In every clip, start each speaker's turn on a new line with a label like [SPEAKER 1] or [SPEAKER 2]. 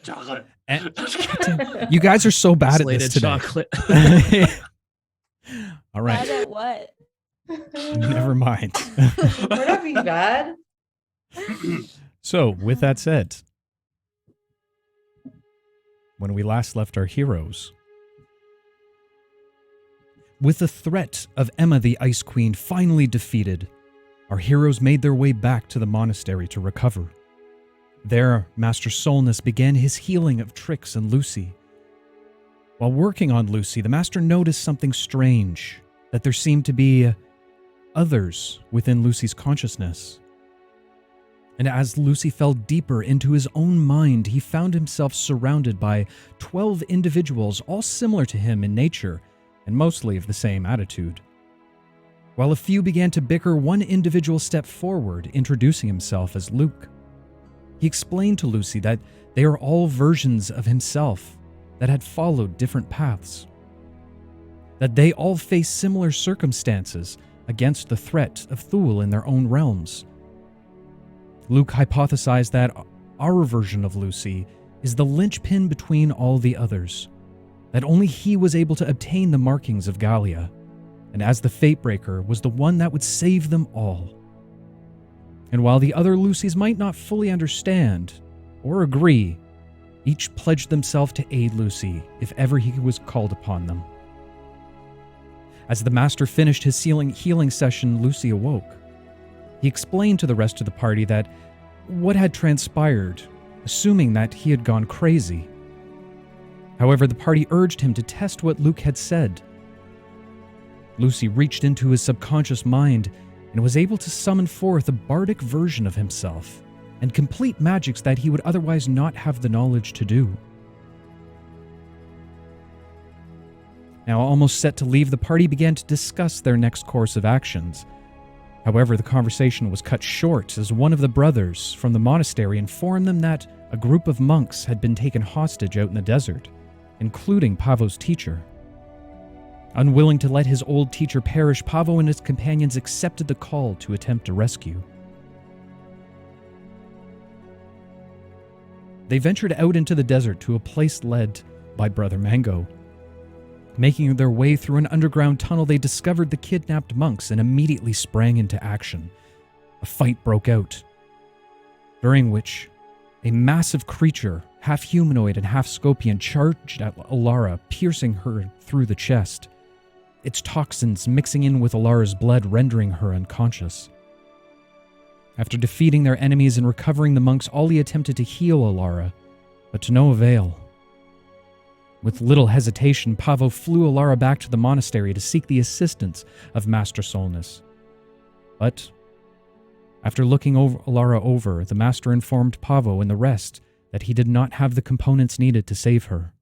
[SPEAKER 1] chocolate.
[SPEAKER 2] You guys are so bad at this today.
[SPEAKER 3] Chocolate.
[SPEAKER 2] All right.
[SPEAKER 4] Bad at what?
[SPEAKER 2] Never mind.
[SPEAKER 5] We're not being bad.
[SPEAKER 2] So, with that said, when we last left our heroes, with the threat of Emma the Ice Queen finally defeated, our heroes made their way back to the monastery to recover. There, Master Solness began his healing of Trix and Lucy. While working on Lucy, the Master noticed something strange, that there seemed to be others within Lucy's consciousness. And as Lucy fell deeper into his own mind, he found himself surrounded by 12 individuals, all similar to him in nature, and mostly of the same attitude. While a few began to bicker, one individual stepped forward, introducing himself as Luke. He explained to Lucy that they are all versions of himself that had followed different paths. That they all face similar circumstances against the threat of Thule in their own realms. Luke hypothesized that our version of Lucy is the linchpin between all the others, that only he was able to obtain the markings of Gallia, and as the Fatebreaker was the one that would save them all. And while the other Lucys might not fully understand or agree, each pledged themselves to aid Lucy if ever he was called upon them. As the Master finished his healing session, Lucy awoke. He explained to the rest of the party that what had transpired, assuming that he had gone crazy. However, the party urged him to test what Luke had said. Lucy reached into his subconscious mind and was able to summon forth a bardic version of himself and complete magics that he would otherwise not have the knowledge to do. Now, almost set to leave, the party began to discuss their next course of actions. However, the conversation was cut short as one of the brothers from the monastery informed them that a group of monks had been taken hostage out in the desert, including Pavo's teacher. Unwilling to let his old teacher perish, Pavo and his companions accepted the call to attempt a rescue. They ventured out into the desert to a place led by Brother Mango. Making their way through an underground tunnel, they discovered the kidnapped monks and immediately sprang into action. A fight broke out, during which a massive creature, half humanoid and half scorpion, charged at Élara, piercing her through the chest, its toxins mixing in with Elara's blood, rendering her unconscious. After defeating their enemies and recovering the monks, Ollie attempted to heal Élara, but to no avail. With little hesitation, Pavo flew Élara back to the monastery to seek the assistance of Master Solness. But, after looking Élara over, the Master informed Pavo and the rest that he did not have the components needed to save her.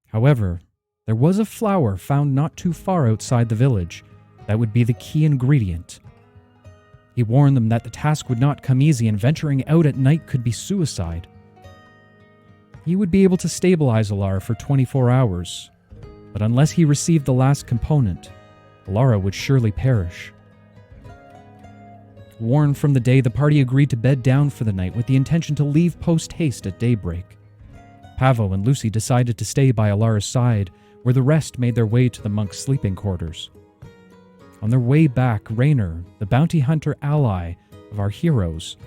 [SPEAKER 2] However, there was a flower found not too far outside the village that would be the key ingredient. He warned them that the task would not come easy and venturing out at night could be suicide. He would be able to stabilize Élara for 24 hours, but unless he received the last component, Élara would surely perish. Warned from the day, the party agreed to bed down for the night with the intention to leave post-haste at daybreak. Pavo and Lucy decided to stay by Élara's side, where the rest made their way to the monks' sleeping quarters. On their way back, Raynor, the bounty hunter ally of our heroes,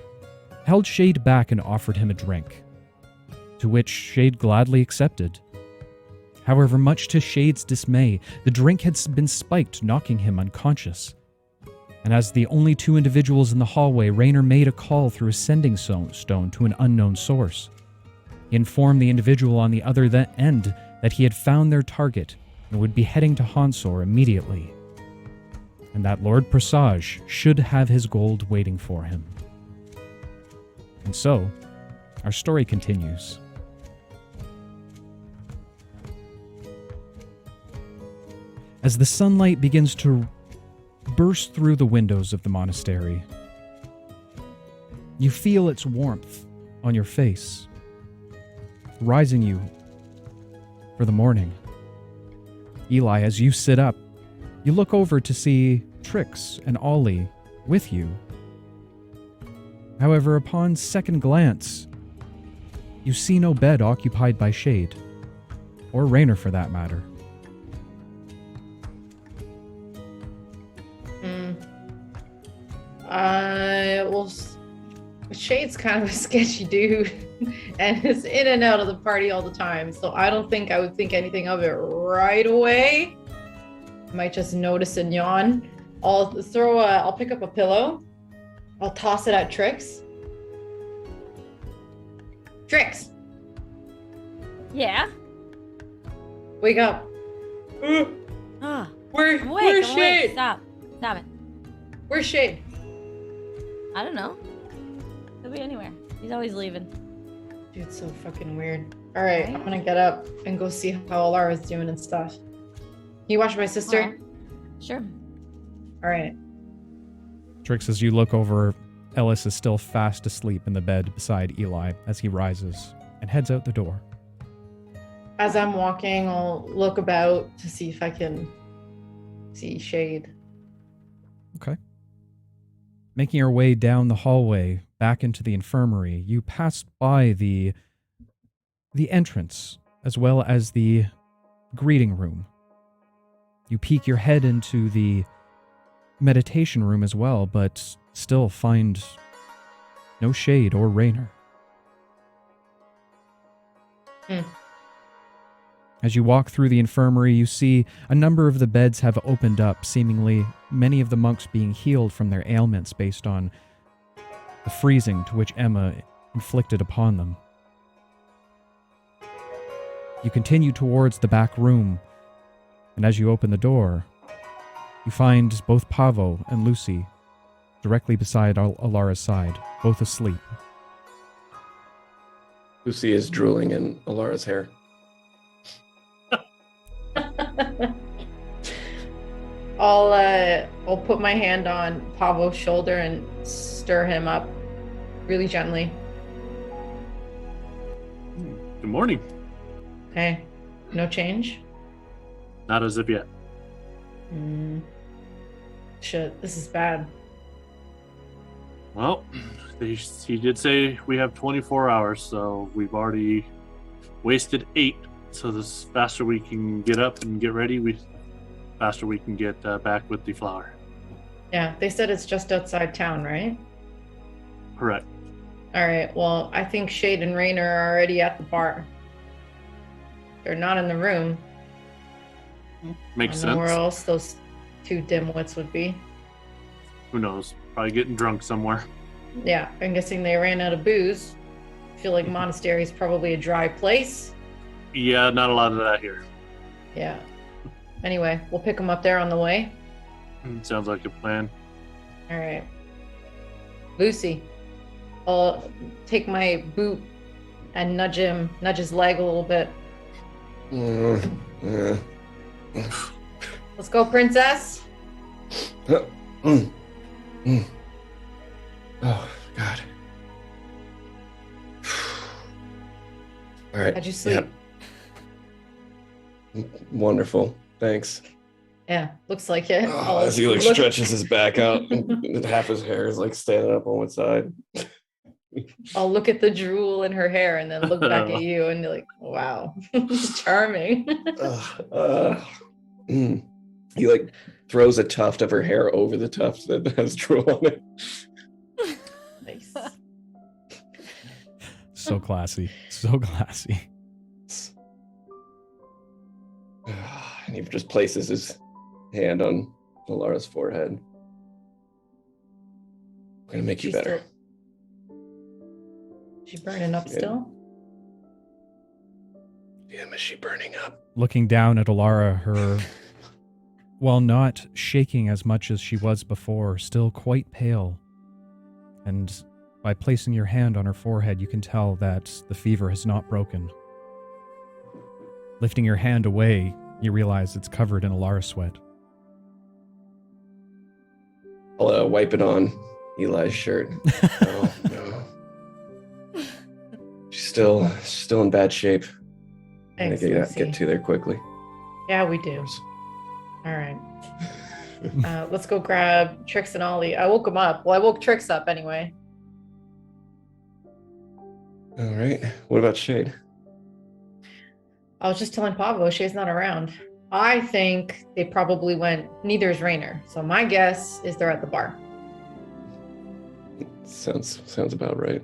[SPEAKER 2] held Shade back and offered him a drink, to which Shade gladly accepted. However, much to Shade's dismay, the drink had been spiked, knocking him unconscious. And as the only two individuals in the hallway, Raynor made a call through a sending stone to an unknown source. He informed the individual on the other end that he had found their target and would be heading to Hansor immediately, and that Lord Presage should have his gold waiting for him. And so, our story continues. As the sunlight begins to burst through the windows of the monastery, you feel its warmth on your face, rising you for the morning. Eli, as you sit up, you look over to see Trix and Ollie with you. However, upon second glance, You see no bed occupied by Shade, or Raynor for that matter.
[SPEAKER 5] Well, Shade's kind of a sketchy dude and is in and out of the party all the time, so I don't think I would think anything of it right away. Might just notice and yawn. I'll pick up a pillow. I'll toss it at Trix. Trix!
[SPEAKER 1] Yeah?
[SPEAKER 5] Wake up.
[SPEAKER 1] Ah,
[SPEAKER 5] Where's
[SPEAKER 1] I'm awake.
[SPEAKER 5] Shade?
[SPEAKER 1] Stop it.
[SPEAKER 5] Where's Shade?
[SPEAKER 1] I don't know. Could be anywhere. He's always leaving.
[SPEAKER 5] Dude's so fucking weird. All right,
[SPEAKER 1] Right?
[SPEAKER 5] I'm gonna get up and go see how Élara's doing and stuff. Can you watch my sister?
[SPEAKER 1] Sure.
[SPEAKER 5] All right.
[SPEAKER 2] Trix, as you look over, Ellis is still fast asleep in the bed beside Eli as he rises and heads out the door.
[SPEAKER 5] As I'm walking, I'll look about to see if I can see Shade.
[SPEAKER 2] Okay. Making your way down the hallway back into the infirmary, you pass by the entrance as well as the greeting room. You peek your head into the meditation room as well, but still find no Shade or Raynor. As you walk through the infirmary, you see a number of the beds have opened up, seemingly many of the monks being healed from their ailments based on the freezing to which Emma inflicted upon them. You continue towards the back room, and as you open the door, you find both Pavo and Lucy directly beside Élara's side, both asleep.
[SPEAKER 3] Lucy is drooling in Élara's hair.
[SPEAKER 5] I'll put my hand on Pavo's shoulder and stir him up really gently.
[SPEAKER 4] Good morning.
[SPEAKER 5] Okay, no change?
[SPEAKER 4] Not as of yet.
[SPEAKER 5] Shit, this is bad.
[SPEAKER 4] Well, he did say we have 24 hours, so we've already wasted 8. So the faster we can get up and get ready, faster we can get back with the flower.
[SPEAKER 5] Yeah, they said it's just outside town, right?
[SPEAKER 4] Correct.
[SPEAKER 5] All right, well, I think Shade and Raynor are already at the bar. They're not in the room.
[SPEAKER 4] Makes
[SPEAKER 5] I don't know where
[SPEAKER 4] sense.
[SPEAKER 5] else those two dimwits would be.
[SPEAKER 4] Who knows? Probably getting drunk somewhere.
[SPEAKER 5] Yeah, I'm guessing they ran out of booze. I feel like monastery is probably a dry place.
[SPEAKER 4] Yeah, not a lot of that here.
[SPEAKER 5] Yeah. Anyway, we'll pick them up there on the way.
[SPEAKER 4] Sounds like a plan.
[SPEAKER 5] All right. Lucy, I'll take my boot and nudge his leg a little bit. Let's go, princess.
[SPEAKER 3] Oh, God. All right.
[SPEAKER 5] How'd you sleep?
[SPEAKER 3] Yeah. Wonderful. Thanks.
[SPEAKER 5] Yeah, looks like it.
[SPEAKER 3] Oh, as he stretches his back out, and half his hair is standing up on one side.
[SPEAKER 5] I'll look at the drool in her hair and then look back at you and be like, wow, charming.
[SPEAKER 3] He throws a tuft of her hair over the tuft that has drool on it.
[SPEAKER 5] Nice.
[SPEAKER 2] So classy. So classy.
[SPEAKER 3] And he just places his hand on Élara's forehead. I'm gonna make you better.
[SPEAKER 5] She burning up still?
[SPEAKER 3] Damn, is she burning up?
[SPEAKER 2] Looking down at Élara, her, while not shaking as much as she was before, still quite pale. And by placing your hand on her forehead, you can tell that the fever has not broken. Lifting your hand away, you realize it's covered in Élara's sweat.
[SPEAKER 3] I'll wipe it on Eli's shirt. Oh, no. She's still in bad shape.
[SPEAKER 5] Thanks,
[SPEAKER 3] I gotta
[SPEAKER 5] Lucy.
[SPEAKER 3] get to there quickly.
[SPEAKER 5] Yeah, we do. All right. Let's go grab Trix and Ollie. I woke them up. Well, I woke Trix up anyway.
[SPEAKER 3] All right. What about Shade?
[SPEAKER 5] I was just telling Pablo, Shay's not around. I think they probably went, neither is Rainer. So my guess is they're at the bar.
[SPEAKER 3] Sounds about right.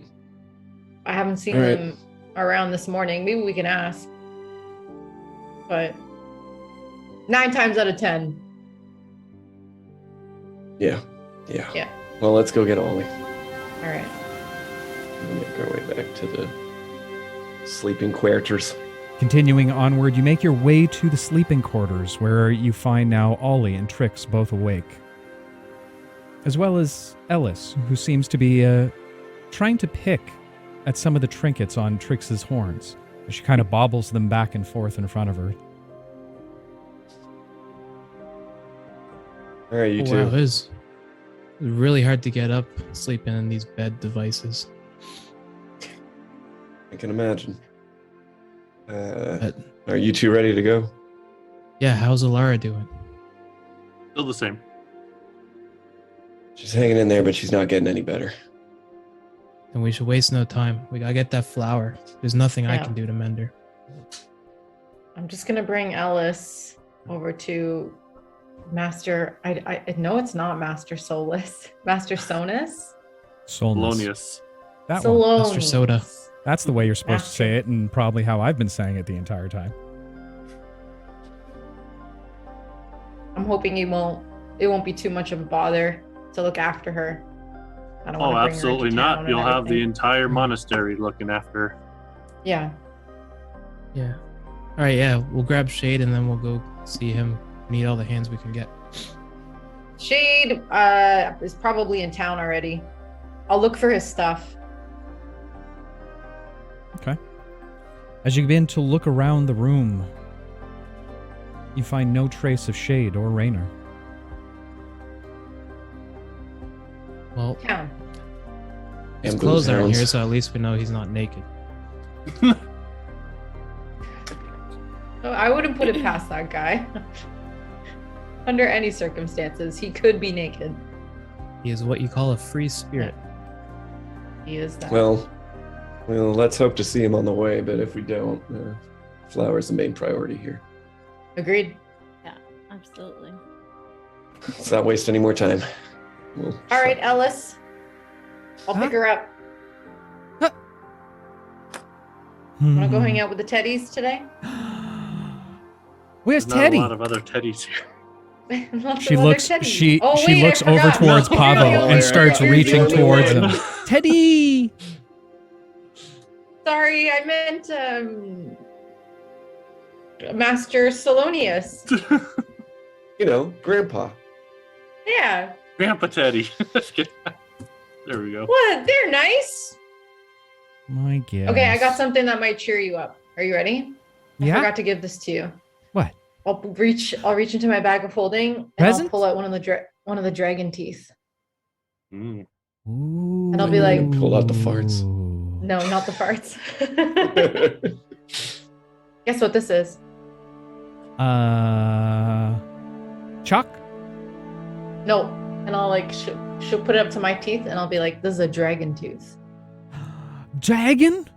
[SPEAKER 5] I haven't seen
[SPEAKER 3] All right.
[SPEAKER 5] them around this morning. Maybe we can ask. But 9 times out of 10.
[SPEAKER 3] Yeah.
[SPEAKER 5] Yeah.
[SPEAKER 3] Well, let's go get Ollie.
[SPEAKER 5] All right.
[SPEAKER 3] We'll make our way back to the sleeping quarters.
[SPEAKER 2] Continuing onward, you make your way to the sleeping quarters, where you find now Ollie and Trix both awake. As well as Ellis, who seems to be trying to pick at some of the trinkets on Trix's horns, as she kind of bobbles them back and forth in front of her.
[SPEAKER 3] All right, you two.
[SPEAKER 6] Wow, it was really hard to get up sleeping in these bed devices.
[SPEAKER 3] I can imagine.
[SPEAKER 6] But
[SPEAKER 3] Are you two ready to go?
[SPEAKER 6] yeah, how's Élara doing?
[SPEAKER 4] Still the same.
[SPEAKER 3] She's hanging in there, but she's not getting any better.
[SPEAKER 6] And we should waste no time. We gotta get that flower. There's nothing I
[SPEAKER 5] Yeah.
[SPEAKER 6] can do to mend her.
[SPEAKER 5] I'm just gonna bring Ellis over to Master. I know it's not Master Solus. Master Sonus.
[SPEAKER 2] Solnus.
[SPEAKER 4] Polonius.
[SPEAKER 2] That one.
[SPEAKER 5] Solonius.
[SPEAKER 6] Master Soda.
[SPEAKER 2] That's the way you're supposed to
[SPEAKER 5] Master.
[SPEAKER 2] say it, and probably how I've been saying it the entire time.
[SPEAKER 5] I'm hoping it won't be too much of a bother to look after her. I don't
[SPEAKER 4] Oh,
[SPEAKER 5] wanna bring her
[SPEAKER 4] absolutely
[SPEAKER 5] into
[SPEAKER 4] not.
[SPEAKER 5] town and
[SPEAKER 4] You'll have the
[SPEAKER 5] everything.
[SPEAKER 4] entire monastery looking after her.
[SPEAKER 5] Yeah.
[SPEAKER 6] Yeah. All right, yeah, we'll grab Shade and then we'll go see him. Need all the hands we can get.
[SPEAKER 5] Shade is probably in town already. I'll look for his stuff.
[SPEAKER 2] Okay. As you begin to look around the room, you find no trace of Shade or Rainer.
[SPEAKER 6] Well,
[SPEAKER 5] Town.
[SPEAKER 6] his
[SPEAKER 3] And
[SPEAKER 6] clothes
[SPEAKER 3] booze
[SPEAKER 6] aren't here,
[SPEAKER 3] hounds.
[SPEAKER 6] so at least we know he's not naked.
[SPEAKER 5] Oh, I wouldn't put it past that guy. Under any circumstances, he could be naked.
[SPEAKER 6] He is what you call a free spirit.
[SPEAKER 5] He is that.
[SPEAKER 3] Well, let's hope to see him on the way, but if we don't, Flower's the main priority here.
[SPEAKER 5] Agreed.
[SPEAKER 1] Absolutely.
[SPEAKER 3] Let's not waste any more time.
[SPEAKER 5] All right, Ellis. I'll pick her up. Wanna go hang out with the teddies today?
[SPEAKER 2] Where's
[SPEAKER 4] There's not
[SPEAKER 2] Teddy?
[SPEAKER 4] a lot of other teddies here.
[SPEAKER 5] Lots
[SPEAKER 2] She
[SPEAKER 5] of other
[SPEAKER 2] looks.
[SPEAKER 5] teddies.
[SPEAKER 2] She
[SPEAKER 5] Oh,
[SPEAKER 2] she
[SPEAKER 5] wait, I
[SPEAKER 2] looks over
[SPEAKER 5] forgot.
[SPEAKER 2] towards
[SPEAKER 5] No,
[SPEAKER 2] Pavo
[SPEAKER 5] you're the only
[SPEAKER 2] and
[SPEAKER 5] one.
[SPEAKER 2] starts
[SPEAKER 5] You're the
[SPEAKER 2] reaching
[SPEAKER 5] only
[SPEAKER 2] towards
[SPEAKER 5] one.
[SPEAKER 2] him. Teddy.
[SPEAKER 5] Sorry, I meant Master Solonius.
[SPEAKER 3] You know, Grandpa.
[SPEAKER 5] Yeah.
[SPEAKER 4] Grandpa Teddy. There we go.
[SPEAKER 5] What? They're nice.
[SPEAKER 2] My guess.
[SPEAKER 5] Okay, I got something that might cheer you up. Are you ready? I
[SPEAKER 2] Yeah.
[SPEAKER 5] forgot to give this to you.
[SPEAKER 2] What?
[SPEAKER 5] I'll reach into my bag of holding and
[SPEAKER 2] Present?
[SPEAKER 5] I'll pull out one of the dragon teeth.
[SPEAKER 4] Mm.
[SPEAKER 2] Ooh.
[SPEAKER 5] And I'll be like-
[SPEAKER 3] Pull out the farts.
[SPEAKER 5] No, not the farts. Guess what this is?
[SPEAKER 2] Chuck.
[SPEAKER 5] No. And I'll like she'll put it up to my teeth and I'll be like, this is a dragon tooth.
[SPEAKER 2] Dragon.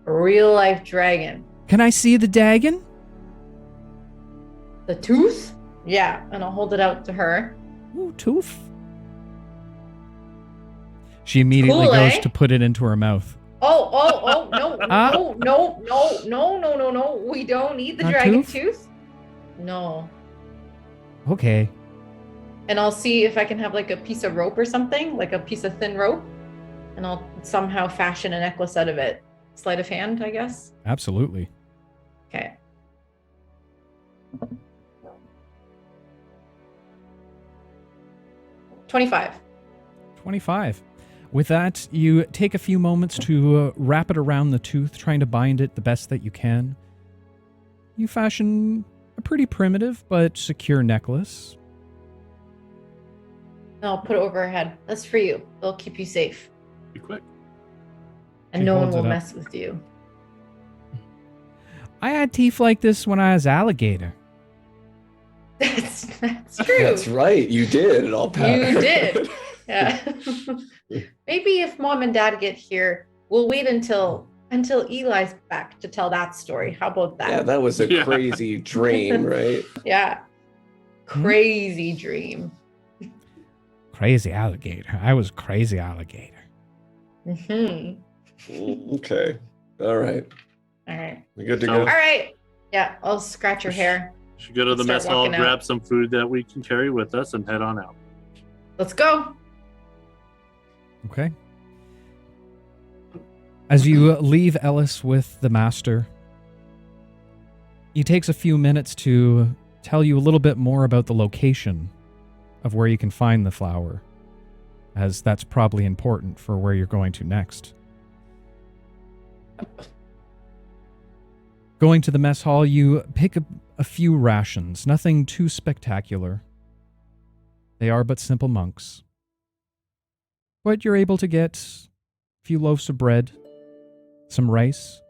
[SPEAKER 5] A real life dragon.
[SPEAKER 2] Can I see the dragon?
[SPEAKER 5] The tooth? Yeah. And I'll hold it out to her.
[SPEAKER 2] Ooh, tooth. She immediately
[SPEAKER 5] Cool,
[SPEAKER 2] goes
[SPEAKER 5] eh?
[SPEAKER 2] to put it into her mouth.
[SPEAKER 5] Oh, no,
[SPEAKER 2] Ah.
[SPEAKER 5] no. We don't need the
[SPEAKER 2] Not
[SPEAKER 5] dragon
[SPEAKER 2] tooth?
[SPEAKER 5] tooth. No.
[SPEAKER 2] Okay.
[SPEAKER 5] And I'll see if I can have like a piece of rope or something, like a piece of thin rope, and I'll somehow fashion a necklace out of it. Sleight of hand, I guess.
[SPEAKER 2] Absolutely.
[SPEAKER 5] Okay. $25.
[SPEAKER 2] 25. With that, you take a few moments to wrap it around the tooth, trying to bind it the best that you can. You fashion a pretty primitive but secure necklace.
[SPEAKER 5] And I'll put it over her head. That's for you. It'll keep you safe.
[SPEAKER 4] Be quick.
[SPEAKER 5] And
[SPEAKER 2] She
[SPEAKER 5] no one
[SPEAKER 2] holds
[SPEAKER 5] will
[SPEAKER 2] it up.
[SPEAKER 5] mess with you.
[SPEAKER 2] I had teeth like this when I was alligator.
[SPEAKER 5] That's true.
[SPEAKER 3] That's right. You did it all, Pat.
[SPEAKER 5] You did. Yeah. Maybe if mom and dad get here, we'll wait until Eli's back to tell that story. How about that?
[SPEAKER 3] Yeah, that was a
[SPEAKER 4] Yeah.
[SPEAKER 3] crazy dream, right?
[SPEAKER 5] Yeah. Crazy dream.
[SPEAKER 2] Crazy alligator. I was crazy alligator.
[SPEAKER 3] Okay. All right.
[SPEAKER 5] All right.
[SPEAKER 3] We good to
[SPEAKER 4] So-
[SPEAKER 3] go?
[SPEAKER 5] All right. Yeah, I'll scratch your hair.
[SPEAKER 4] Should go to the
[SPEAKER 5] Start
[SPEAKER 4] mess hall,
[SPEAKER 5] walking out.
[SPEAKER 4] grab some food that we can carry with us, and head on out.
[SPEAKER 5] Let's go.
[SPEAKER 2] Okay. As you leave Ellis with the master, he takes a few minutes to tell you a little bit more about the location of where you can find the flower, as that's probably important for where you're going to next. Going to the mess hall, you pick a few rations, nothing too spectacular. They are but simple monks. But you're able to get a few loaves of bread, some rice,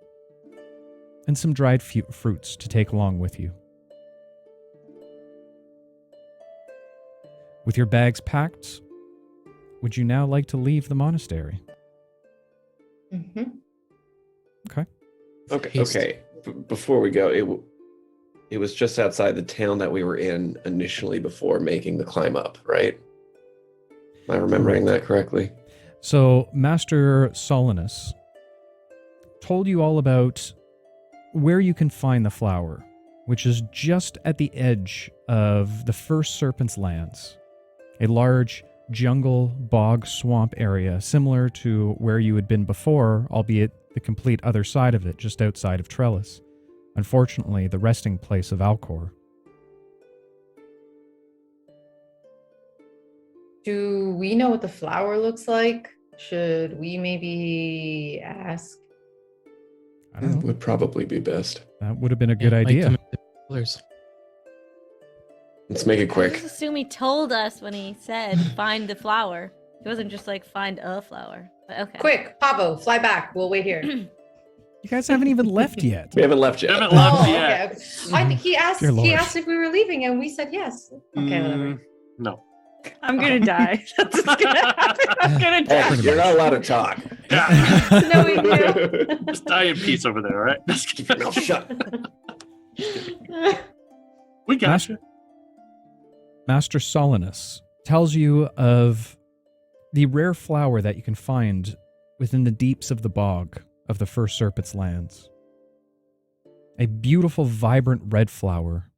[SPEAKER 2] and some dried fruits to take along with you. With your bags packed, would you now like to leave the monastery?
[SPEAKER 5] Mm-hmm.
[SPEAKER 3] Okay. Before we go, it was just outside the town that we were in initially before making the climb up, right? Am I remembering that correctly?
[SPEAKER 2] So, Master Solinus told you all about where you can find the flower, which is just at the edge of the First Serpent's lands, a large jungle, bog, swamp area similar to where you had been before, albeit the complete other side of it, just outside of Trellis. Unfortunately, the resting place of Alcor.
[SPEAKER 5] Do we know what the flower looks like? Should we maybe ask?
[SPEAKER 2] I don't know.
[SPEAKER 3] Would probably be best.
[SPEAKER 2] That would have been a good
[SPEAKER 6] Like
[SPEAKER 2] idea.
[SPEAKER 6] to make the pillars.
[SPEAKER 3] Let's make it
[SPEAKER 1] I
[SPEAKER 3] quick.
[SPEAKER 1] just assume he told us when he said find the flower. He wasn't just like find a flower. But okay.
[SPEAKER 5] Quick, Pavo, fly back. We'll wait here.
[SPEAKER 2] You guys haven't even left yet.
[SPEAKER 3] We haven't left yet.
[SPEAKER 4] Haven't left
[SPEAKER 5] Oh,
[SPEAKER 4] yet.
[SPEAKER 5] okay. I think he asked.
[SPEAKER 2] Dear Lord.
[SPEAKER 5] He asked if we were leaving, and we said yes. Okay, whatever.
[SPEAKER 4] No.
[SPEAKER 7] I'm gonna die. That's what's gonna happen. I'm gonna
[SPEAKER 3] Hey,
[SPEAKER 7] die.
[SPEAKER 3] you're not allowed to talk.
[SPEAKER 4] Yeah.
[SPEAKER 7] No big deal.
[SPEAKER 4] Just die in peace over there, all right?
[SPEAKER 3] Keep your mouth shut.
[SPEAKER 4] We got
[SPEAKER 2] Master,
[SPEAKER 4] you.
[SPEAKER 2] Master Solinus tells you of the rare flower that you can find within the deeps of the bog of the First Serpent's lands. A beautiful, vibrant red flower,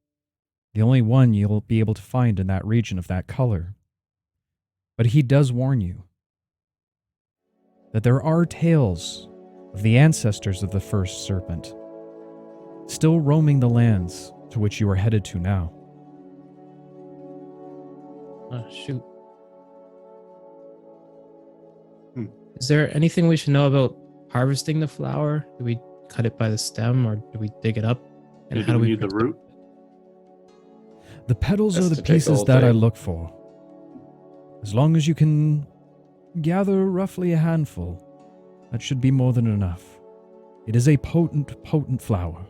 [SPEAKER 2] the only one you'll be able to find in that region of that color. But he does warn you that there are tales of the ancestors of the First Serpent still roaming the lands to which you are headed to now.
[SPEAKER 6] Oh, shoot.
[SPEAKER 4] Hmm.
[SPEAKER 6] Is there anything we should know about harvesting the flower? Do we cut it by the stem or do we dig it up? And
[SPEAKER 4] Do
[SPEAKER 6] how do we
[SPEAKER 4] need the
[SPEAKER 6] protect
[SPEAKER 4] root?
[SPEAKER 2] The petals
[SPEAKER 3] Has
[SPEAKER 2] are
[SPEAKER 3] to
[SPEAKER 2] the
[SPEAKER 3] take the
[SPEAKER 2] pieces
[SPEAKER 3] whole
[SPEAKER 2] that I
[SPEAKER 3] thing.
[SPEAKER 2] look for. As long as you can gather roughly a handful, that should be more than enough. It is a potent, potent flower.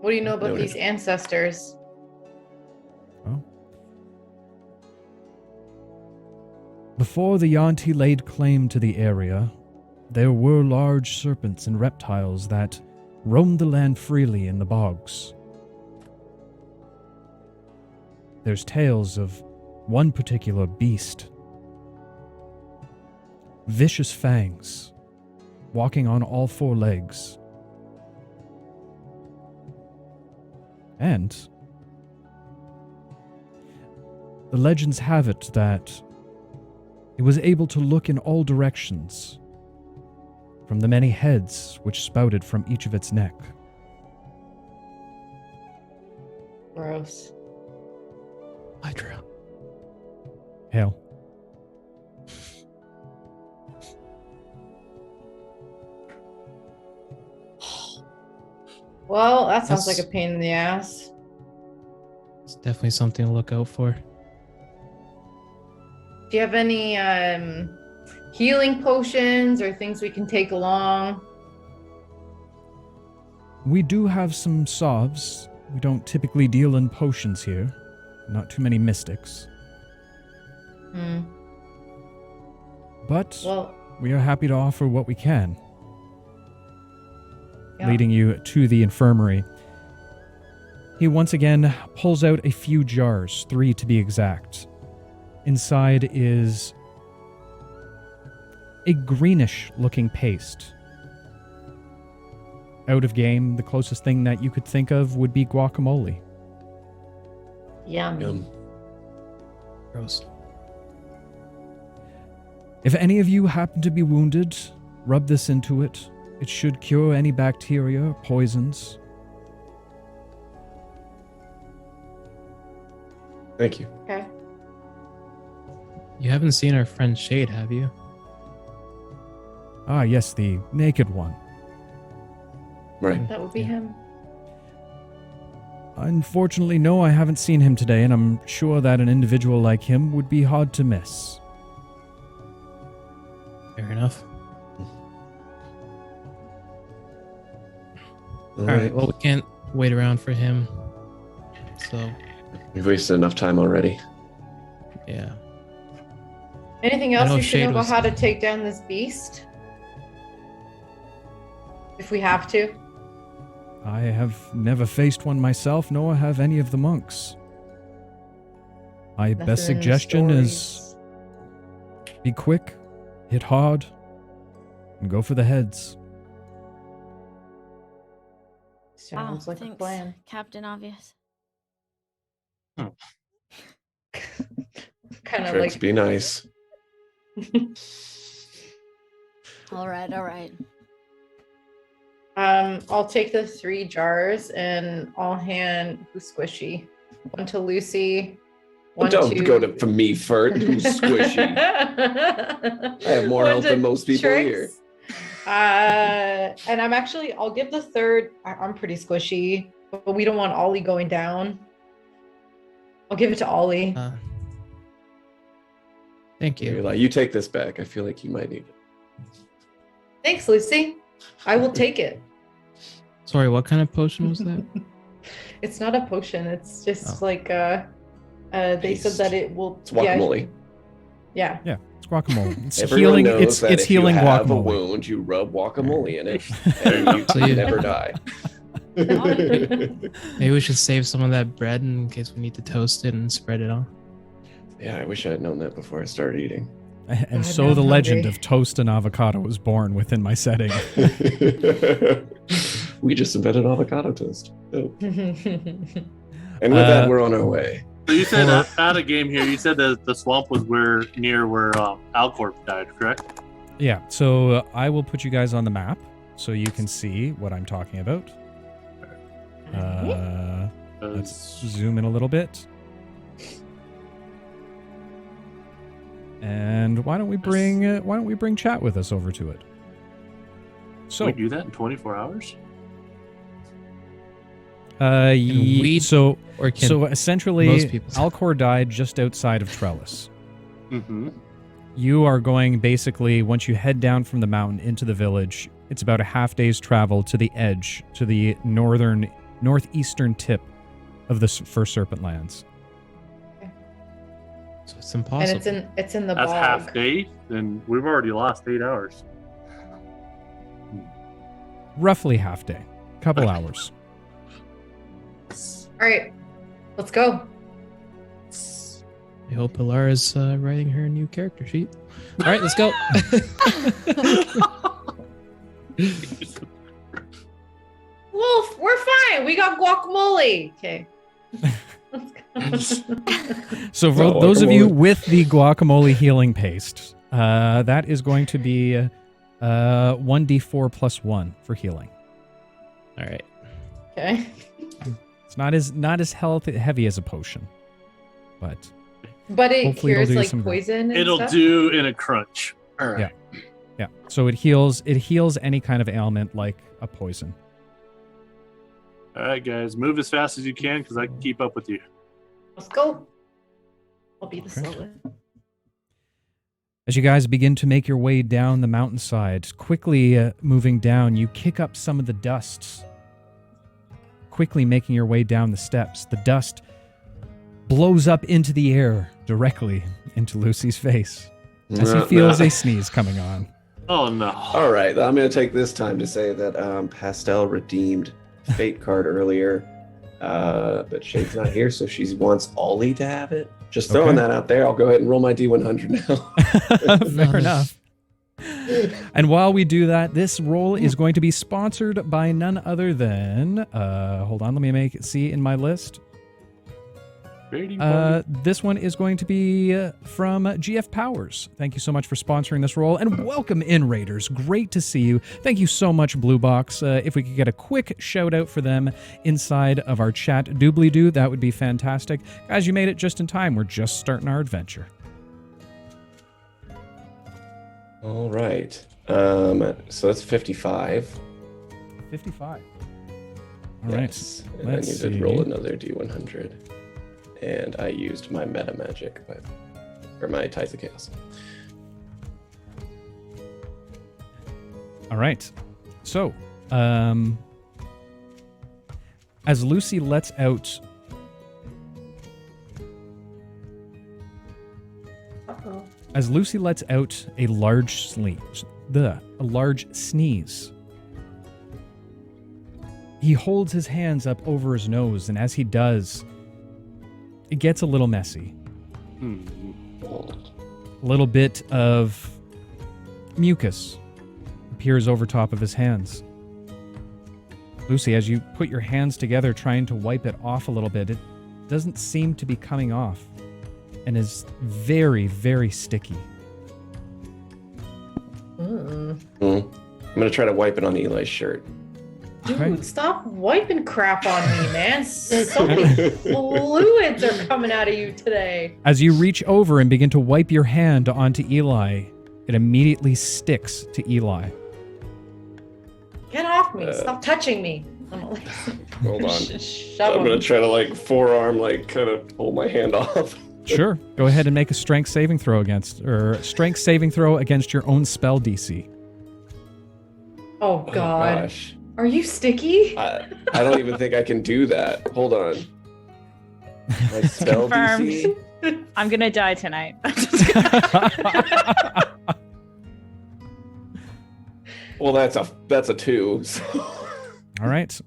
[SPEAKER 5] What do you know about
[SPEAKER 3] Noted.
[SPEAKER 5] these ancestors?
[SPEAKER 2] Before the Yanti laid claim to the area, there were large serpents and reptiles that roamed the land freely in the bogs. There's tales of one particular beast. Vicious fangs, walking on all four legs. And the legends have it that it was able to look in all directions from the many heads which spouted from each of its neck.
[SPEAKER 5] Gross.
[SPEAKER 6] Hydra?
[SPEAKER 2] Hail.
[SPEAKER 5] Well, that sounds
[SPEAKER 6] That's-
[SPEAKER 5] like a pain in the ass.
[SPEAKER 6] It's definitely something to look out for.
[SPEAKER 5] Do you have any healing potions or things we can take along?
[SPEAKER 2] We do have some salves. We don't typically deal in potions here. Not too many mystics.
[SPEAKER 5] Hmm.
[SPEAKER 2] but
[SPEAKER 5] Well,
[SPEAKER 2] we are happy to offer what we can.
[SPEAKER 5] yeah.
[SPEAKER 2] Leading you to the infirmary. He once again pulls out a few jars, 3 to be exact. Inside is a greenish-looking paste. Out of game, the closest thing that you could think of would be guacamole.
[SPEAKER 5] Yummy.
[SPEAKER 6] Gross.
[SPEAKER 2] If any of you happen to be wounded, rub this into it. It should cure any bacteria or poisons.
[SPEAKER 3] Thank you.
[SPEAKER 5] Okay.
[SPEAKER 6] You haven't seen our friend Shade, have you?
[SPEAKER 2] Ah, yes, the naked one.
[SPEAKER 3] Right.
[SPEAKER 5] That would be
[SPEAKER 6] Yeah.
[SPEAKER 5] him.
[SPEAKER 2] Unfortunately, no, I haven't seen him today, and I'm sure that an individual like him would be hard to miss.
[SPEAKER 6] Fair enough.
[SPEAKER 3] All
[SPEAKER 6] All right. Well, we can't wait around for him. So,
[SPEAKER 3] We've wasted enough time already.
[SPEAKER 6] yeah.
[SPEAKER 5] Anything
[SPEAKER 6] I
[SPEAKER 5] else
[SPEAKER 6] know
[SPEAKER 5] we should
[SPEAKER 6] Shade
[SPEAKER 5] know about
[SPEAKER 6] was-
[SPEAKER 5] how to take down this beast? If we have to.
[SPEAKER 2] I have never faced one myself, nor have any of the monks. My
[SPEAKER 5] Nothing
[SPEAKER 2] best
[SPEAKER 5] in the
[SPEAKER 2] suggestion is
[SPEAKER 5] stories.
[SPEAKER 2] be quick, hit hard, and go for the heads.
[SPEAKER 5] Sounds like a
[SPEAKER 1] thanks,
[SPEAKER 5] plan.
[SPEAKER 1] Captain Obvious.
[SPEAKER 5] Kind of
[SPEAKER 3] Trips,
[SPEAKER 5] like
[SPEAKER 3] be nice.
[SPEAKER 1] All right, all right.
[SPEAKER 5] I'll take the 3 jars and I'll hand who's squishy. One to Lucy. One
[SPEAKER 3] Don't
[SPEAKER 5] to
[SPEAKER 3] go to for me, Fert. Who's squishy? I have more health than most people here.
[SPEAKER 5] And I'll give the third. I'm pretty squishy, but we don't want Ollie going down. I'll give it to Ollie.
[SPEAKER 6] Thank
[SPEAKER 3] You're
[SPEAKER 6] you.
[SPEAKER 3] like, you take this back. I feel like you might need it.
[SPEAKER 5] Thanks, Lucy. I will take it.
[SPEAKER 6] Sorry, what kind of potion was that?
[SPEAKER 5] It's not a potion. It's just
[SPEAKER 6] Oh.
[SPEAKER 5] like they said
[SPEAKER 3] Paste.
[SPEAKER 5] that it will.
[SPEAKER 3] It's guacamole.
[SPEAKER 5] Yeah.
[SPEAKER 2] Yeah, it's guacamole. It's
[SPEAKER 3] Everyone
[SPEAKER 2] healing.
[SPEAKER 3] knows
[SPEAKER 2] It's
[SPEAKER 3] that
[SPEAKER 2] it's
[SPEAKER 3] if
[SPEAKER 2] healing
[SPEAKER 3] you have a
[SPEAKER 2] guacamole.
[SPEAKER 3] wound, you rub guacamole in it, and you
[SPEAKER 6] So you-
[SPEAKER 3] never die.
[SPEAKER 6] Maybe we should save some of that bread in case we need to toast it and spread it on.
[SPEAKER 3] Yeah, I wish I had known that before I started eating.
[SPEAKER 2] And
[SPEAKER 5] God,
[SPEAKER 2] so
[SPEAKER 5] now
[SPEAKER 2] the
[SPEAKER 5] I'm
[SPEAKER 2] legend
[SPEAKER 5] hungry.
[SPEAKER 2] of toast and avocado was born within my setting.
[SPEAKER 3] We just invented avocado toast. Oh.
[SPEAKER 5] Mm-hmm.
[SPEAKER 3] And with that, we're on our way.
[SPEAKER 4] So you said
[SPEAKER 2] For-
[SPEAKER 4] out of game here, you said that the swamp was near where Alcorp died, correct?
[SPEAKER 2] Yeah, so I will put you guys on the map so you can see what I'm talking about. Let's zoom in a little bit. And why don't we bring chat with us over to it? So,
[SPEAKER 4] we do that in 24 hours?
[SPEAKER 6] we-
[SPEAKER 2] so
[SPEAKER 6] Or can
[SPEAKER 2] so essentially,
[SPEAKER 6] most people-
[SPEAKER 2] Alcor died just outside of Trellis.
[SPEAKER 4] Mm-hmm.
[SPEAKER 2] You are going basically, once you head down from the mountain into the village, it's about a half day's travel to the edge, to the northeastern tip of the First Serpent Lands.
[SPEAKER 6] so it's
[SPEAKER 5] And
[SPEAKER 6] impossible.
[SPEAKER 5] it's in the
[SPEAKER 4] That's
[SPEAKER 5] bog.
[SPEAKER 4] half day, then we've already lost 8 hours.
[SPEAKER 2] Roughly half day, couple hours.
[SPEAKER 5] All right, let's go.
[SPEAKER 6] I hope Élara's writing her new character sheet. All right, let's go.
[SPEAKER 5] Wolf, we're fine. We got guacamole. Okay. Let's go.
[SPEAKER 2] So for
[SPEAKER 3] No,
[SPEAKER 2] those of you
[SPEAKER 3] guacamole.
[SPEAKER 2] with the guacamole healing paste, that is going to be 1d4 plus 1 for healing.
[SPEAKER 6] All right.
[SPEAKER 5] Okay.
[SPEAKER 2] It's not as heavy as a potion, but
[SPEAKER 5] But it
[SPEAKER 2] Hopefully it'll
[SPEAKER 5] cures
[SPEAKER 2] do
[SPEAKER 5] like
[SPEAKER 2] some good.
[SPEAKER 5] poison. And
[SPEAKER 4] It'll
[SPEAKER 5] stuff?
[SPEAKER 4] do in a crunch. All right.
[SPEAKER 2] yeah. So it heals any kind of ailment like a poison.
[SPEAKER 4] All right, guys, move as fast as you can because I can keep up with you.
[SPEAKER 5] Let's go. I'll be the
[SPEAKER 2] Okay.
[SPEAKER 5] slowest.
[SPEAKER 2] As you guys begin to make your way down the mountainside, quickly moving down, you kick up some of the dust. Quickly making your way down the steps, the dust blows up into the air directly into Lucy's face. as he feels a sneeze coming on.
[SPEAKER 4] Oh no!
[SPEAKER 3] All right, I'm going to take this time to say that Pastel redeemed Fate card earlier, but Shade's not here, so she wants Ollie to have it. Just throwing that out there. I'll go ahead and roll my D100 now.
[SPEAKER 2] Fair enough. And while we do that, this roll is going to be sponsored by none other than. Hold on, let me see in my list. This one is going to be from GF Powers. Thank you so much for sponsoring this roll, and welcome in, Raiders. Great to see you. Thank you so much, Blue Box. If we could get a quick shout out for them inside of our chat doobly-doo, that would be fantastic. Guys, you made it just in time. We're just starting our adventure.
[SPEAKER 3] All right. So that's 55.
[SPEAKER 2] 55. All
[SPEAKER 3] yes.
[SPEAKER 2] right.
[SPEAKER 3] And I need to roll another D100. And I used my meta magic, or my Tides of Chaos.
[SPEAKER 2] All right. So, as Lucy lets out. As Lucy lets out a large sneeze, he holds his hands up over his nose, and as he does, it gets a little messy. A little bit of mucus appears over top of his hands. Lucy, as you put your hands together trying to wipe it off a little bit, it doesn't seem to be coming off and is very, very sticky.
[SPEAKER 3] I'm going to try to wipe it on Eli's shirt.
[SPEAKER 5] Dude, stop wiping crap on me, man. So many fluids are coming out of you today.
[SPEAKER 2] As you reach over and begin to wipe your hand onto Eli, it immediately sticks to Eli.
[SPEAKER 5] Get off me. Stop touching me.
[SPEAKER 3] Hold on. I'm going to try to forearm, kind of pull my hand off.
[SPEAKER 2] Sure. Go ahead and make a strength saving throw against your own spell DC.
[SPEAKER 5] Oh, God.
[SPEAKER 3] Oh, gosh.
[SPEAKER 5] Are you sticky?
[SPEAKER 3] I don't even think I can do that. Hold on. My spell
[SPEAKER 7] Confirmed.
[SPEAKER 3] DC?
[SPEAKER 7] I'm gonna die tonight.
[SPEAKER 3] Well, that's a 2. So.
[SPEAKER 2] All right.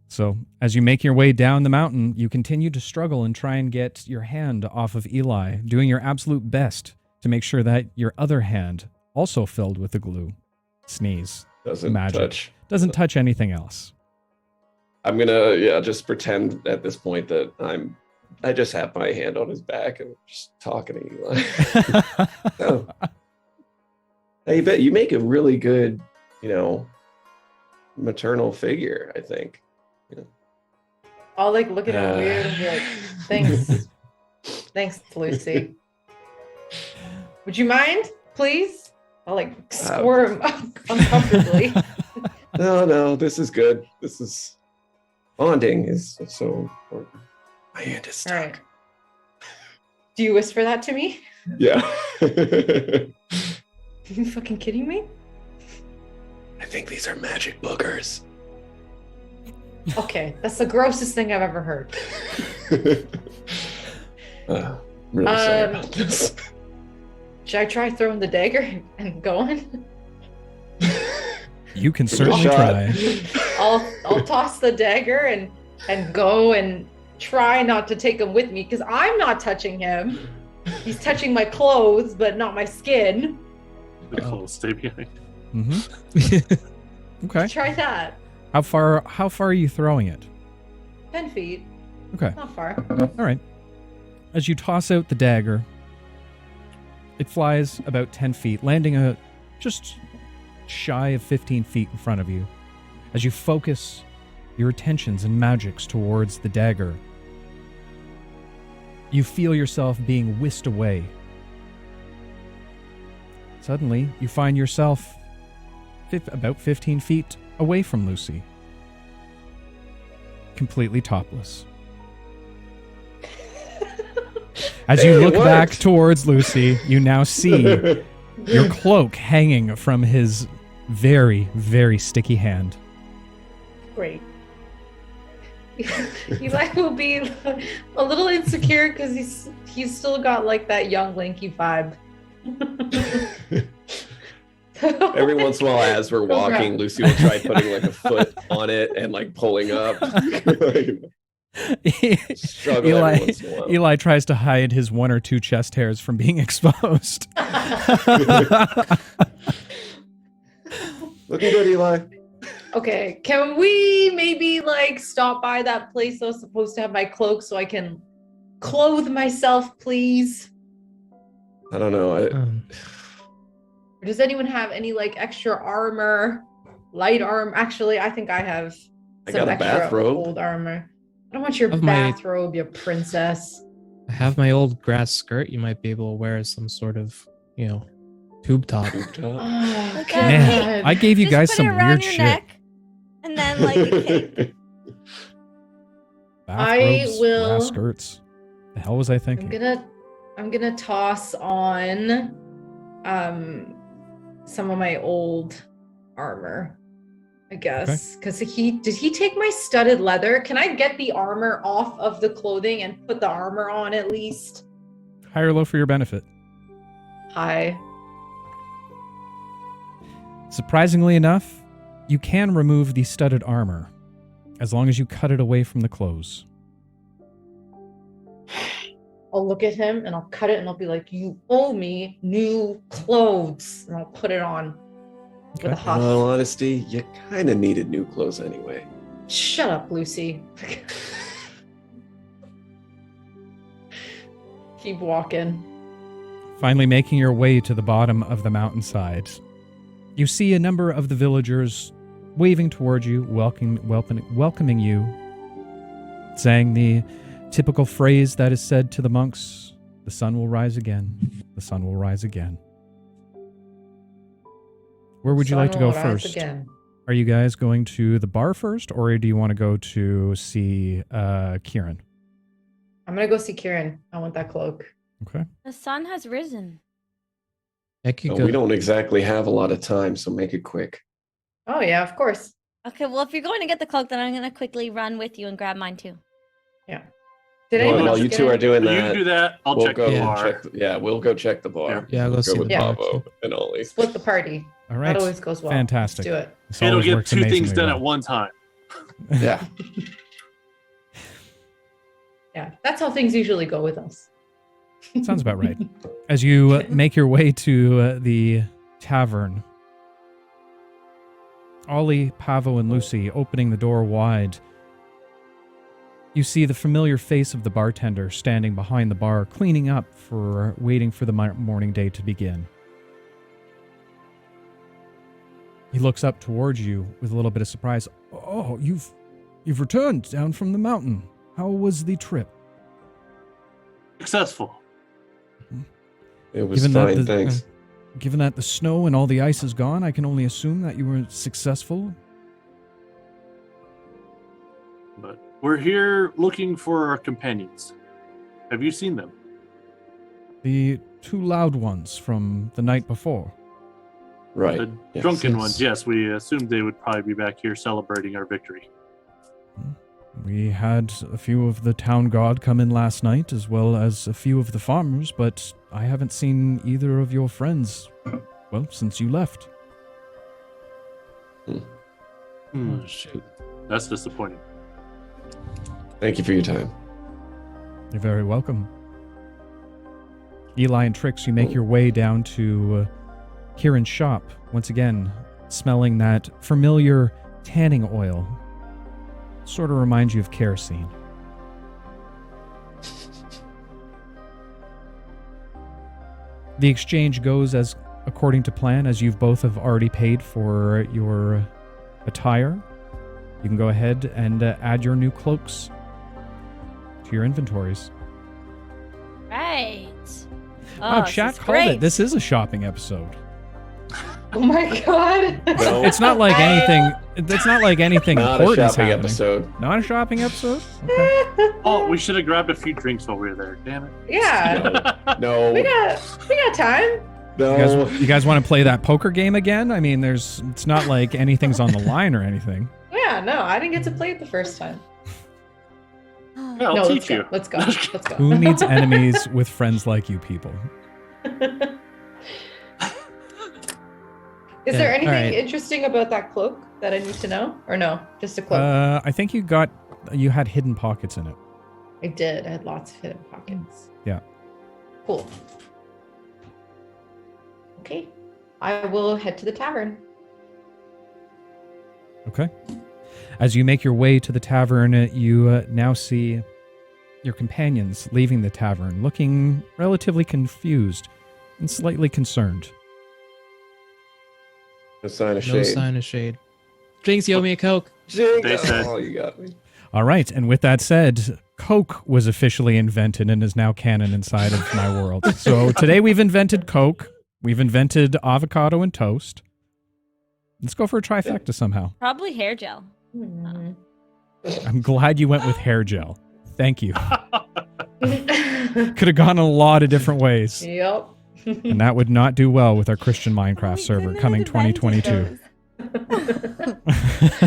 [SPEAKER 2] So, as you make your way down the mountain, you continue to struggle and try and get your hand off of Eli, doing your absolute best to make sure that your other hand, also filled with the glue, sneeze, doesn't touch anything else.
[SPEAKER 3] I'm gonna just pretend at this point that I just have my hand on his back and just talking to Eli. Oh. Hey, bet you make a really good, maternal figure, I think.
[SPEAKER 5] I'll look at him weird and be like, thanks. Thanks, Lucy. Would you mind, please? I'll squirm uncomfortably.
[SPEAKER 3] No, this is good. This is bonding is so important. My hand is stuck.
[SPEAKER 5] All right. Do you whisper that to me?
[SPEAKER 3] Yeah.
[SPEAKER 5] Are you fucking kidding me?
[SPEAKER 3] I think these are magic boogers.
[SPEAKER 5] Okay, that's the grossest thing I've ever heard.
[SPEAKER 3] Really sorry about this.
[SPEAKER 5] Should I try throwing the dagger and going?
[SPEAKER 2] You can certainly try.
[SPEAKER 5] I'll toss the dagger and go and try not to take him with me because I'm not touching him. He's touching my clothes, but not my skin.
[SPEAKER 4] The clothes stay behind.
[SPEAKER 2] Mm-hmm. Okay.
[SPEAKER 5] Try that.
[SPEAKER 2] How far are you throwing it?
[SPEAKER 5] 10 feet.
[SPEAKER 2] Okay.
[SPEAKER 5] Not far.
[SPEAKER 2] All right. As you toss out the dagger, it flies about 10 feet, landing just shy of 15 feet in front of you. As you focus your attentions and magics towards the dagger, you feel yourself being whisked away. Suddenly, you find yourself about 15 feet away from Lucy, completely topless. As you look back towards Lucy, you now see your cloak hanging from his very, very sticky hand.
[SPEAKER 5] Great. Eli will be a little insecure because he's still got that young Linky vibe.
[SPEAKER 3] Every once in a while, as we're walking, Lucy will try putting like a foot on it and like pulling up. Struggle every once in a while.
[SPEAKER 2] Eli tries to hide his 1 or 2 chest hairs from being exposed.
[SPEAKER 3] Looking good, Eli.
[SPEAKER 5] Okay, can we maybe like stop by that place I was supposed to have my cloak so I can clothe myself, please?
[SPEAKER 3] I don't know.
[SPEAKER 5] Or does anyone have any like extra armor, light armor? Actually, I think I have
[SPEAKER 3] I
[SPEAKER 5] some
[SPEAKER 3] got a
[SPEAKER 5] extra
[SPEAKER 3] bathrobe.
[SPEAKER 5] old armor. I don't want your
[SPEAKER 6] Of my-
[SPEAKER 5] bathrobe, you princess.
[SPEAKER 6] I have my old grass skirt. You might be able to wear as some sort of, tube top.
[SPEAKER 3] Tube top.
[SPEAKER 5] Oh,
[SPEAKER 1] Look
[SPEAKER 5] God.
[SPEAKER 1] at
[SPEAKER 2] I gave you
[SPEAKER 1] Just
[SPEAKER 2] guys
[SPEAKER 1] put
[SPEAKER 2] some
[SPEAKER 1] it around
[SPEAKER 2] weird
[SPEAKER 1] your
[SPEAKER 2] shit.
[SPEAKER 1] neck, and then like a cape.
[SPEAKER 2] Bathrobes,
[SPEAKER 5] will-
[SPEAKER 2] grass skirts. The hell was I thinking?
[SPEAKER 5] I'm gonna toss on some of my old armor, I guess. Because did he take my studded leather? Can I get the armor off of the clothing and put the armor on at least?
[SPEAKER 2] High or low for your benefit.
[SPEAKER 5] Hi.
[SPEAKER 2] Surprisingly enough, you can remove the studded armor as long as you cut it away from the clothes.
[SPEAKER 5] I'll look at him and I'll cut it and I'll be like, you owe me new clothes. And I'll put it on with a
[SPEAKER 2] Okay.
[SPEAKER 3] In
[SPEAKER 5] huff.
[SPEAKER 3] all honesty, you kind of needed new clothes anyway.
[SPEAKER 5] Shut up, Lucy. Keep walking.
[SPEAKER 2] Finally making your way to the bottom of the mountainside, you see a number of the villagers waving toward you, welcoming you, saying the typical phrase that is said to the monks, "The sun will rise again, the sun will rise again." Where would you like to go
[SPEAKER 5] Sun will rise
[SPEAKER 2] first?
[SPEAKER 5] Again.
[SPEAKER 2] Are you guys going to the bar first, or do you want to go to see Kieran?
[SPEAKER 5] I'm gonna go see Kieran. I want that cloak.
[SPEAKER 2] Okay.
[SPEAKER 1] The sun has risen.
[SPEAKER 6] I could
[SPEAKER 3] No,
[SPEAKER 6] go.
[SPEAKER 3] we don't exactly have a lot of time, so make it quick.
[SPEAKER 5] Oh yeah, of course.
[SPEAKER 1] Okay, well, if you're going to get the cloak, then I'm going to quickly run with you and grab mine too.
[SPEAKER 5] Did
[SPEAKER 3] Well,
[SPEAKER 5] anyone
[SPEAKER 3] while
[SPEAKER 5] else
[SPEAKER 3] you
[SPEAKER 5] get
[SPEAKER 3] two are
[SPEAKER 5] it?
[SPEAKER 3] doing
[SPEAKER 4] You
[SPEAKER 3] that,
[SPEAKER 4] do that. I'll
[SPEAKER 3] we'll
[SPEAKER 4] check
[SPEAKER 3] go
[SPEAKER 4] the bar.
[SPEAKER 3] check. We'll go check the bar.
[SPEAKER 6] Yeah, I'll go
[SPEAKER 3] We'll
[SPEAKER 6] see
[SPEAKER 3] with
[SPEAKER 6] the bar,
[SPEAKER 3] Pavo
[SPEAKER 6] too.
[SPEAKER 3] and Ollie.
[SPEAKER 5] Split the party.
[SPEAKER 2] All
[SPEAKER 5] That
[SPEAKER 2] right.
[SPEAKER 5] always goes well.
[SPEAKER 2] Fantastic.
[SPEAKER 5] Let's do it.
[SPEAKER 2] This
[SPEAKER 4] It'll
[SPEAKER 2] always
[SPEAKER 4] get
[SPEAKER 2] works
[SPEAKER 4] 2 things
[SPEAKER 2] amazingly
[SPEAKER 4] done
[SPEAKER 2] well.
[SPEAKER 4] at one time.
[SPEAKER 3] Yeah.
[SPEAKER 5] Yeah, that's how things usually go with us.
[SPEAKER 2] Sounds about right. As you make your way to the tavern, Ollie, Pavo, and Lucy opening the door wide, you see the familiar face of the bartender standing behind the bar, cleaning up for waiting for the morning day to begin. He looks up towards you with a little bit of surprise. "Oh, you've returned down from the mountain. How was the trip?"
[SPEAKER 4] Successful.
[SPEAKER 3] It was
[SPEAKER 2] Given that
[SPEAKER 3] fine,
[SPEAKER 2] the-
[SPEAKER 3] thanks.
[SPEAKER 2] Given that the snow and all the ice is gone, I can only assume that you were successful.
[SPEAKER 4] But we're here looking for our companions. Have you seen them?
[SPEAKER 2] The 2 loud ones from the night before.
[SPEAKER 3] Right.
[SPEAKER 4] The
[SPEAKER 3] Yes.
[SPEAKER 4] drunken
[SPEAKER 6] Yes.
[SPEAKER 4] ones, yes. We assumed they would probably be back here celebrating our victory.
[SPEAKER 2] We had a few of the town guard come in last night, as well as a few of the farmers, but I haven't seen either of your friends, well, since you left.
[SPEAKER 4] Hmm,
[SPEAKER 6] Oh, shoot.
[SPEAKER 4] that's disappointing.
[SPEAKER 3] Thank you for your time.
[SPEAKER 2] You're very welcome. Eli and Trix, you make your way down to Kieran's shop, once again, smelling that familiar tanning oil. Sort of reminds you of kerosene. The exchange goes as according to plan, as you've both have already paid for your attire. You can go ahead and add your new cloaks to your inventories.
[SPEAKER 1] Right.
[SPEAKER 2] Wow,
[SPEAKER 1] this
[SPEAKER 2] chat
[SPEAKER 1] is
[SPEAKER 2] called it.
[SPEAKER 1] great.
[SPEAKER 2] This is a shopping episode.
[SPEAKER 5] Oh my god.
[SPEAKER 3] No,
[SPEAKER 2] It's not like anything. It's not like anything
[SPEAKER 3] not a
[SPEAKER 2] important is
[SPEAKER 3] shopping
[SPEAKER 2] happening.
[SPEAKER 3] episode.
[SPEAKER 2] Not a shopping episode. Okay.
[SPEAKER 4] Oh, we should have grabbed a few drinks while we were there. Damn it.
[SPEAKER 5] Yeah.
[SPEAKER 3] No.
[SPEAKER 5] We got time.
[SPEAKER 3] No.
[SPEAKER 2] You guys want to play that poker game again? I mean, it's not like anything's on the line or anything.
[SPEAKER 5] Yeah, no, I didn't get to play it the first time.
[SPEAKER 4] Yeah, I'll
[SPEAKER 5] no,
[SPEAKER 4] teach you.
[SPEAKER 5] Let's go. Let's go.
[SPEAKER 2] Who needs enemies with friends like you people?
[SPEAKER 5] Is
[SPEAKER 6] Yeah,
[SPEAKER 5] there anything
[SPEAKER 6] alright.
[SPEAKER 5] interesting about that cloak that I need to know? Or no? Just a cloak?
[SPEAKER 2] I think you had hidden pockets in it.
[SPEAKER 5] I did. I had lots of hidden pockets.
[SPEAKER 2] Yeah.
[SPEAKER 5] Cool. Okay. I will head to the tavern.
[SPEAKER 2] Okay. As you make your way to the tavern, you now see your companions leaving the tavern, looking relatively confused and slightly concerned.
[SPEAKER 3] No sign of
[SPEAKER 6] No
[SPEAKER 3] shade.
[SPEAKER 6] sign of shade. Jinx, you owe me a Coke.
[SPEAKER 3] Jinx!
[SPEAKER 4] They said-
[SPEAKER 3] Oh, you got me.
[SPEAKER 2] All right, and with that said, Coke was officially invented and is now canon inside of my world. So today we've invented Coke. We've invented avocado and toast. Let's go for a trifecta somehow.
[SPEAKER 1] Probably hair gel.
[SPEAKER 2] I'm glad you went with hair gel. Thank you. Could have gone a lot of different ways.
[SPEAKER 5] Yep.
[SPEAKER 2] And that would not do well with our Christian Minecraft
[SPEAKER 1] We
[SPEAKER 2] server
[SPEAKER 1] couldn't
[SPEAKER 2] coming
[SPEAKER 1] have invented
[SPEAKER 2] 2022.
[SPEAKER 1] those.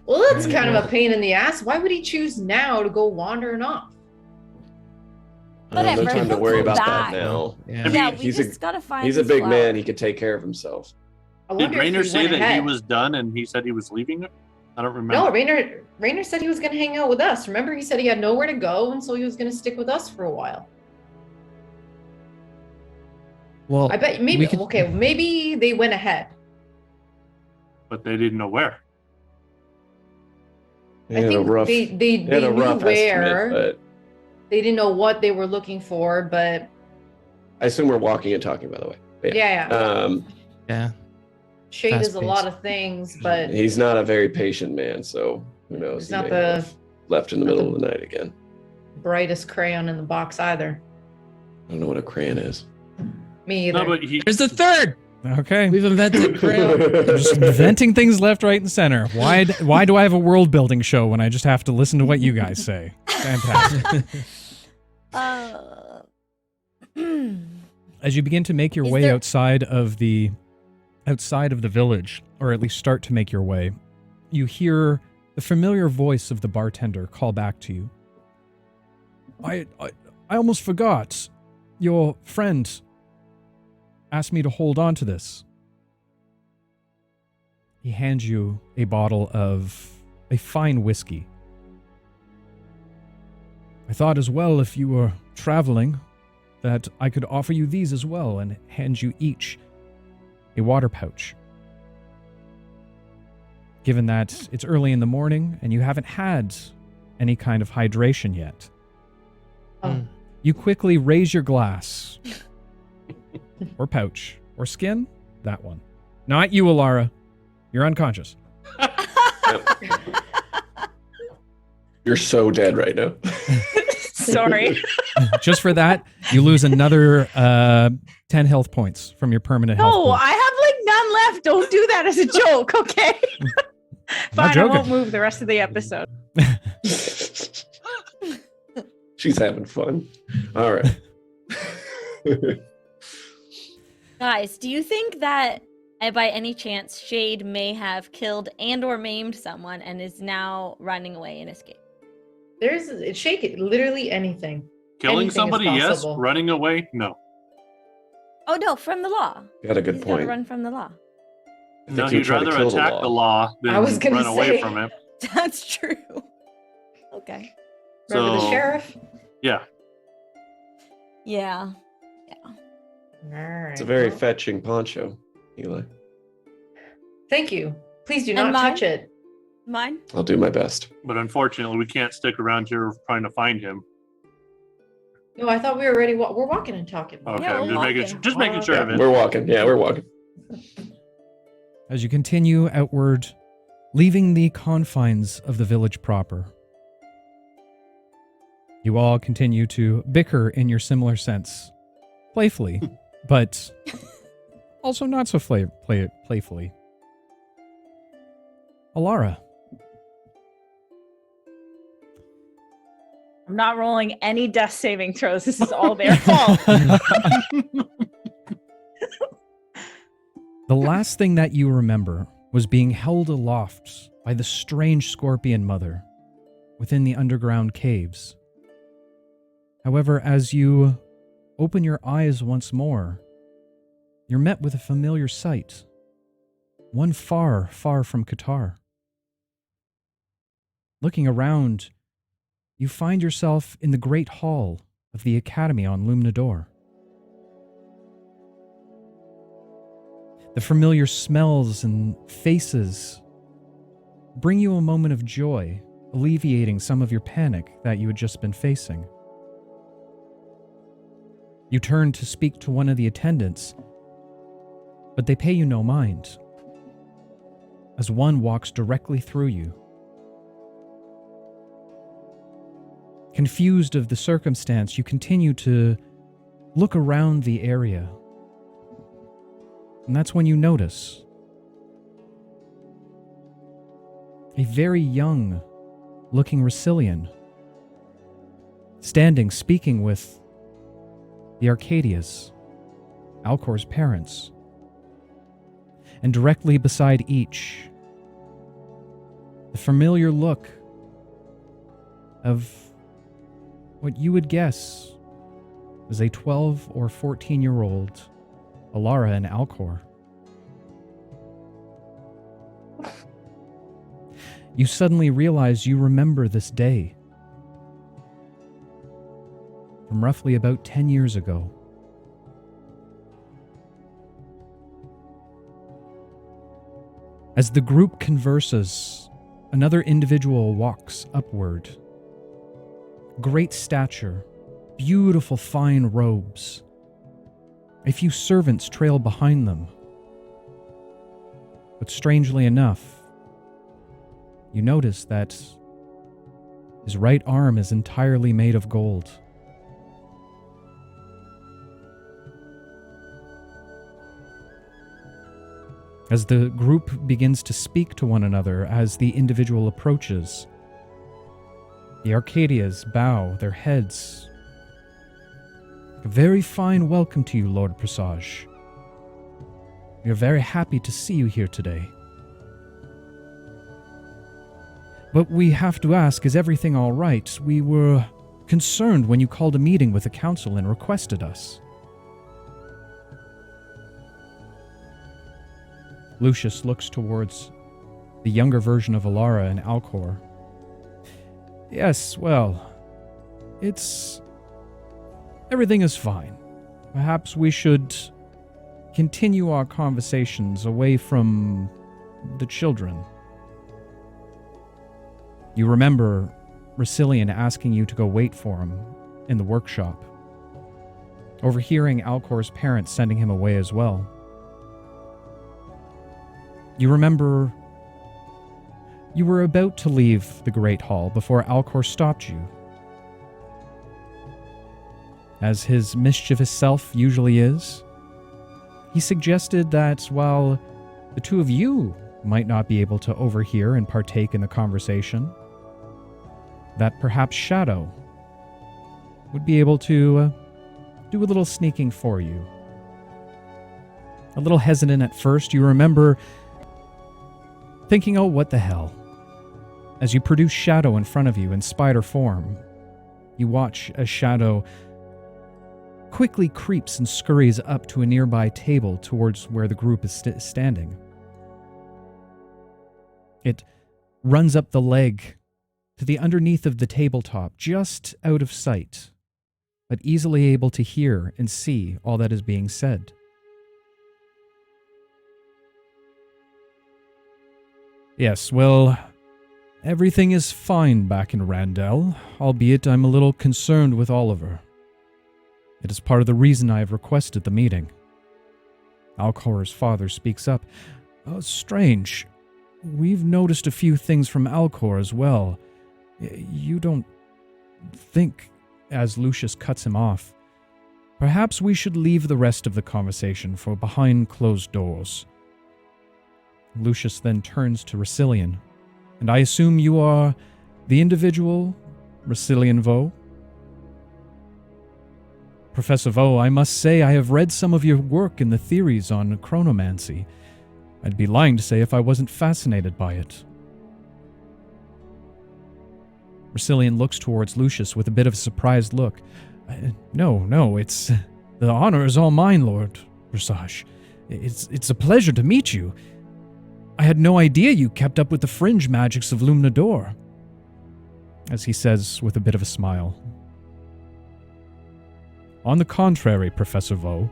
[SPEAKER 5] Well, that's kind of a pain in the ass. Why would he choose now to go wandering off?
[SPEAKER 3] No
[SPEAKER 1] Whatever,
[SPEAKER 3] time to
[SPEAKER 1] he'll
[SPEAKER 3] worry
[SPEAKER 1] come
[SPEAKER 3] about
[SPEAKER 1] back.
[SPEAKER 3] that now.
[SPEAKER 6] Yeah.
[SPEAKER 1] Yeah, we
[SPEAKER 3] He's
[SPEAKER 1] just gotta find
[SPEAKER 3] He's a
[SPEAKER 1] his
[SPEAKER 3] big
[SPEAKER 1] flower.
[SPEAKER 3] man. He could take care of himself.
[SPEAKER 5] I
[SPEAKER 4] Did
[SPEAKER 5] wonder if
[SPEAKER 4] Rainer
[SPEAKER 5] he
[SPEAKER 4] say
[SPEAKER 5] went
[SPEAKER 4] that he
[SPEAKER 5] ahead.
[SPEAKER 4] was done and he said he was leaving? I don't remember.
[SPEAKER 5] No, Rainer said he was going to hang out with us. Remember, he said he had nowhere to go, and so he was going to stick with us for a while.
[SPEAKER 6] Well,
[SPEAKER 5] I bet maybe.
[SPEAKER 6] we could-
[SPEAKER 5] Okay, maybe they went ahead.
[SPEAKER 4] But they didn't know where.
[SPEAKER 3] He
[SPEAKER 5] I
[SPEAKER 3] had a
[SPEAKER 5] think
[SPEAKER 3] rough,
[SPEAKER 5] they
[SPEAKER 3] he had a
[SPEAKER 5] knew
[SPEAKER 3] rough
[SPEAKER 5] where.
[SPEAKER 3] estimate,
[SPEAKER 5] They didn't know what they were looking for, but
[SPEAKER 3] but I assume we're walking and talking, by the way. But
[SPEAKER 5] yeah.
[SPEAKER 6] yeah.
[SPEAKER 5] Shade is a
[SPEAKER 6] fast-paced.
[SPEAKER 5] lot of things, but
[SPEAKER 3] he's not a very patient man, so who knows?
[SPEAKER 5] He's
[SPEAKER 3] He
[SPEAKER 5] not
[SPEAKER 3] may
[SPEAKER 5] the-
[SPEAKER 3] have left in the middle of the night again.
[SPEAKER 5] brightest crayon in the box either.
[SPEAKER 3] I don't know what a crayon is.
[SPEAKER 5] Me either.
[SPEAKER 4] No, but he.
[SPEAKER 6] There's the third.
[SPEAKER 2] Okay.
[SPEAKER 6] We've invented crayon.
[SPEAKER 2] Just inventing things left, right, and center. Why do I have a world building show when I just have to listen to what you guys say? Fantastic. As you begin to make your
[SPEAKER 1] Is
[SPEAKER 2] way
[SPEAKER 1] there-
[SPEAKER 2] outside of the village, or at least start to make your way, you hear the familiar voice of the bartender call back to you. I almost forgot. Your friend asked me to hold on to this. He hands you a bottle of a fine whiskey. I thought as well, if you were traveling, that I could offer you these as well, and hand you each a water pouch. Given that it's early in the morning and you haven't had any kind of hydration yet,
[SPEAKER 5] Oh.
[SPEAKER 2] you quickly raise your glass. Or pouch. Or skin. That one. Not you, Élara. You're unconscious.
[SPEAKER 3] You're so dead right now.
[SPEAKER 7] Sorry.
[SPEAKER 2] Just for that, you lose another 10 health points from your permanent health
[SPEAKER 7] No,
[SPEAKER 2] pool.
[SPEAKER 7] I have like none left. Don't do that as a joke, okay? Fine, I
[SPEAKER 2] joking.
[SPEAKER 7] won't move the rest of the episode.
[SPEAKER 3] She's having fun. All right.
[SPEAKER 1] Guys, do you think that by any chance Shade may have killed and or maimed someone and is now running away and escape?
[SPEAKER 5] It's shake it literally anything.
[SPEAKER 4] Killing
[SPEAKER 5] Anything is
[SPEAKER 4] somebody, yes.
[SPEAKER 5] possible.
[SPEAKER 4] Running away, no.
[SPEAKER 1] Oh no, from the law.
[SPEAKER 3] Got a good
[SPEAKER 1] He's gotta
[SPEAKER 3] point.
[SPEAKER 1] run from the law.
[SPEAKER 3] I
[SPEAKER 4] No,
[SPEAKER 3] think he would
[SPEAKER 4] he'd
[SPEAKER 3] try to
[SPEAKER 4] rather
[SPEAKER 3] kill
[SPEAKER 4] attack the law than
[SPEAKER 5] I was gonna
[SPEAKER 4] run away
[SPEAKER 5] say.
[SPEAKER 4] from it.
[SPEAKER 1] That's true. Okay.
[SPEAKER 5] Remember the
[SPEAKER 4] So-
[SPEAKER 5] sheriff?
[SPEAKER 4] Yeah.
[SPEAKER 1] Yeah.
[SPEAKER 3] It's a very fetching poncho, Eli.
[SPEAKER 5] Thank you. Please do
[SPEAKER 1] And
[SPEAKER 5] not
[SPEAKER 1] mine?
[SPEAKER 5] touch it.
[SPEAKER 1] Mine?
[SPEAKER 3] I'll do my best.
[SPEAKER 4] But unfortunately, we can't stick around here trying to find him.
[SPEAKER 5] No, I thought we were already. We're walking and talking.
[SPEAKER 4] Okay,
[SPEAKER 1] Yeah,
[SPEAKER 4] I'm
[SPEAKER 1] we're
[SPEAKER 4] just making
[SPEAKER 1] walking.
[SPEAKER 4] sure of
[SPEAKER 3] Yeah,
[SPEAKER 4] it.
[SPEAKER 3] we're walking. Yeah, we're walking.
[SPEAKER 2] As you continue outward, leaving the confines of the village proper, you all continue to bicker in your similar sense. Playfully, but also not so playfully. Élara,
[SPEAKER 7] I'm not rolling any death saving throws. This is all their fault.
[SPEAKER 2] the last thing that you remember was being held aloft by the strange scorpion mother within the underground caves. However, as you open your eyes once more, you're met with a familiar sight, one far, far from Qatar. Looking around, you find yourself in the great hall of the Academy on Lumnador. The familiar smells and faces bring you a moment of joy, alleviating some of your panic that you had just been facing. You turn to speak to one of the attendants, but they pay you no mind, as one walks directly through you. Confused of the circumstance, you continue to look around the area. And that's when you notice a very young looking Racilian standing speaking with the Arcadias, Alcor's parents. And directly beside each, the familiar look of what you would guess was a 12 or 14-year-old Élara and Alcor. You suddenly realize you remember this day from roughly about 10 years ago. As the group converses, another individual walks upward. Great stature, beautiful fine robes. A few servants trail behind them. But strangely enough, you notice that his right arm is entirely made of gold. As the group begins to speak to one another as the individual approaches, the Arcadias bow their heads. A very fine welcome to you, Lord Presage. We are very happy to see you here today. But we have to ask, is everything all right? We were concerned when you called a meeting with the council and requested us. Lucius looks towards the younger version of Élara and Alcor. Yes, well, everything is fine. Perhaps we should continue our conversations away from the children. You remember Racilian asking you to go wait for him in the workshop, overhearing Alcor's parents sending him away as well. You remember you were about to leave the Great Hall before Alcor stopped you. As his mischievous self usually is, he suggested that while the two of you might not be able to overhear and partake in the conversation, that perhaps Shadow would be able to do a little sneaking for you. A little hesitant at first, you remember thinking, oh, what the hell? As you produce Shadow in front of you in spider form, you watch as Shadow quickly creeps and scurries up to a nearby table towards where the group is standing. It runs up the leg to the underneath of the tabletop, just out of sight, but easily able to hear and see all that is being said. Yes, well, everything is fine back in Randell, albeit I'm a little concerned with Oliver. It is part of the reason I have requested the meeting. Alcor's father speaks up. Strange. We've noticed a few things from Alcor as well. You don't think, as Lucius cuts him off, perhaps we should leave the rest of the conversation for behind closed doors. Lucius then turns to Racilian. And I assume you are the individual, Racilian Vaux? Professor Vaux, I must say I have read some of your work in the theories on chronomancy. I'd be lying to say if I wasn't fascinated by it. Racilian looks towards Lucius with a bit of a surprised look. No, it's... The honor is all mine, Lord Presage. It's a pleasure to meet you. I had no idea you kept up with the fringe magics of Lumnador. As he says with a bit of a smile. On the contrary, Professor Vo,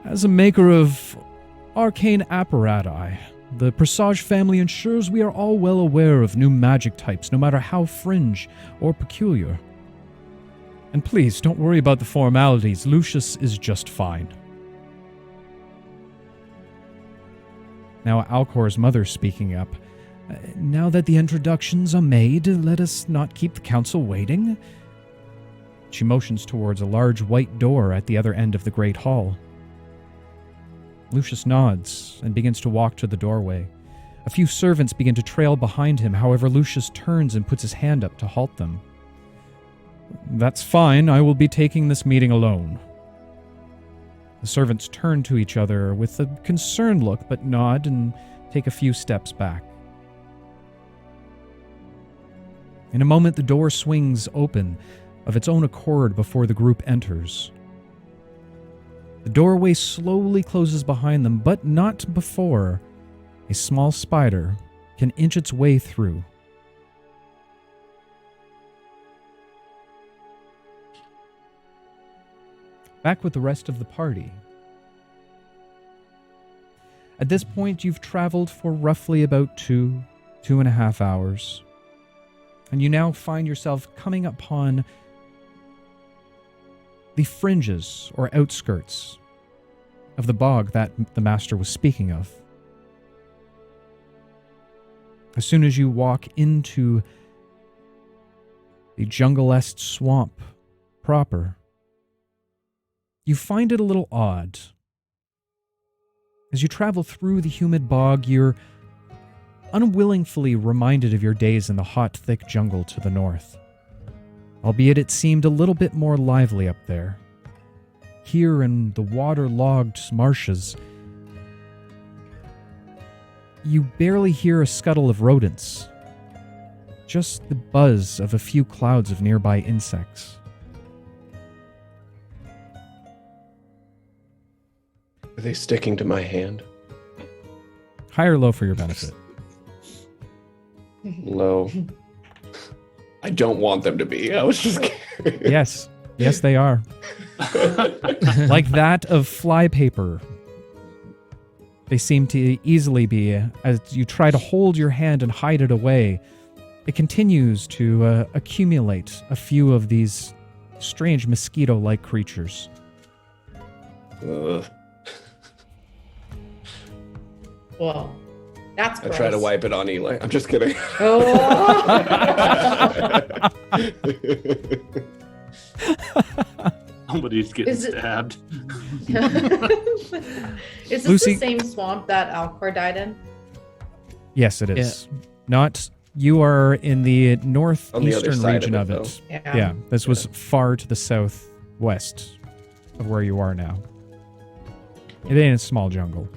[SPEAKER 2] as a maker of arcane apparati, the Presage family ensures we are all well aware of new magic types, no matter how fringe or peculiar. And please, don't worry about the formalities. Lucius is just fine. Now Alcor's mother speaking up. Now that the introductions are made, let us not keep the council waiting. She motions towards a large white door at the other end of the great hall. Lucius nods and begins to walk to the doorway. A few servants begin to trail behind him, however Lucius turns and puts his hand up to halt them. That's fine, I will be taking this meeting alone. The servants turn to each other with a concerned look, but nod and take a few steps back. In a moment, the door swings open of its own accord before the group enters. The doorway slowly closes behind them, but not before a small spider can inch its way through. Back with the rest of the party. At this point, you've traveled for roughly about 2.5 hours. And you now find yourself coming upon the fringes or outskirts of the bog that the master was speaking of. As soon as you walk into the jungle-esque swamp proper, you find it a little odd. As you travel through the humid bog, you're unwillingly reminded of your days in the hot, thick jungle to the north. Albeit it seemed a little bit more lively up there. Here in the water-logged marshes, you barely hear a scuttle of rodents. Just the buzz of a few clouds of nearby insects.
[SPEAKER 3] Are they sticking to my hand?
[SPEAKER 2] High or low for your benefit?
[SPEAKER 3] Low. I don't want them to be. I was just kidding.
[SPEAKER 2] Yes. Yes, they are. Like that of flypaper. They seem to easily be, as you try to hold your hand and hide it away, it continues to accumulate a few of these strange mosquito-like creatures.
[SPEAKER 3] Ugh.
[SPEAKER 5] Well, that's
[SPEAKER 3] I
[SPEAKER 5] gross.
[SPEAKER 3] try to wipe it on Eli. I'm just kidding.
[SPEAKER 5] Oh.
[SPEAKER 4] Somebody's getting
[SPEAKER 5] Is it-
[SPEAKER 4] stabbed.
[SPEAKER 5] Is this
[SPEAKER 2] Lucy-
[SPEAKER 5] the same swamp that Alcor died in?
[SPEAKER 2] Yes, it is. Not, you are in the
[SPEAKER 3] On the other
[SPEAKER 2] northeastern
[SPEAKER 3] side
[SPEAKER 2] region
[SPEAKER 3] of
[SPEAKER 2] of
[SPEAKER 3] it,
[SPEAKER 2] it.
[SPEAKER 5] Yeah.
[SPEAKER 2] Yeah, this was far to the southwest of where you are now. It ain't a small jungle.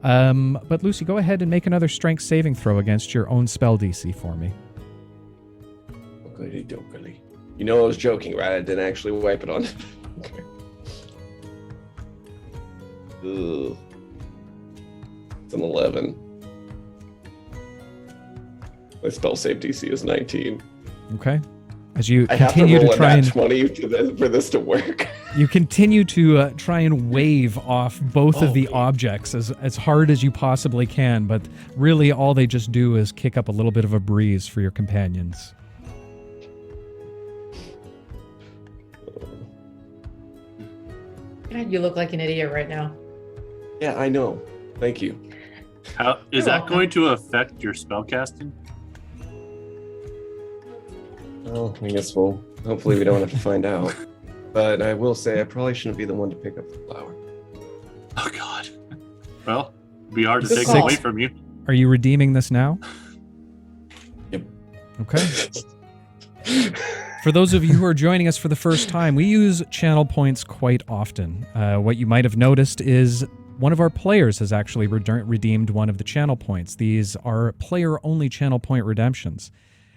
[SPEAKER 2] But Lucy, go ahead and make another strength saving throw against your own spell DC for me.
[SPEAKER 3] Okey dokey. You know I was joking, right? I didn't actually wipe it on. Okay. Ugh. It's an 11. My spell save DC is 19.
[SPEAKER 2] Okay. As you
[SPEAKER 3] I have to
[SPEAKER 2] continue
[SPEAKER 3] roll
[SPEAKER 2] to
[SPEAKER 3] a
[SPEAKER 2] try
[SPEAKER 3] nat
[SPEAKER 2] and
[SPEAKER 3] 20 for this to work.
[SPEAKER 2] you continue to try and wave off both of the
[SPEAKER 3] Okay.
[SPEAKER 2] objects as hard as you possibly can, but really all they just do is kick up a little bit of a breeze for your companions.
[SPEAKER 5] God, you look like an idiot right now.
[SPEAKER 3] Yeah, I know. Thank you.
[SPEAKER 4] How is
[SPEAKER 5] You're
[SPEAKER 4] that
[SPEAKER 5] welcome.
[SPEAKER 4] going to affect your spellcasting?
[SPEAKER 3] Well, I guess hopefully we don't have to find out. But I will say I probably shouldn't be the one to pick up the flower.
[SPEAKER 4] Oh God. Well, it'd be hard to
[SPEAKER 5] Good
[SPEAKER 4] take
[SPEAKER 5] call.
[SPEAKER 4] it away from you.
[SPEAKER 2] Are you redeeming this now?
[SPEAKER 3] Yep.
[SPEAKER 2] Okay. For those of you who are joining us for the first time, we use channel points quite often. What you might have noticed is one of our players has actually redeemed one of the channel points. These are player-only channel point redemptions,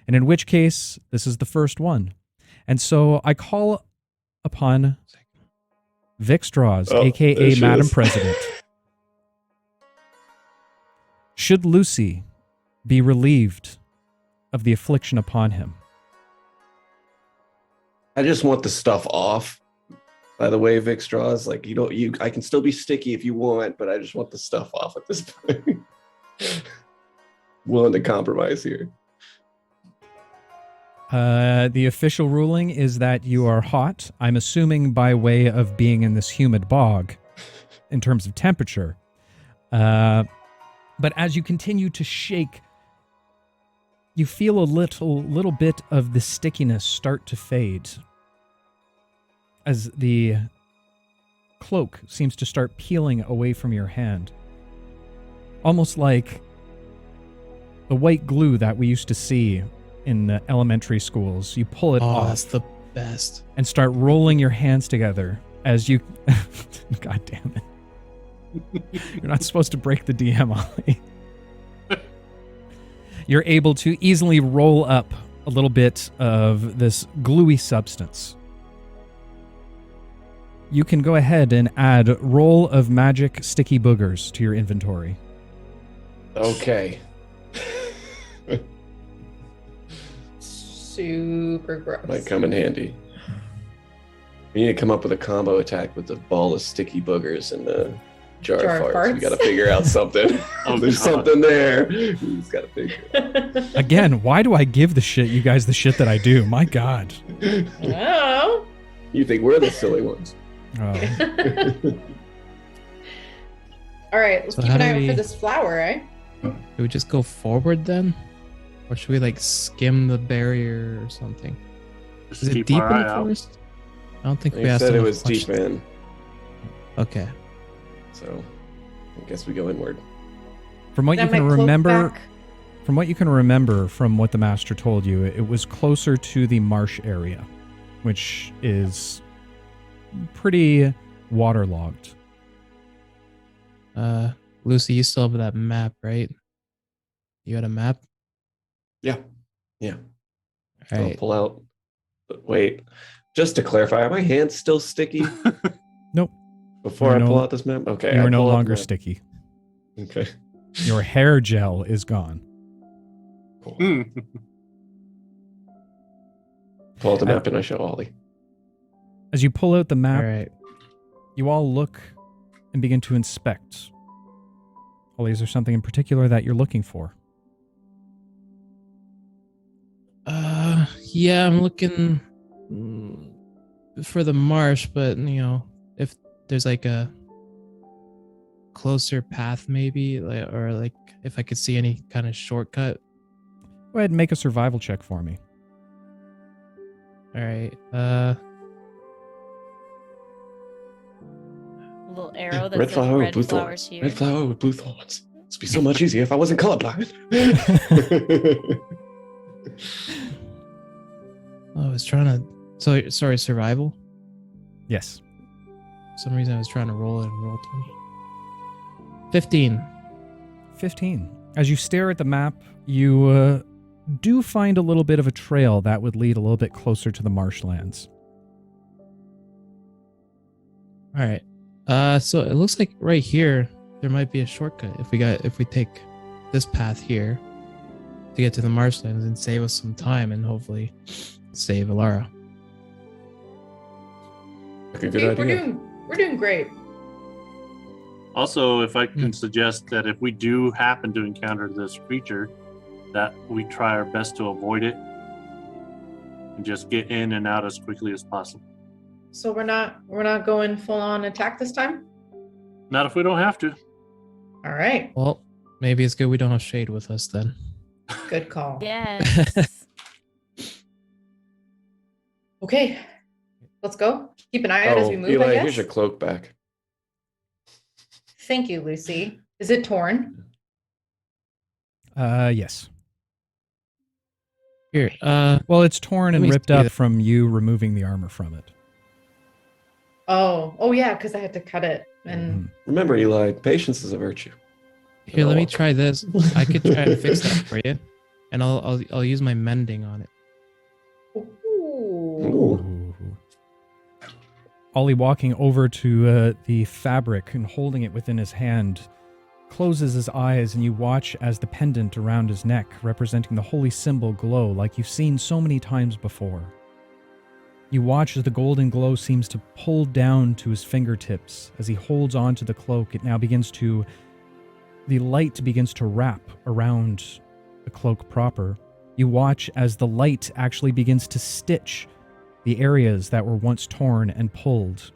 [SPEAKER 2] and in which case, this is the first one. And so I call upon Vic Straws,
[SPEAKER 3] Oh, there
[SPEAKER 2] a.k.a.
[SPEAKER 3] she
[SPEAKER 2] Madam
[SPEAKER 3] is.
[SPEAKER 2] President, Should Lucy be relieved of the affliction upon him?
[SPEAKER 3] I just want the stuff off. By the way, Vic Straws, like I can still be sticky if you want, but I just want the stuff off at this point. Willing to compromise here.
[SPEAKER 2] The official ruling is that you are hot. I'm assuming by way of being in this humid bog in terms of temperature. But as you continue to shake, you feel a little bit of the stickiness start to fade as the cloak seems to start peeling away from your hand. Almost like the white glue that we used to see in elementary schools. You pull it off.
[SPEAKER 6] That's the best.
[SPEAKER 2] And start rolling your hands together as you... God damn it. You're not supposed to break the DM, Ollie. You're able to easily roll up a little bit of this gluey substance. You can go ahead and add roll of magic sticky boogers to your inventory.
[SPEAKER 3] Okay.
[SPEAKER 5] Super gross.
[SPEAKER 3] Might come in handy. We need to come up with a combo attack with the ball of sticky boogers and the jar of farts. We got to figure out something. There's something there. We just got to figure it out.
[SPEAKER 2] Again, why do I give you guys the shit that I do? My God.
[SPEAKER 5] Oh.
[SPEAKER 3] You think we're the silly ones.
[SPEAKER 2] Oh.
[SPEAKER 5] All right, let's
[SPEAKER 6] So
[SPEAKER 5] keep
[SPEAKER 6] how
[SPEAKER 5] an
[SPEAKER 6] do
[SPEAKER 5] eye out
[SPEAKER 6] we-
[SPEAKER 5] for this flower, eh?
[SPEAKER 6] Do we just go forward then? Or should we like skim the barrier or something?
[SPEAKER 4] Just
[SPEAKER 6] Is it
[SPEAKER 4] keep
[SPEAKER 6] deep in
[SPEAKER 4] our
[SPEAKER 6] the
[SPEAKER 4] eye out.
[SPEAKER 6] forest? I don't think we
[SPEAKER 3] They
[SPEAKER 6] asked
[SPEAKER 3] said it
[SPEAKER 6] enough
[SPEAKER 3] was deep,
[SPEAKER 6] questions.
[SPEAKER 3] man.
[SPEAKER 6] Okay.
[SPEAKER 3] So I guess we go inward.
[SPEAKER 2] From what
[SPEAKER 5] Then
[SPEAKER 2] you can
[SPEAKER 5] my cloak
[SPEAKER 2] remember,
[SPEAKER 5] back.
[SPEAKER 2] from what you can remember from what the master told you, it was closer to the marsh area, which is pretty waterlogged.
[SPEAKER 6] Lucy, you still have that map, right? You had a map?
[SPEAKER 3] Yeah.
[SPEAKER 6] All
[SPEAKER 3] I'll
[SPEAKER 6] right.
[SPEAKER 3] pull out. But wait, just to clarify, are my hands still sticky?
[SPEAKER 2] Nope.
[SPEAKER 3] Before
[SPEAKER 2] You're
[SPEAKER 3] I
[SPEAKER 2] no-
[SPEAKER 3] pull out this map? Okay.
[SPEAKER 2] You
[SPEAKER 3] I
[SPEAKER 2] are no
[SPEAKER 3] pull out the
[SPEAKER 2] longer
[SPEAKER 3] map.
[SPEAKER 2] sticky.
[SPEAKER 3] Okay.
[SPEAKER 2] Your hair gel is gone.
[SPEAKER 3] Cool.
[SPEAKER 4] Hmm.
[SPEAKER 3] Pull out the map and I show Ollie.
[SPEAKER 2] As you pull out the
[SPEAKER 6] All
[SPEAKER 2] map,
[SPEAKER 6] right.
[SPEAKER 2] you all look and begin to inspect. Ollie, is there something in particular that you're looking for?
[SPEAKER 6] Yeah, I'm looking for the marsh, but if there's like a closer path, maybe, or like if I could see any kind of shortcut.
[SPEAKER 2] Go ahead and make a survival check for me.
[SPEAKER 6] All right.
[SPEAKER 1] Little arrow that
[SPEAKER 3] Red
[SPEAKER 1] says
[SPEAKER 3] flower with
[SPEAKER 1] red
[SPEAKER 3] blue
[SPEAKER 1] flowers
[SPEAKER 3] thorns.
[SPEAKER 1] here.
[SPEAKER 3] Red flower with blue thorns. This would be so much easier if I wasn't colorblind.
[SPEAKER 6] I was trying to. Sorry, survival.
[SPEAKER 2] Yes.
[SPEAKER 6] For some reason, I was trying to roll it and roll 20. 15.
[SPEAKER 2] 15. As you stare at the map, you do find a little bit of a trail that would lead a little bit closer to the marshlands.
[SPEAKER 6] All right. So it looks like right here there might be a shortcut if we take this path here to get to the marshlands and save us some time and hopefully save Élara.
[SPEAKER 3] Like a
[SPEAKER 5] Okay,
[SPEAKER 3] good idea.
[SPEAKER 5] we're doing great.
[SPEAKER 4] Also, if I can suggest that if we do happen to encounter this creature, that we try our best to avoid it and just get in and out as quickly as possible.
[SPEAKER 5] So we're not going full on attack this time?
[SPEAKER 4] Not if we don't have to.
[SPEAKER 5] All right.
[SPEAKER 6] Well, maybe it's good we don't have Shade with us then.
[SPEAKER 5] Good call.
[SPEAKER 1] Yes.
[SPEAKER 5] Okay. Let's go. Keep an eye out as we move,
[SPEAKER 3] Eli,
[SPEAKER 5] I guess.
[SPEAKER 3] here's your cloak back.
[SPEAKER 5] Thank you, Lucy. Is it torn?
[SPEAKER 2] Yes.
[SPEAKER 6] Here,
[SPEAKER 2] Well, it's torn
[SPEAKER 6] Let
[SPEAKER 2] and
[SPEAKER 6] me
[SPEAKER 2] ripped
[SPEAKER 6] see
[SPEAKER 2] up
[SPEAKER 6] that.
[SPEAKER 2] from you removing the armor from it.
[SPEAKER 5] Oh yeah, because I had to cut it. And
[SPEAKER 3] Remember, Eli, patience is a virtue.
[SPEAKER 6] here, let me try this. I could try and fix that for you, and I'll use my mending on it.
[SPEAKER 5] ooh.
[SPEAKER 3] Ooh.
[SPEAKER 2] Ollie walking over to the fabric and holding it within his hand, closes his eyes and you watch as the pendant around his neck, representing the holy symbol, glow like you've seen so many times before. You watch as the golden glow seems to pull down to his fingertips. As he holds on to the cloak, the light begins to wrap around the cloak proper. You watch as the light actually begins to stitch the areas that were once torn and pulled,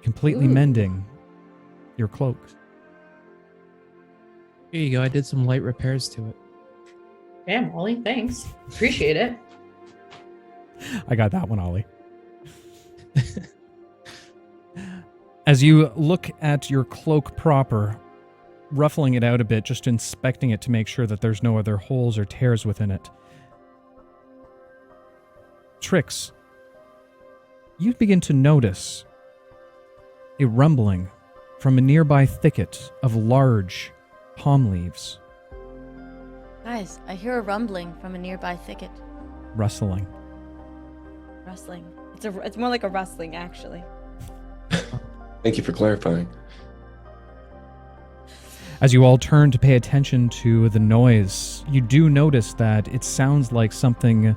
[SPEAKER 2] completely mending your cloak.
[SPEAKER 6] Here you go. I did some light repairs to it.
[SPEAKER 5] Damn, Ollie, thanks. Appreciate it.
[SPEAKER 2] I got that one, Ollie. As you look at your cloak proper, ruffling it out a bit, just inspecting it to make sure that there's no other holes or tears within it, Trix, you begin to notice a rumbling from a nearby thicket of large palm leaves.
[SPEAKER 1] Guys, I hear a rumbling from a nearby thicket.
[SPEAKER 2] Rustling.
[SPEAKER 1] Rustling. It's more like a rustling, actually.
[SPEAKER 3] Thank you for clarifying.
[SPEAKER 2] As you all turn to pay attention to the noise, you do notice that it sounds like something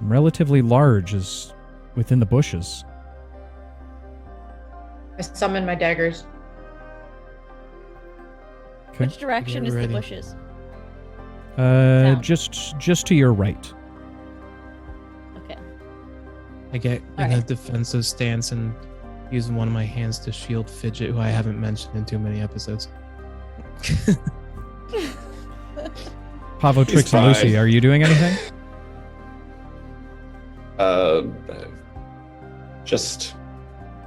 [SPEAKER 2] relatively large is within the bushes.
[SPEAKER 5] I summon my daggers.
[SPEAKER 2] Okay.
[SPEAKER 1] Which direction
[SPEAKER 6] Get
[SPEAKER 1] is the
[SPEAKER 6] ready.
[SPEAKER 1] bushes? Sound.
[SPEAKER 2] Just to your right.
[SPEAKER 1] Okay.
[SPEAKER 6] I get in a
[SPEAKER 1] Alright.
[SPEAKER 6] defensive stance and use one of my hands to shield Fidget, who I haven't mentioned in too many episodes.
[SPEAKER 2] Pavo,
[SPEAKER 3] He's
[SPEAKER 2] Trix, and Lucy,
[SPEAKER 3] fine.
[SPEAKER 2] are you doing anything?
[SPEAKER 3] Just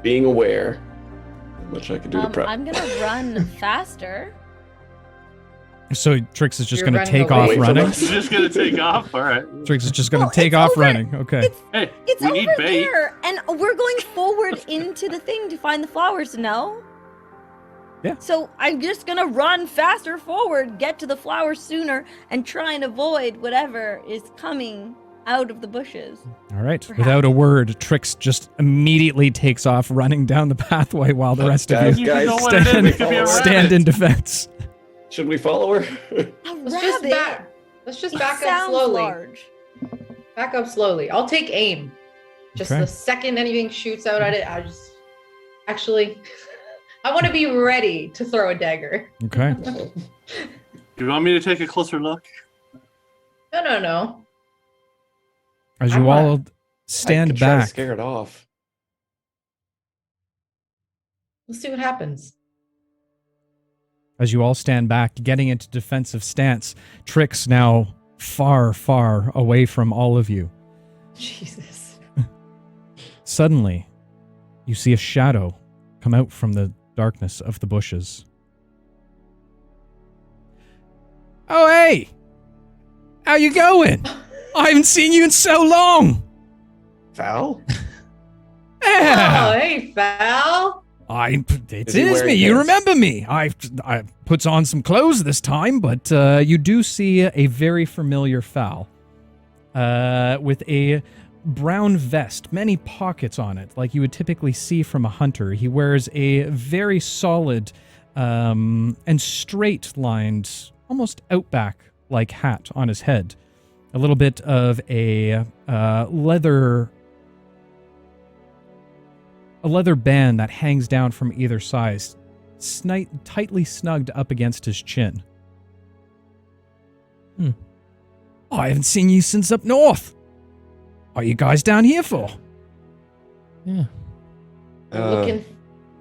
[SPEAKER 3] being aware how much I can do to prep.
[SPEAKER 1] I'm gonna run faster.
[SPEAKER 2] So Trix is just
[SPEAKER 5] You're
[SPEAKER 2] going to
[SPEAKER 5] running
[SPEAKER 2] take off
[SPEAKER 3] away from
[SPEAKER 2] running?
[SPEAKER 3] us.
[SPEAKER 4] You're just gonna take off. All right.
[SPEAKER 2] Trix is just going to
[SPEAKER 1] Well,
[SPEAKER 2] take
[SPEAKER 1] it's
[SPEAKER 2] off
[SPEAKER 1] over.
[SPEAKER 2] running. Okay.
[SPEAKER 4] Hey,
[SPEAKER 1] It's
[SPEAKER 4] we
[SPEAKER 1] over
[SPEAKER 4] need bait.
[SPEAKER 1] there, and we're going forward into the thing to find the flowers. No.
[SPEAKER 2] Yeah.
[SPEAKER 1] So I'm just gonna run faster forward, get to the flowers sooner, and try and avoid whatever is coming out of the bushes.
[SPEAKER 2] All right.
[SPEAKER 1] Perhaps.
[SPEAKER 2] Without a word, Trix just immediately takes off running down the pathway while the rest of
[SPEAKER 3] Guys,
[SPEAKER 2] you
[SPEAKER 4] You
[SPEAKER 3] guys,
[SPEAKER 4] know what it is?
[SPEAKER 2] stand,
[SPEAKER 4] It could be a
[SPEAKER 2] stand
[SPEAKER 4] rabbit.
[SPEAKER 2] in defense.
[SPEAKER 3] Should we follow her?
[SPEAKER 1] A
[SPEAKER 5] Let's just
[SPEAKER 1] rabbit?
[SPEAKER 5] back. Let's just
[SPEAKER 1] It
[SPEAKER 5] back up
[SPEAKER 1] sounds
[SPEAKER 5] slowly.
[SPEAKER 1] large.
[SPEAKER 5] Back up slowly. I'll take aim. Just
[SPEAKER 2] Okay.
[SPEAKER 5] the second anything shoots out at it, I just actually I want to be ready to throw a dagger.
[SPEAKER 2] Okay.
[SPEAKER 4] You want me to take a closer look?
[SPEAKER 5] No.
[SPEAKER 2] As
[SPEAKER 5] I'm
[SPEAKER 2] you
[SPEAKER 5] not-
[SPEAKER 2] all
[SPEAKER 3] I
[SPEAKER 2] stand
[SPEAKER 3] could try to
[SPEAKER 2] back,
[SPEAKER 3] scare it off.
[SPEAKER 5] Let's see what happens.
[SPEAKER 2] as you all stand back, getting into defensive stance, Trix now far, far away from all of you.
[SPEAKER 5] Jesus.
[SPEAKER 2] Suddenly, you see a shadow come out from the darkness of the bushes. Oh, hey! How you going? I haven't seen you in so long!
[SPEAKER 3] Foul?
[SPEAKER 2] Yeah!
[SPEAKER 5] Oh, hey, Val.
[SPEAKER 2] It
[SPEAKER 3] Is he
[SPEAKER 2] is
[SPEAKER 3] wearing
[SPEAKER 2] me. You
[SPEAKER 3] pants?
[SPEAKER 2] remember me. I puts on some clothes this time, but you do see a very familiar fowl with a brown vest, many pockets on it, like you would typically see from a hunter. He wears a very solid and straight-lined, almost outback-like hat on his head. A little bit of a leather band that hangs down from either side, tightly snugged up against his chin. Oh, I haven't seen you since up north. What are you guys down here for?
[SPEAKER 6] Yeah.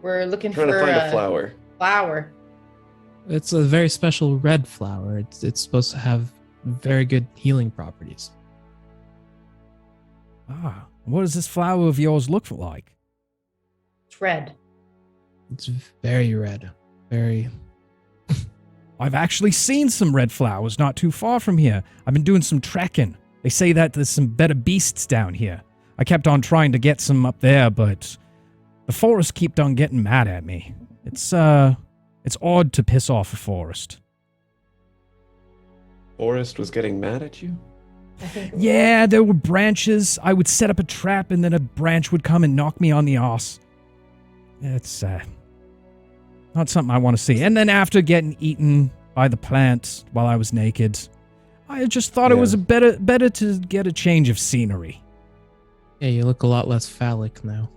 [SPEAKER 5] We're looking
[SPEAKER 3] Trying
[SPEAKER 5] for
[SPEAKER 3] to find a flower.
[SPEAKER 5] flower.
[SPEAKER 6] It's a very special red flower. It's supposed to have very good healing properties.
[SPEAKER 2] Ah, what does this flower of yours look like?
[SPEAKER 5] It's red.
[SPEAKER 6] It's very red. Very.
[SPEAKER 2] I've actually seen some red flowers not too far from here. I've been doing some trekking. They say that there's some better beasts down here. I kept on trying to get some up there, but the forest kept on getting mad at me. It's odd to piss off a forest.
[SPEAKER 3] Forest was getting mad at you?
[SPEAKER 5] I think.
[SPEAKER 2] Yeah, there were branches. I would set up a trap and then a branch would come and knock me on the arse. It's Not something I want to see. And then after getting eaten by the plants while I was naked, I just thought it was better to get a change of scenery.
[SPEAKER 6] Yeah, you look a lot less phallic now.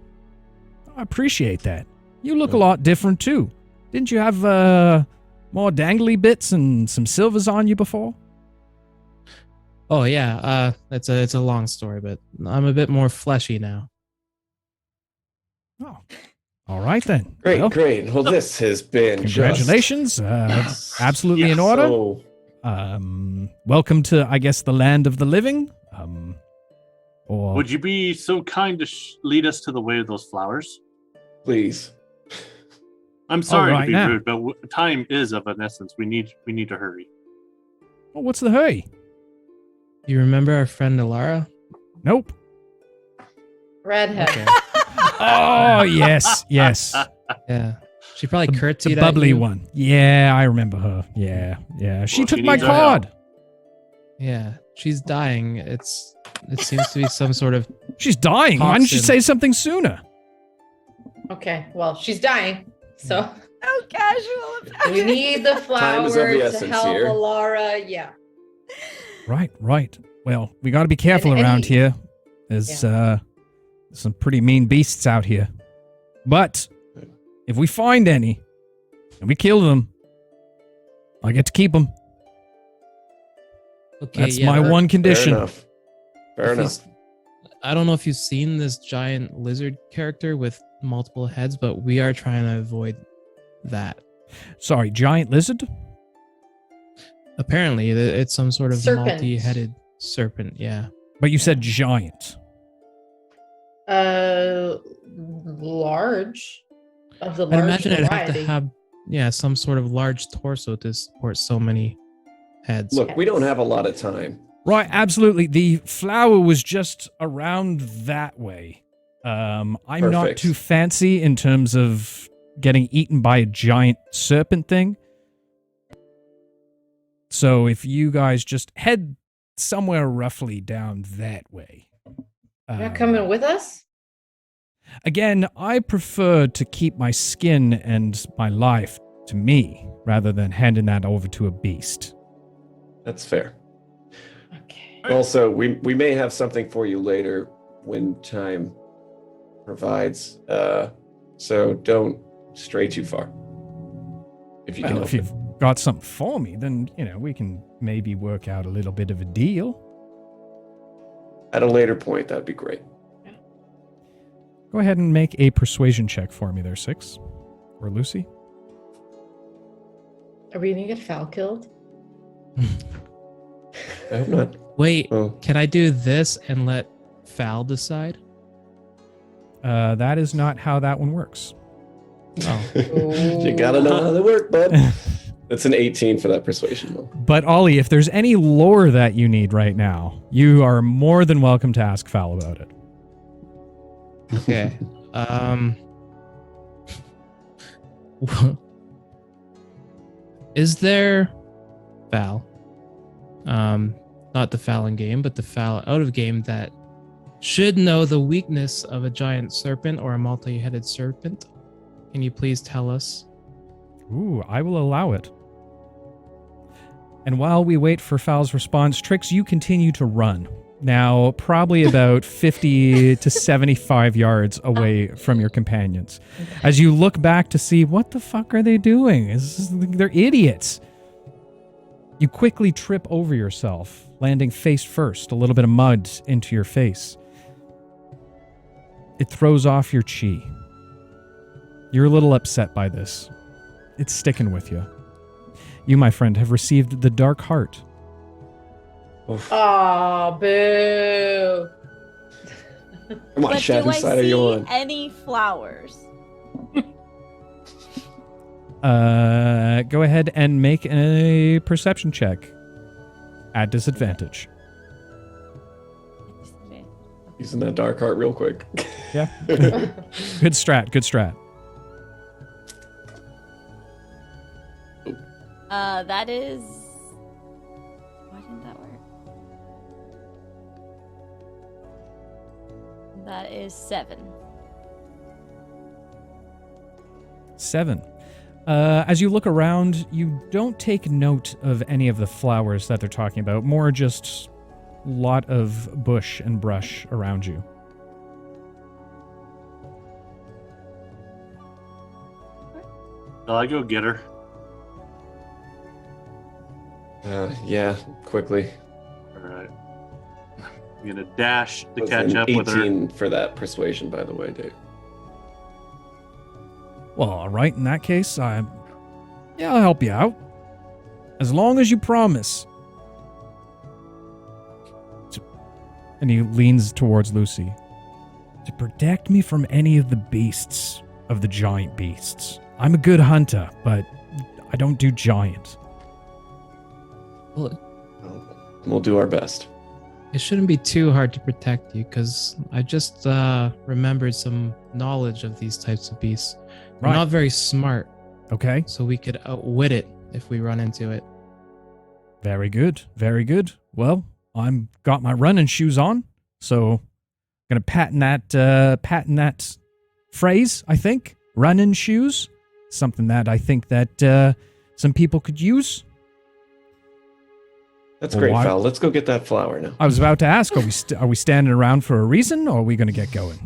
[SPEAKER 2] I appreciate that. You look a lot different too. Didn't you have more dangly bits and some silvers on you before?
[SPEAKER 6] Oh yeah, it's a long story, but I'm a bit more fleshy now.
[SPEAKER 2] Oh, all right then.
[SPEAKER 3] Great,
[SPEAKER 2] Well,
[SPEAKER 3] great. Well, this has been
[SPEAKER 2] congratulations. Absolutely in order.
[SPEAKER 3] So,
[SPEAKER 2] Welcome to, I guess, the land of the living. Or
[SPEAKER 4] Would you be so kind to lead us to the way of those flowers?
[SPEAKER 3] please.
[SPEAKER 4] I'm sorry
[SPEAKER 2] right
[SPEAKER 4] to be
[SPEAKER 2] now.
[SPEAKER 4] rude, but time is of an essence. We need to hurry.
[SPEAKER 2] oh, what's the hurry?
[SPEAKER 6] You remember our friend Élara?
[SPEAKER 2] Nope.
[SPEAKER 5] Redhead.
[SPEAKER 6] Okay.
[SPEAKER 2] Oh yes, yes.
[SPEAKER 6] Yeah. She probably
[SPEAKER 2] The
[SPEAKER 6] curtsied
[SPEAKER 2] bubbly
[SPEAKER 6] at you.
[SPEAKER 2] one. Yeah, I remember her. Yeah. She
[SPEAKER 4] Well,
[SPEAKER 2] took
[SPEAKER 4] she
[SPEAKER 2] my
[SPEAKER 4] needs our
[SPEAKER 2] card.
[SPEAKER 6] Yeah, she's dying. It seems to be some sort of
[SPEAKER 2] She's dying. Why didn't you
[SPEAKER 6] Toxin.
[SPEAKER 2] say something sooner?
[SPEAKER 5] Okay, well, she's dying. So
[SPEAKER 7] So casual about
[SPEAKER 5] we
[SPEAKER 7] it.
[SPEAKER 5] need the
[SPEAKER 3] Time
[SPEAKER 5] flower
[SPEAKER 3] is of the
[SPEAKER 5] to
[SPEAKER 3] essence
[SPEAKER 5] help
[SPEAKER 3] here.
[SPEAKER 5] Alara. Yeah.
[SPEAKER 2] Right. Well, we got to be careful
[SPEAKER 5] And
[SPEAKER 2] around
[SPEAKER 5] he-
[SPEAKER 2] here. There's some pretty mean beasts out here. But if we find any and we kill them, I get to keep them.
[SPEAKER 6] Okay,
[SPEAKER 2] That's
[SPEAKER 6] yeah,
[SPEAKER 2] my
[SPEAKER 6] but
[SPEAKER 2] one condition.
[SPEAKER 3] Fair enough. Fair
[SPEAKER 6] if
[SPEAKER 3] enough.
[SPEAKER 6] I don't know if you've seen this giant lizard character with multiple heads, but we are trying to avoid that.
[SPEAKER 2] Sorry, giant lizard?
[SPEAKER 6] Apparently, it's some sort of
[SPEAKER 5] Serpent.
[SPEAKER 6] multi-headed serpent. Yeah.
[SPEAKER 2] But you said giant.
[SPEAKER 5] Large. Of the
[SPEAKER 6] I'd
[SPEAKER 5] large
[SPEAKER 6] imagine it'd have
[SPEAKER 5] variety.
[SPEAKER 6] to have, some sort of large torso to support so many heads.
[SPEAKER 3] Look, we don't have a lot of time.
[SPEAKER 2] Right, absolutely. The flower was just around that way. I'm not
[SPEAKER 3] Perfect.
[SPEAKER 2] too fancy in terms of getting eaten by a giant serpent thing. So if you guys just head somewhere roughly down that way.
[SPEAKER 5] You're not coming with us?
[SPEAKER 2] Again, I prefer to keep my skin and my life to me rather than handing that over to a beast.
[SPEAKER 3] That's fair.
[SPEAKER 5] Okay.
[SPEAKER 3] Also, we may have something for you later when time provides. So don't stray too far. If you can
[SPEAKER 2] Well,
[SPEAKER 3] help
[SPEAKER 2] if you've got something for me, then, we can maybe work out a little bit of a deal.
[SPEAKER 3] it. At a later point, that'd be great.
[SPEAKER 2] Go ahead and make a persuasion check for me there, Six. Or Lucy.
[SPEAKER 5] Are we gonna get foul killed?
[SPEAKER 3] I hope not.
[SPEAKER 6] Wait,
[SPEAKER 3] Oh,
[SPEAKER 6] can I do this and let Fal decide?
[SPEAKER 2] That is not how that one works.
[SPEAKER 6] Oh.
[SPEAKER 3] you gotta know how they work, bud. That's an 18 for that persuasion, though.
[SPEAKER 2] But Ollie, if there's any lore that you need right now, you are more than welcome to ask Fal about it.
[SPEAKER 6] Okay. Is there Fal? Not the Fal in game, but the Fal out of game that should know the weakness of a giant serpent or a multi-headed serpent? Can you please tell us?
[SPEAKER 2] Ooh, I will allow it. And while we wait for Fal's response, Trix, you continue to run. Now, probably about 50 to 75 yards away from your companions. As you look back to see, what the fuck are they doing? They're idiots. You quickly trip over yourself, landing face first, a little bit of mud into your face. It throws off your chi. You're a little upset by this. It's sticking with you. You, my friend, have received the Dark Heart.
[SPEAKER 5] Oh, boo.
[SPEAKER 3] Come on,
[SPEAKER 1] But
[SPEAKER 3] Shad,
[SPEAKER 1] do I
[SPEAKER 3] whose side are you
[SPEAKER 1] see
[SPEAKER 3] on?
[SPEAKER 1] any flowers?
[SPEAKER 2] Go ahead and make a perception check at disadvantage.
[SPEAKER 3] Using that dark heart real quick.
[SPEAKER 2] Yeah. Good strat.
[SPEAKER 1] That is. Why didn't that work? That is 7.
[SPEAKER 2] 7. As you look around, you don't take note of any of the flowers that they're talking about. More just lot of bush and brush around you.
[SPEAKER 4] Shall I go get her?
[SPEAKER 3] Yeah, quickly.
[SPEAKER 4] All right. I'm gonna dash to
[SPEAKER 3] Was
[SPEAKER 4] catch
[SPEAKER 3] an
[SPEAKER 4] up with her.
[SPEAKER 3] 18 for that persuasion, by the way, Dave.
[SPEAKER 2] Well, all right. In that case, I'll help you out. As long as you promise. And he leans towards Lucy. To protect me from any of the beasts, of the giant beasts. I'm a good hunter, but I don't do giant.
[SPEAKER 6] Well,
[SPEAKER 3] We'll do our best.
[SPEAKER 6] it shouldn't be too hard to protect you because I just remembered some knowledge of these types of beasts. We're
[SPEAKER 2] Right.
[SPEAKER 6] not very smart,
[SPEAKER 2] Okay.
[SPEAKER 6] so we could outwit it if we run into it.
[SPEAKER 2] Very good. Very good. Well, I'm got my running shoes on, so gonna patent that phrase, I think. Running shoes. Something that I think that some people could use.
[SPEAKER 3] That's
[SPEAKER 2] Well,
[SPEAKER 3] great,
[SPEAKER 2] why-
[SPEAKER 3] Val. Let's go get that flower now.
[SPEAKER 2] I was about to ask, are we standing around for a reason, or are we going to get going?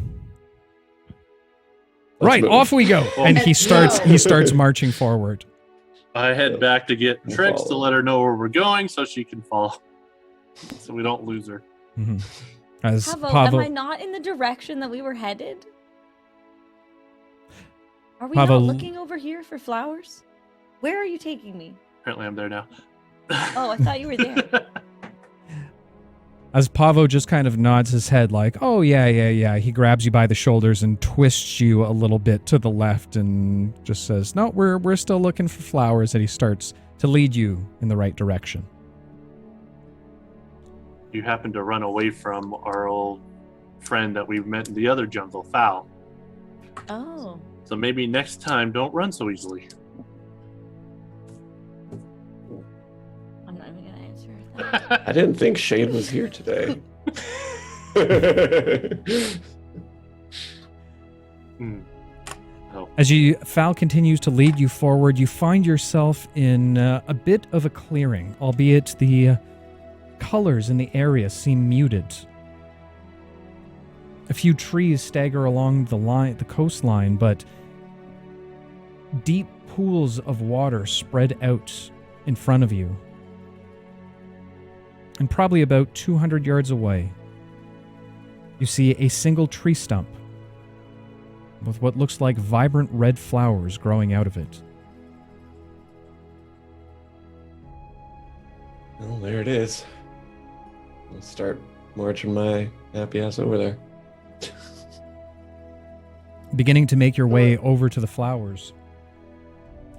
[SPEAKER 3] Let's
[SPEAKER 2] Right,
[SPEAKER 3] move.
[SPEAKER 2] off we go. And he
[SPEAKER 5] Let's go.
[SPEAKER 2] starts marching forward.
[SPEAKER 4] I head back to get
[SPEAKER 3] We'll
[SPEAKER 4] Trix to
[SPEAKER 3] follow.
[SPEAKER 4] let her know where we're going so she can follow. So we don't lose her.
[SPEAKER 2] Mhm. As
[SPEAKER 1] Pavel,
[SPEAKER 2] Pavel,
[SPEAKER 1] am I not in the direction that we were headed? Are we
[SPEAKER 2] Pavel-
[SPEAKER 1] not looking over here for flowers? Where are you taking me?
[SPEAKER 4] Apparently I'm there now.
[SPEAKER 1] Oh, I thought you were there.
[SPEAKER 2] as Pavo just kind of nods his head like, oh, yeah. He grabs you by the shoulders and twists you a little bit to the left and just says, no, we're still looking for flowers. And he starts to lead you in the right direction.
[SPEAKER 4] You happen to run away from our old friend that we met in the other jungle, Foul.
[SPEAKER 1] Oh.
[SPEAKER 4] So maybe next time don't run so easily.
[SPEAKER 1] I'm not even gonna answer that.
[SPEAKER 3] I didn't think Shade was here today.
[SPEAKER 4] Oh,
[SPEAKER 2] As Fal continues to lead you forward, you find yourself in a bit of a clearing, albeit the colors in the area seem muted. A few trees stagger along the coastline, but deep pools of water spread out in front of you. And probably about 200 yards away, you see a single tree stump with what looks like vibrant red flowers growing out of it.
[SPEAKER 3] Well, there it is. I'll start marching my happy ass over there.
[SPEAKER 2] Beginning to make your way over to the flowers,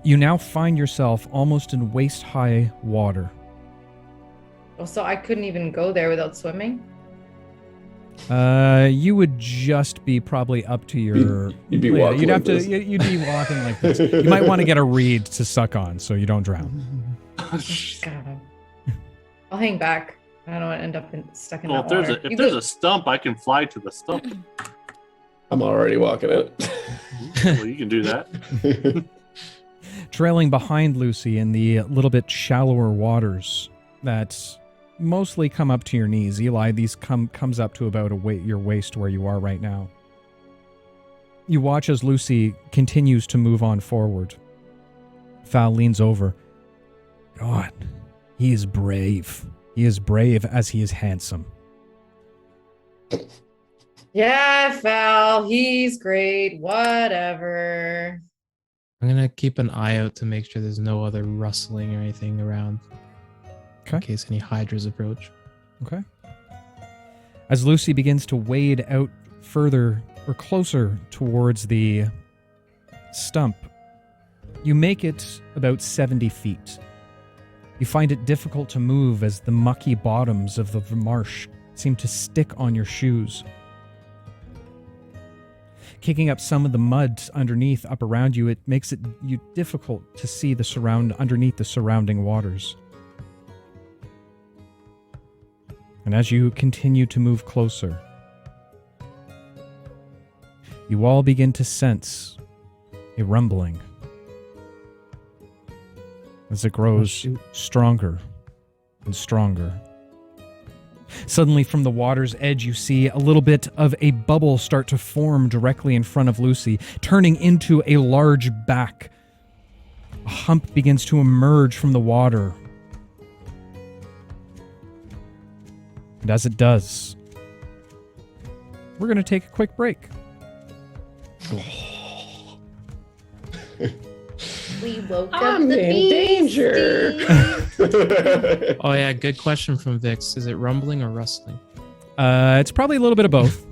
[SPEAKER 2] you now find yourself almost in waist-high water.
[SPEAKER 5] Oh, so I couldn't even go there without swimming?
[SPEAKER 2] You would just be probably up to your.
[SPEAKER 3] You'd be
[SPEAKER 2] Yeah,
[SPEAKER 3] walking
[SPEAKER 2] You'd have
[SPEAKER 3] like
[SPEAKER 2] to.
[SPEAKER 3] this.
[SPEAKER 2] You'd be walking like this. You might want to get a reed to suck on so you don't drown.
[SPEAKER 5] God. I'll hang back. I don't want to end up stuck in
[SPEAKER 4] well,
[SPEAKER 5] that
[SPEAKER 4] if
[SPEAKER 5] water.
[SPEAKER 4] there's a stump, I can fly to the stump.
[SPEAKER 3] I'm already walking it.
[SPEAKER 4] Well, you can do that.
[SPEAKER 2] Trailing behind Lucy in the little bit shallower waters that mostly come up to your knees. Eli, these comes up to about your waist where you are right now. You watch as Lucy continues to move on forward. Fal leans over. God, he is brave. He is brave as he is handsome.
[SPEAKER 5] Yeah, Val, he's great. Whatever.
[SPEAKER 6] I'm gonna keep an eye out to make sure there's no other rustling or anything around. In
[SPEAKER 2] Okay.
[SPEAKER 6] case any hydras approach.
[SPEAKER 2] Okay. As Lucy begins to wade out further or closer towards the stump, you make it about 70 feet. You find it difficult to move as the mucky bottoms of the marsh seem to stick on your shoes. Kicking up some of the mud underneath up around you, it makes it difficult to see underneath the surrounding waters. And as you continue to move closer, you all begin to sense a rumbling. as it grows
[SPEAKER 6] shoot.
[SPEAKER 2] stronger and stronger. Suddenly, from the water's edge, you see a little bit of a bubble start to form directly in front of Lucy, turning into a large back. A hump begins to emerge from the water. And as it does, we're going to take a quick break.
[SPEAKER 5] We woke up
[SPEAKER 3] I'm
[SPEAKER 5] the
[SPEAKER 3] in danger.
[SPEAKER 5] beastie.
[SPEAKER 6] Oh yeah, good question from Vix. Is it rumbling or rustling?
[SPEAKER 2] It's probably a little bit of both.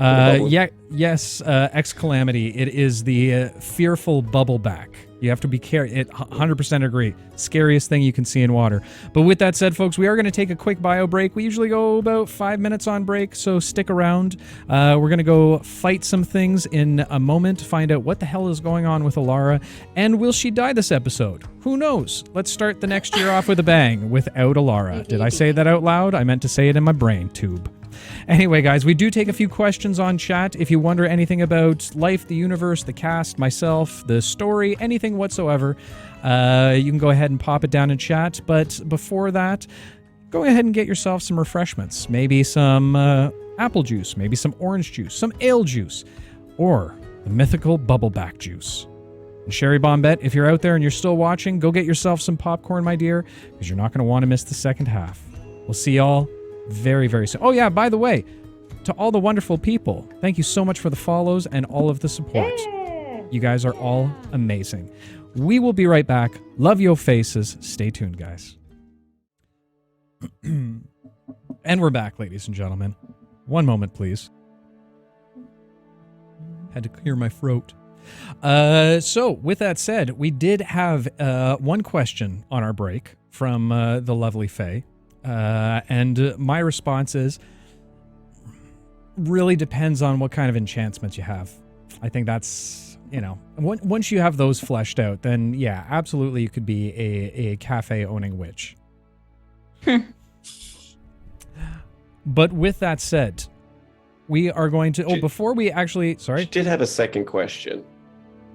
[SPEAKER 3] bubble.
[SPEAKER 2] Yes, X Calamity. It is the fearful bubbleback. You have to be careful. 100% agree. Scariest thing you can see in water. But with that said, folks, we are going to take a quick bio break. We usually go about 5 minutes on break, so stick around. We're going to go fight some things in a moment to find out what the hell is going on with Élara, and will she die this episode? Who knows? Let's start the next year off with a bang without Élara. Did I say that out loud? I meant to say it in my brain tube. Anyway, guys, we do take a few questions on chat. If you wonder anything about life, the universe, the cast, myself, the story, anything whatsoever, you can go ahead and pop it down in chat. But before that, go ahead and get yourself some refreshments. Maybe some apple juice, maybe some orange juice, some ale juice, or the mythical bubbleback juice. And Sherry Bombette, if you're out there and you're still watching, go get yourself some popcorn, my dear, because you're not going to want to miss the second half. We'll see y'all very, very soon. Oh, yeah, by the way, to all the wonderful people, thank you so much for the follows and all of the support.
[SPEAKER 5] Yeah.
[SPEAKER 2] You guys are all amazing. We will be right back. Love your faces. Stay tuned, guys. And we're back, ladies and gentlemen. One moment, please. Had to clear my throat. So, with that said, we did have one question on our break from the lovely Faye. And my response is, really depends on what kind of enchantments you have. I think that's, once you have those fleshed out, then yeah, absolutely you could be a cafe owning witch. But with that said, we are going to, before we actually, sorry?
[SPEAKER 3] She did have a second question,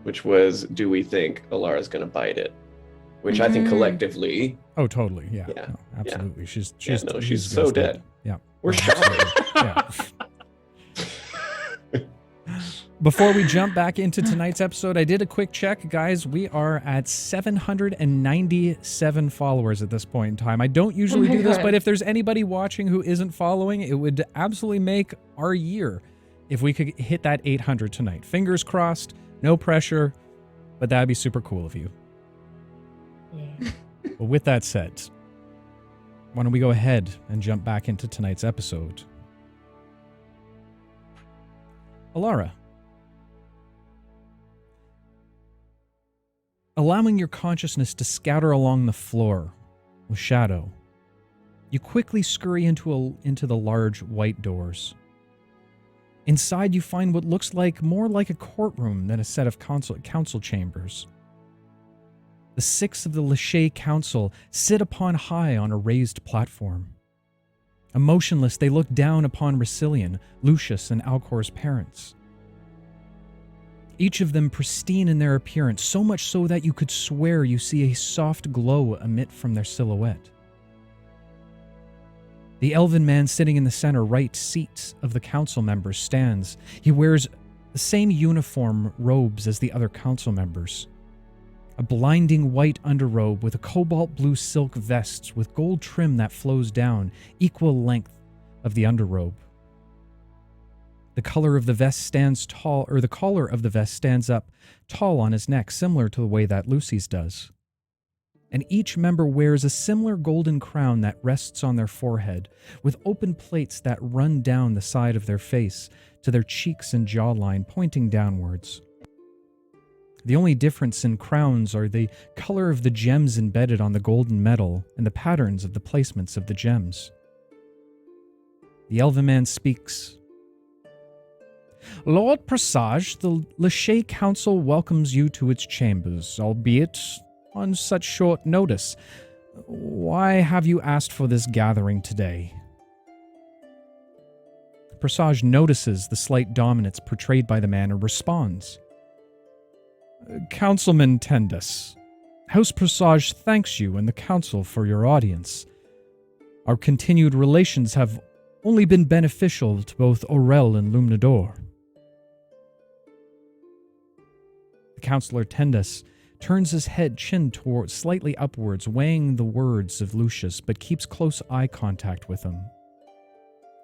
[SPEAKER 3] which was, do we think Élara's going to bite it? Which I think collectively...
[SPEAKER 2] Oh, totally. Yeah.
[SPEAKER 3] Yeah.
[SPEAKER 2] No, absolutely.
[SPEAKER 3] Yeah.
[SPEAKER 2] She's
[SPEAKER 3] so dead.
[SPEAKER 2] Yeah.
[SPEAKER 3] We're shocked.
[SPEAKER 2] Yeah. Before we jump back into tonight's episode, I did a quick check. Guys, we are at 797 followers at this point in time. I don't usually do this, but if there's anybody watching who isn't following, it would absolutely make our year if we could hit that 800 tonight. Fingers crossed, no pressure, but that'd be super cool of you.
[SPEAKER 5] Yeah.
[SPEAKER 2] But with that said, why don't we go ahead and jump back into tonight's episode? Élara, allowing your consciousness to scatter along the floor with shadow, you quickly scurry into the large white doors. Inside, you find what looks more like a courtroom than a set of council chambers. The 6 of the Lachey Council sit upon high on a raised platform. Emotionless, they look down upon Racilian, Lucius, and Alcor's parents. Each of them pristine in their appearance, so much so that you could swear you see a soft glow emit from their silhouette. The elven man sitting in the center right seat of the council members stands. He wears the same uniform robes as the other council members. A blinding white underrobe with a cobalt blue silk vest with gold trim that flows down, equal length of the underrobe. The color of the vest stands tall, or the collar of the vest stands up tall on his neck, similar to the way that Lucy's does. And each member wears a similar golden crown that rests on their forehead, with open plates that run down the side of their face to their cheeks and jawline, pointing downwards. The only difference in crowns are the color of the gems embedded on the golden metal and the patterns of the placements of the gems. The elven man speaks. Lord Presage, the Lachey Council welcomes you to its chambers, albeit on such short notice. Why have you asked for this gathering today? Presage notices the slight dominance portrayed by the man and responds. Councilman Tendus, House Presage thanks you and the Council for your audience. Our continued relations have only been beneficial to both Aurel and Lumnador. The Councillor Tendas turns his head chin towards slightly upwards, weighing the words of Lucius, but keeps close eye contact with him.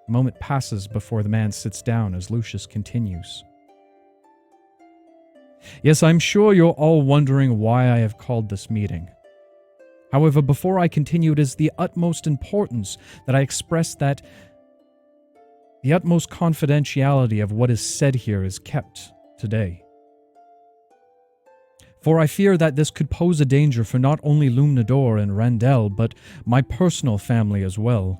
[SPEAKER 2] A moment passes before the man sits down as Lucius continues. Yes, I'm sure you're all wondering why I have called this meeting. However, before I continue, it is the utmost importance that I express that the utmost confidentiality of what is said here is kept today. For I fear that this could pose a danger for not only Lumnador and Randell, but my personal family as well.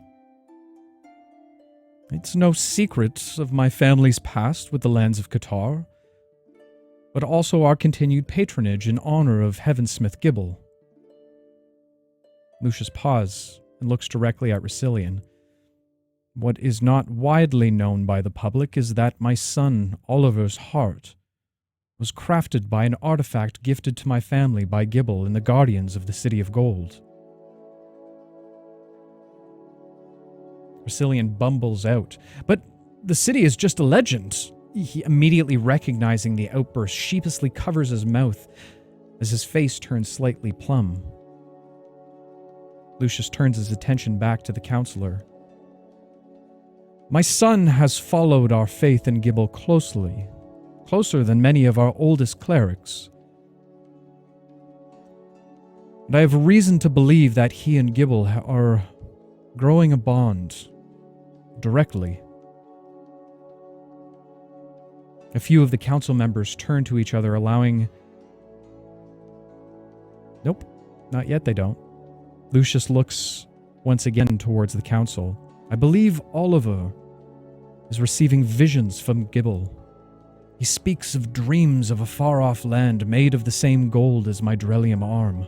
[SPEAKER 2] It's no secret of my family's past with the lands of Qatar, but also our continued patronage in honor of Heavensmith Gibble. Lucius pauses and looks directly at Russillian. What is not widely known by the public is that my son, Oliver's heart, was crafted by an artifact gifted to my family by Gibble and the Guardians of the City of Gold. Russillian bumbles out, but the city is just a legend. He, immediately recognizing the outburst, sheepishly covers his mouth as his face turns slightly plumb. Lucius turns his attention back to the counselor. My son has followed our faith in Gibble closely, closer than many of our oldest clerics. And I have reason to believe that he and Gibble are growing a bond directly. A few of the council members turn to each other, allowing... Nope, not yet they don't. Lucius looks once again towards the council. I believe Oliver is receiving visions from Gibble. He speaks of dreams of a far-off land made of the same gold as my Drellium arm.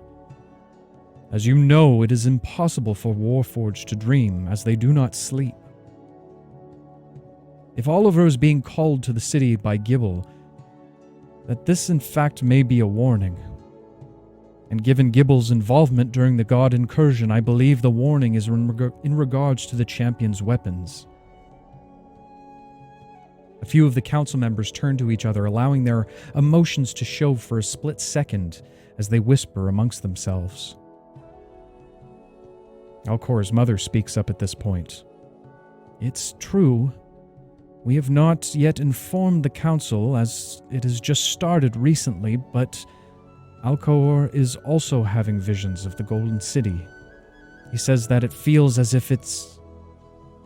[SPEAKER 2] As you know, it is impossible for Warforged to dream, as they do not sleep. If Oliver is being called to the city by Gibble, that this in fact may be a warning. And given Gibble's involvement during the God incursion, I believe the warning is in regards to the champion's weapons. A few of the council members turn to each other, allowing their emotions to show for a split second as they whisper amongst themselves. Alcor's mother speaks up at this point. It's true. We have not yet informed the council, as it has just started recently, but Alcor is also having visions of the Golden City. He says that it feels as if it's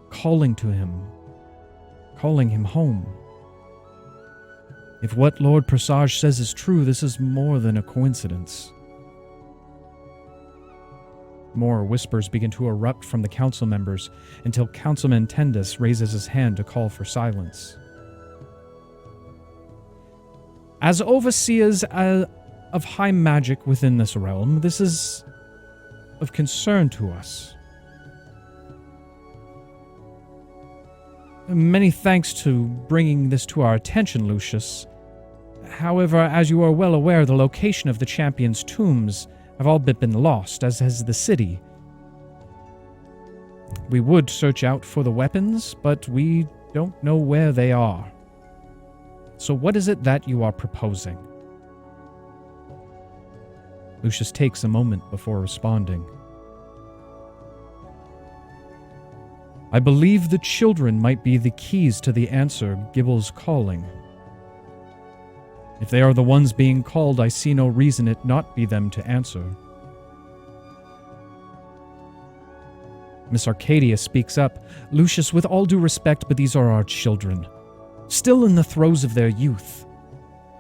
[SPEAKER 2] calling to him, calling him home. If what Lord Presage says is true, this is more than a coincidence. More whispers begin to erupt from the council members until Councilman Tendas raises his hand to call for silence. As overseers of high magic within this realm, this is of concern to us. Many thanks to bringing this to our attention, Lucius. However, as you are well aware, the location of the champion's tombs have all but been lost, as has the city. We would search out for the weapons, but we don't know where they are. So what is it that you are proposing? Lucius takes a moment before responding. I believe the children might be the keys to the answer Gibble's calling. If they are the ones being called, I see no reason it not be them to answer. Miss Arcadia speaks up. Lucius, with all due respect, but these are our children, still in the throes of their youth.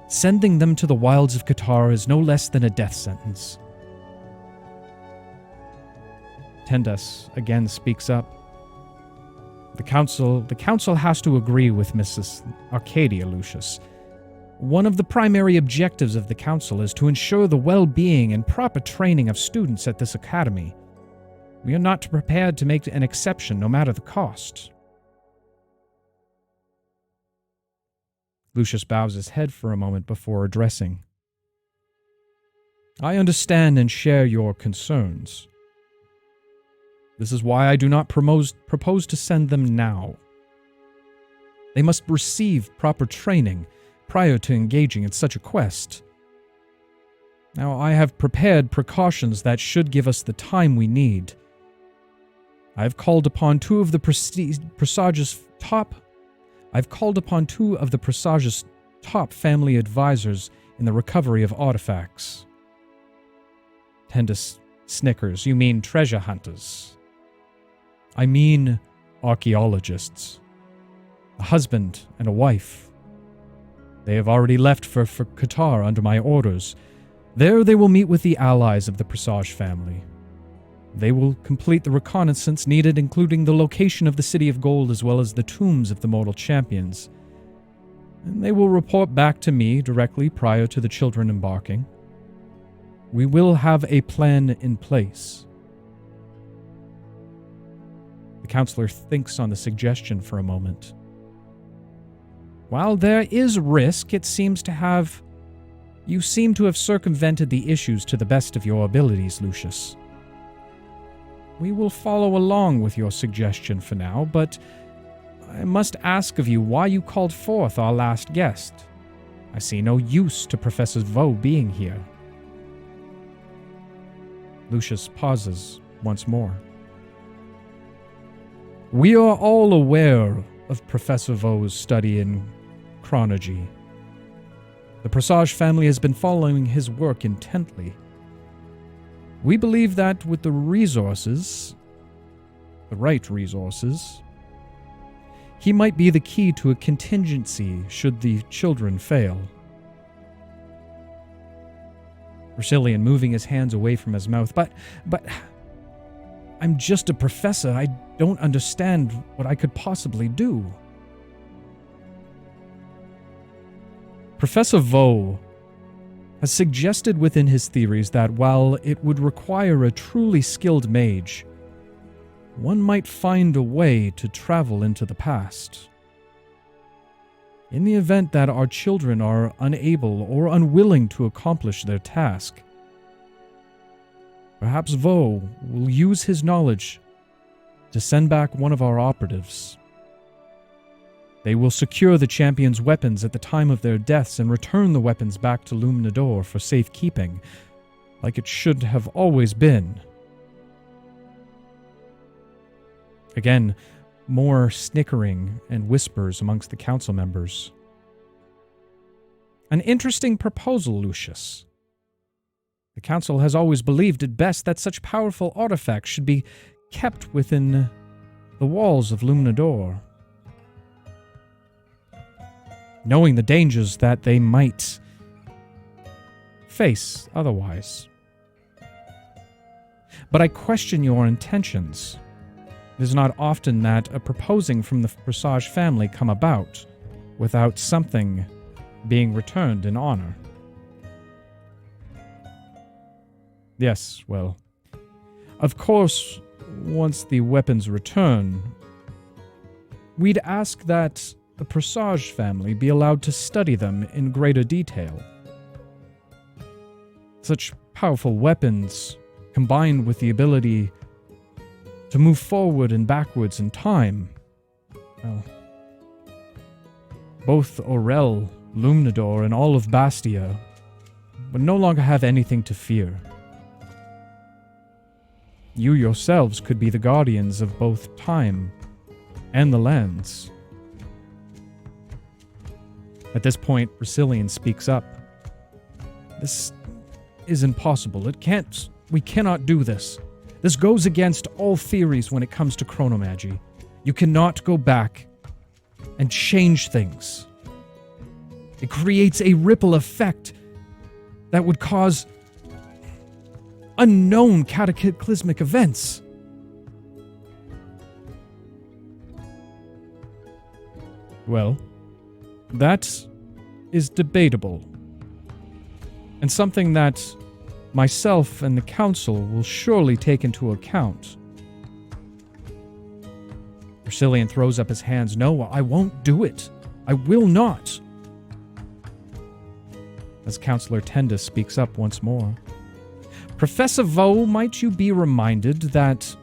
[SPEAKER 2] Sending them to the wilds of Qatar is no less than a death sentence. Tendas again speaks up. The council has to agree with Mrs. Arcadia, Lucius. One of the primary objectives of the council is to ensure the well-being and proper training of students at this academy. We are not prepared to make an exception, no matter the cost. Lucius bows his head for a moment before addressing. I understand and share your concerns. This is why I do not propose to send them now. They must receive proper training prior to engaging in such a quest. Now, I have prepared precautions that should give us the time we need. I have called upon two of the Presage's top family advisors in the recovery of artifacts. Tendus snickers. You mean treasure hunters? I mean archaeologists. A husband and a wife. They have already left for Qatar under my orders. There they will meet with the allies of the Presage family. They will complete the reconnaissance needed, including the location of the City of Gold as well as the tombs of the mortal champions. And they will report back to me directly prior to the children embarking. We will have a plan in place. The counselor thinks on the suggestion for a moment. While there is risk, you seem to have circumvented the issues to the best of your abilities, Lucius. We will follow along with your suggestion for now, but I must ask of you why you called forth our last guest. I see no use to Professor Vaux being here. Lucius pauses once more. We are all aware of Professor Vaux's study in chronology. The Presage family has been following his work intently. We believe that with the right resources, he might be the key to a contingency should the children fail. Racilian moving his hands away from his mouth. But I'm just a professor. I don't understand what I could possibly do. Professor Vaux has suggested within his theories that while it would require a truly skilled mage, one might find a way to travel into the past. In the event that our children are unable or unwilling to accomplish their task, perhaps Vaux will use his knowledge to send back one of our operatives. They will secure the champion's weapons at the time of their deaths and return the weapons back to Luminador for safekeeping, like it should have always been. Again, more snickering and whispers amongst the council members. An interesting proposal, Lucius. The council has always believed it best that such powerful artifacts should be kept within the walls of Luminador, knowing the dangers that they might face otherwise. But I question your intentions. It is not often that a proposing from the Presage family come about without something being returned in honor. Yes, well, of course, once the weapons return, we'd ask that the Presage family be allowed to study them in greater detail. Such powerful weapons, combined with the ability to move forward and backwards in time, well, both Aurel, Luminador, and all of Bastia would no longer have anything to fear. You yourselves could be the guardians of both time and the lands. At this point, Racilian speaks up. This is impossible. We cannot do this. This goes against all theories when it comes to chronomagy. You cannot go back and change things. It creates a ripple effect that would cause unknown cataclysmic events. Well, that is debatable, and something that myself and the council will surely take into account. Racilian throws up his hands. No, I won't do it. I will not. As Councillor Tendus speaks up once more. Professor Vo, might you be reminded that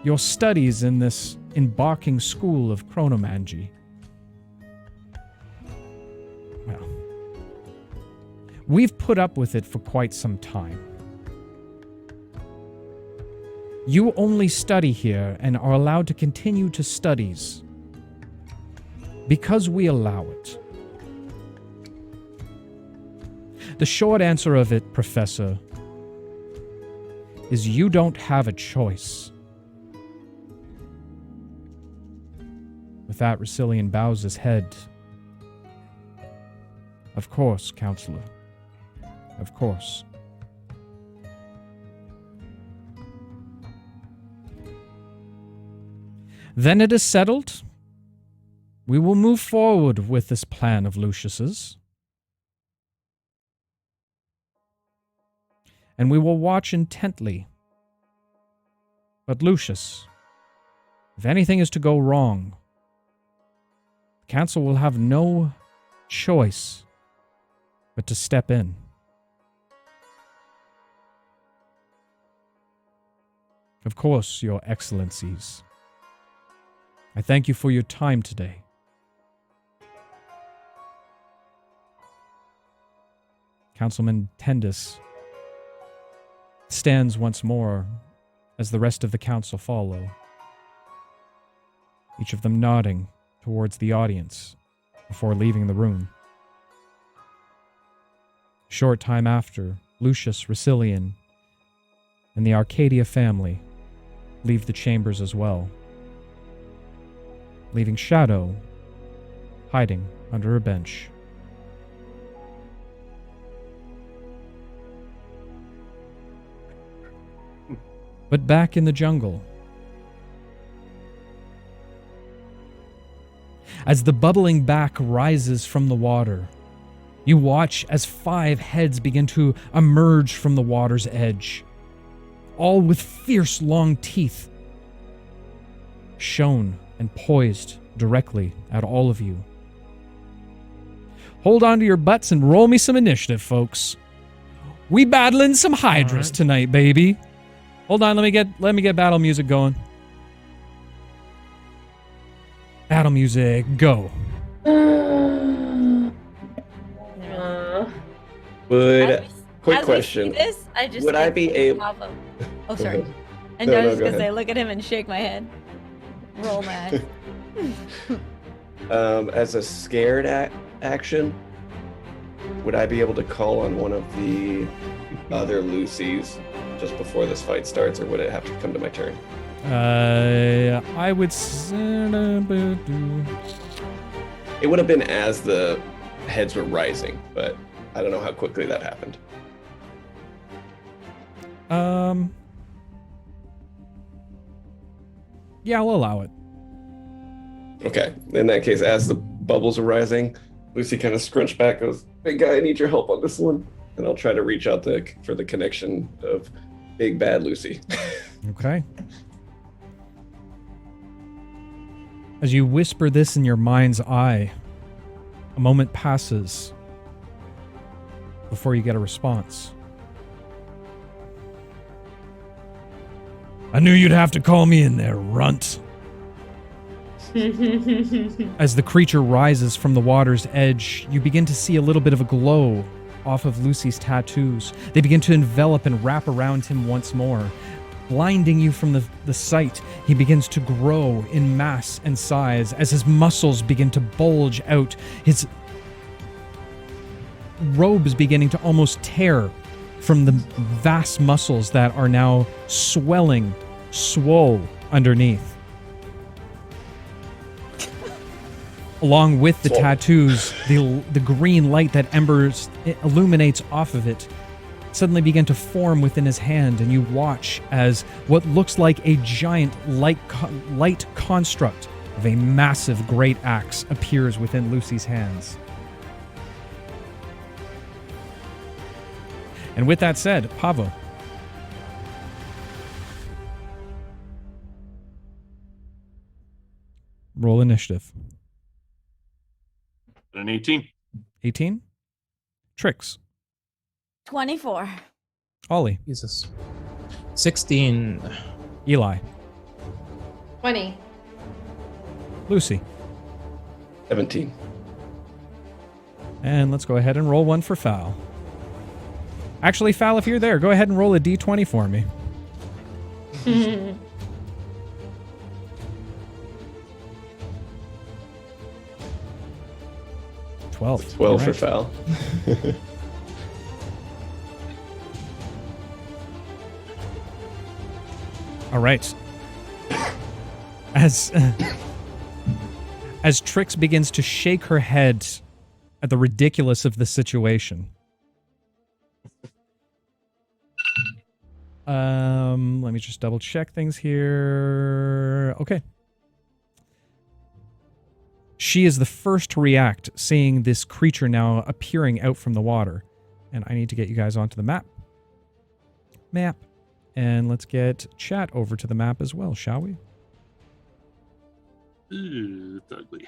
[SPEAKER 2] your studies in this embarking school of chronomangy, well, we've put up with it for quite some time. You only study here and are allowed to continue to studies because we allow it. The short answer of it, Professor, is you don't have a choice. With that, Racilian bows his head. Of course, Counselor. Of course. Then it is settled. We will move forward with this plan of Lucius's. And we will watch intently. But Lucius, if anything is to go wrong, the council will have no choice but to step in. Of course, Your Excellencies. I thank you for your time today. Councilman Tendis stands once more as the rest of the council follow, each of them nodding towards the audience before leaving the room. A short time after, Lucius, Racilian, and the Arcadia family leave the chambers as well, leaving Shadow hiding under a bench. But back in the jungle, as the bubbling back rises from the water, you watch as 5 heads begin to emerge from the water's edge, all with fierce long teeth, shown and poised directly at all of you. Hold on to your butts and roll me some initiative, folks. We battling some hydras tonight, baby. Hold on, let me get battle music going. Battle music, go.
[SPEAKER 3] Quick question. Would I be able?
[SPEAKER 1] Oh, sorry. And
[SPEAKER 3] No,
[SPEAKER 1] I was
[SPEAKER 3] go
[SPEAKER 1] gonna say,
[SPEAKER 3] ahead.
[SPEAKER 1] look at him and shake my head. Roll my eyes.
[SPEAKER 3] As a scared action, would I be able to call on one of the other Lucys just before this fight starts, or would it have to come to my turn?
[SPEAKER 2] I would.
[SPEAKER 3] It would have been as the heads were rising, but I don't know how quickly that happened.
[SPEAKER 2] Yeah, I'll allow it.
[SPEAKER 3] Okay. In that case, as the bubbles are rising, Lucy kind of scrunched back, goes, "Big guy, I need your help on this one." And I'll try to reach out for the connection of Big Bad Lucy.
[SPEAKER 2] Okay. As you whisper this in your mind's eye, a moment passes before you get a response. I knew you'd have to call me in there, runt. As the creature rises from the water's edge, you begin to see a little bit of a glow off of Lucy's tattoos. They begin to envelop and wrap around him once more, blinding you from the sight. He begins to grow in mass and size as his muscles begin to bulge out. His robe is beginning to almost tear from the vast muscles that are now swelling, swole underneath. Along with the tattoos, the green light that illuminates off of it suddenly begin to form within his hand, and you watch as what looks like a giant light construct of a massive great axe appears within Lucy's hands. And with that said, Pavo. Roll initiative.
[SPEAKER 4] An 18.
[SPEAKER 2] 18? Tricks.
[SPEAKER 1] 24.
[SPEAKER 2] Ollie,
[SPEAKER 6] Jesus. 16.
[SPEAKER 2] Eli,
[SPEAKER 5] 20.
[SPEAKER 2] Lucy.
[SPEAKER 3] 17.
[SPEAKER 2] And let's go ahead and roll one for Foul. Actually, Foul, if you're there, go ahead and roll a d20 for me. 12.
[SPEAKER 3] 12
[SPEAKER 2] All
[SPEAKER 3] for
[SPEAKER 2] right.
[SPEAKER 3] Foul.
[SPEAKER 2] All right. As Trix begins to shake her head at the ridiculous of the situation. Let me just double check things here. Okay. She is the first to react, seeing this creature now appearing out from the water. And I need to get you guys onto the map. And let's get chat over to the map as well, shall we?
[SPEAKER 4] Ooh, it's ugly.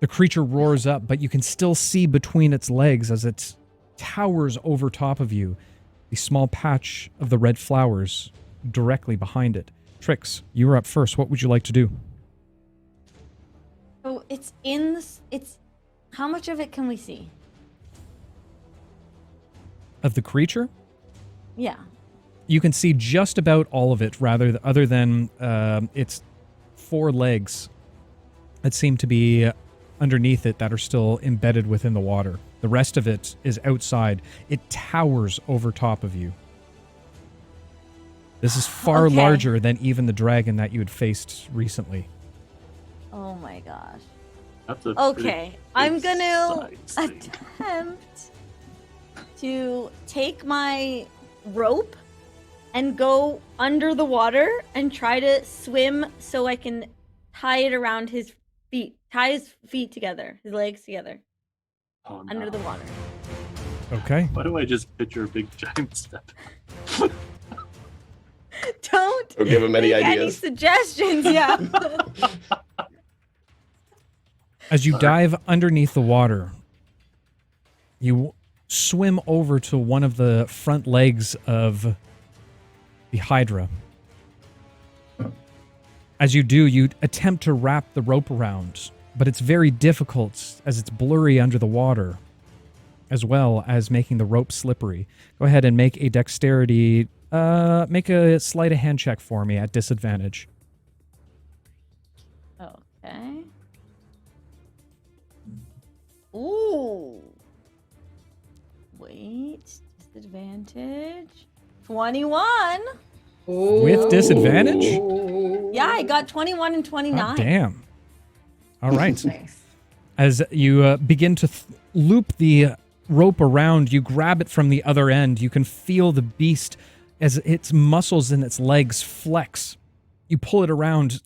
[SPEAKER 2] The creature roars up, but you can still see between its legs as it towers over top of you, the small patch of the red flowers directly behind it. Trix, you were up first. What would you like to do?
[SPEAKER 1] So it's in this. It's how much of it can we see?
[SPEAKER 2] Of the creature?
[SPEAKER 1] Yeah.
[SPEAKER 2] You can see just about all of it, other than its four legs that seem to be underneath it that are still embedded within the water. The rest of it is outside. It towers over top of you. This is far
[SPEAKER 1] Okay.
[SPEAKER 2] larger than even the dragon that you had faced recently.
[SPEAKER 1] Oh my gosh.
[SPEAKER 4] That's a
[SPEAKER 1] Okay,
[SPEAKER 4] pretty
[SPEAKER 1] I'm
[SPEAKER 4] big
[SPEAKER 1] gonna
[SPEAKER 4] size thing.
[SPEAKER 1] attempt to take my rope and go under the water and try to swim so I can tie it around his feet. Tie his feet together, his legs together,
[SPEAKER 4] Oh, no.
[SPEAKER 1] under the water.
[SPEAKER 2] Okay.
[SPEAKER 4] Why do I just picture a big giant step?
[SPEAKER 1] Don't
[SPEAKER 3] Don't give him any
[SPEAKER 1] make
[SPEAKER 3] ideas.
[SPEAKER 1] suggestions, yeah.
[SPEAKER 2] As you dive underneath the water, you swim over to one of the front legs of the Hydra. As you do, you attempt to wrap the rope around, but it's very difficult as it's blurry under the water, as well as making the rope slippery. Go ahead and make a dexterity, make a sleight of hand check for me at disadvantage.
[SPEAKER 1] Okay. Ooh. Wait. Disadvantage. 21.
[SPEAKER 2] With disadvantage?
[SPEAKER 1] Yeah, I got 21 and 29.
[SPEAKER 2] Oh, damn. All right.
[SPEAKER 5] Nice.
[SPEAKER 2] As you begin to loop the rope around, you grab it from the other end. You can feel the beast as its muscles in its legs flex. You pull it around,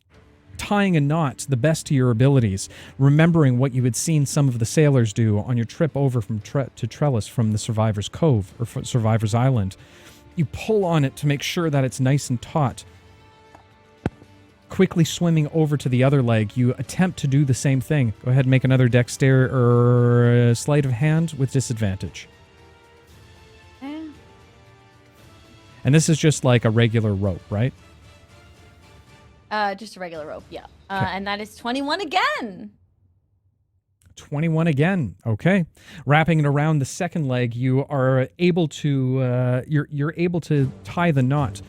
[SPEAKER 2] tying a knot the best to your abilities, remembering what you had seen some of the sailors do on your trip over from to Trellis from the Survivor's Cove or Survivor's Island. You pull on it to make sure that it's nice and taut. Quickly swimming over to the other leg, you attempt to do the same thing. Go ahead and make another dexterity or sleight of hand with disadvantage.
[SPEAKER 1] Eh.
[SPEAKER 2] And this is just like a regular rope, right?
[SPEAKER 1] Just a regular rope, yeah.
[SPEAKER 2] Okay.
[SPEAKER 1] And that is 21 again.
[SPEAKER 2] 21 again. Okay. Wrapping it around the second leg, you are able to you're able to tie the knot.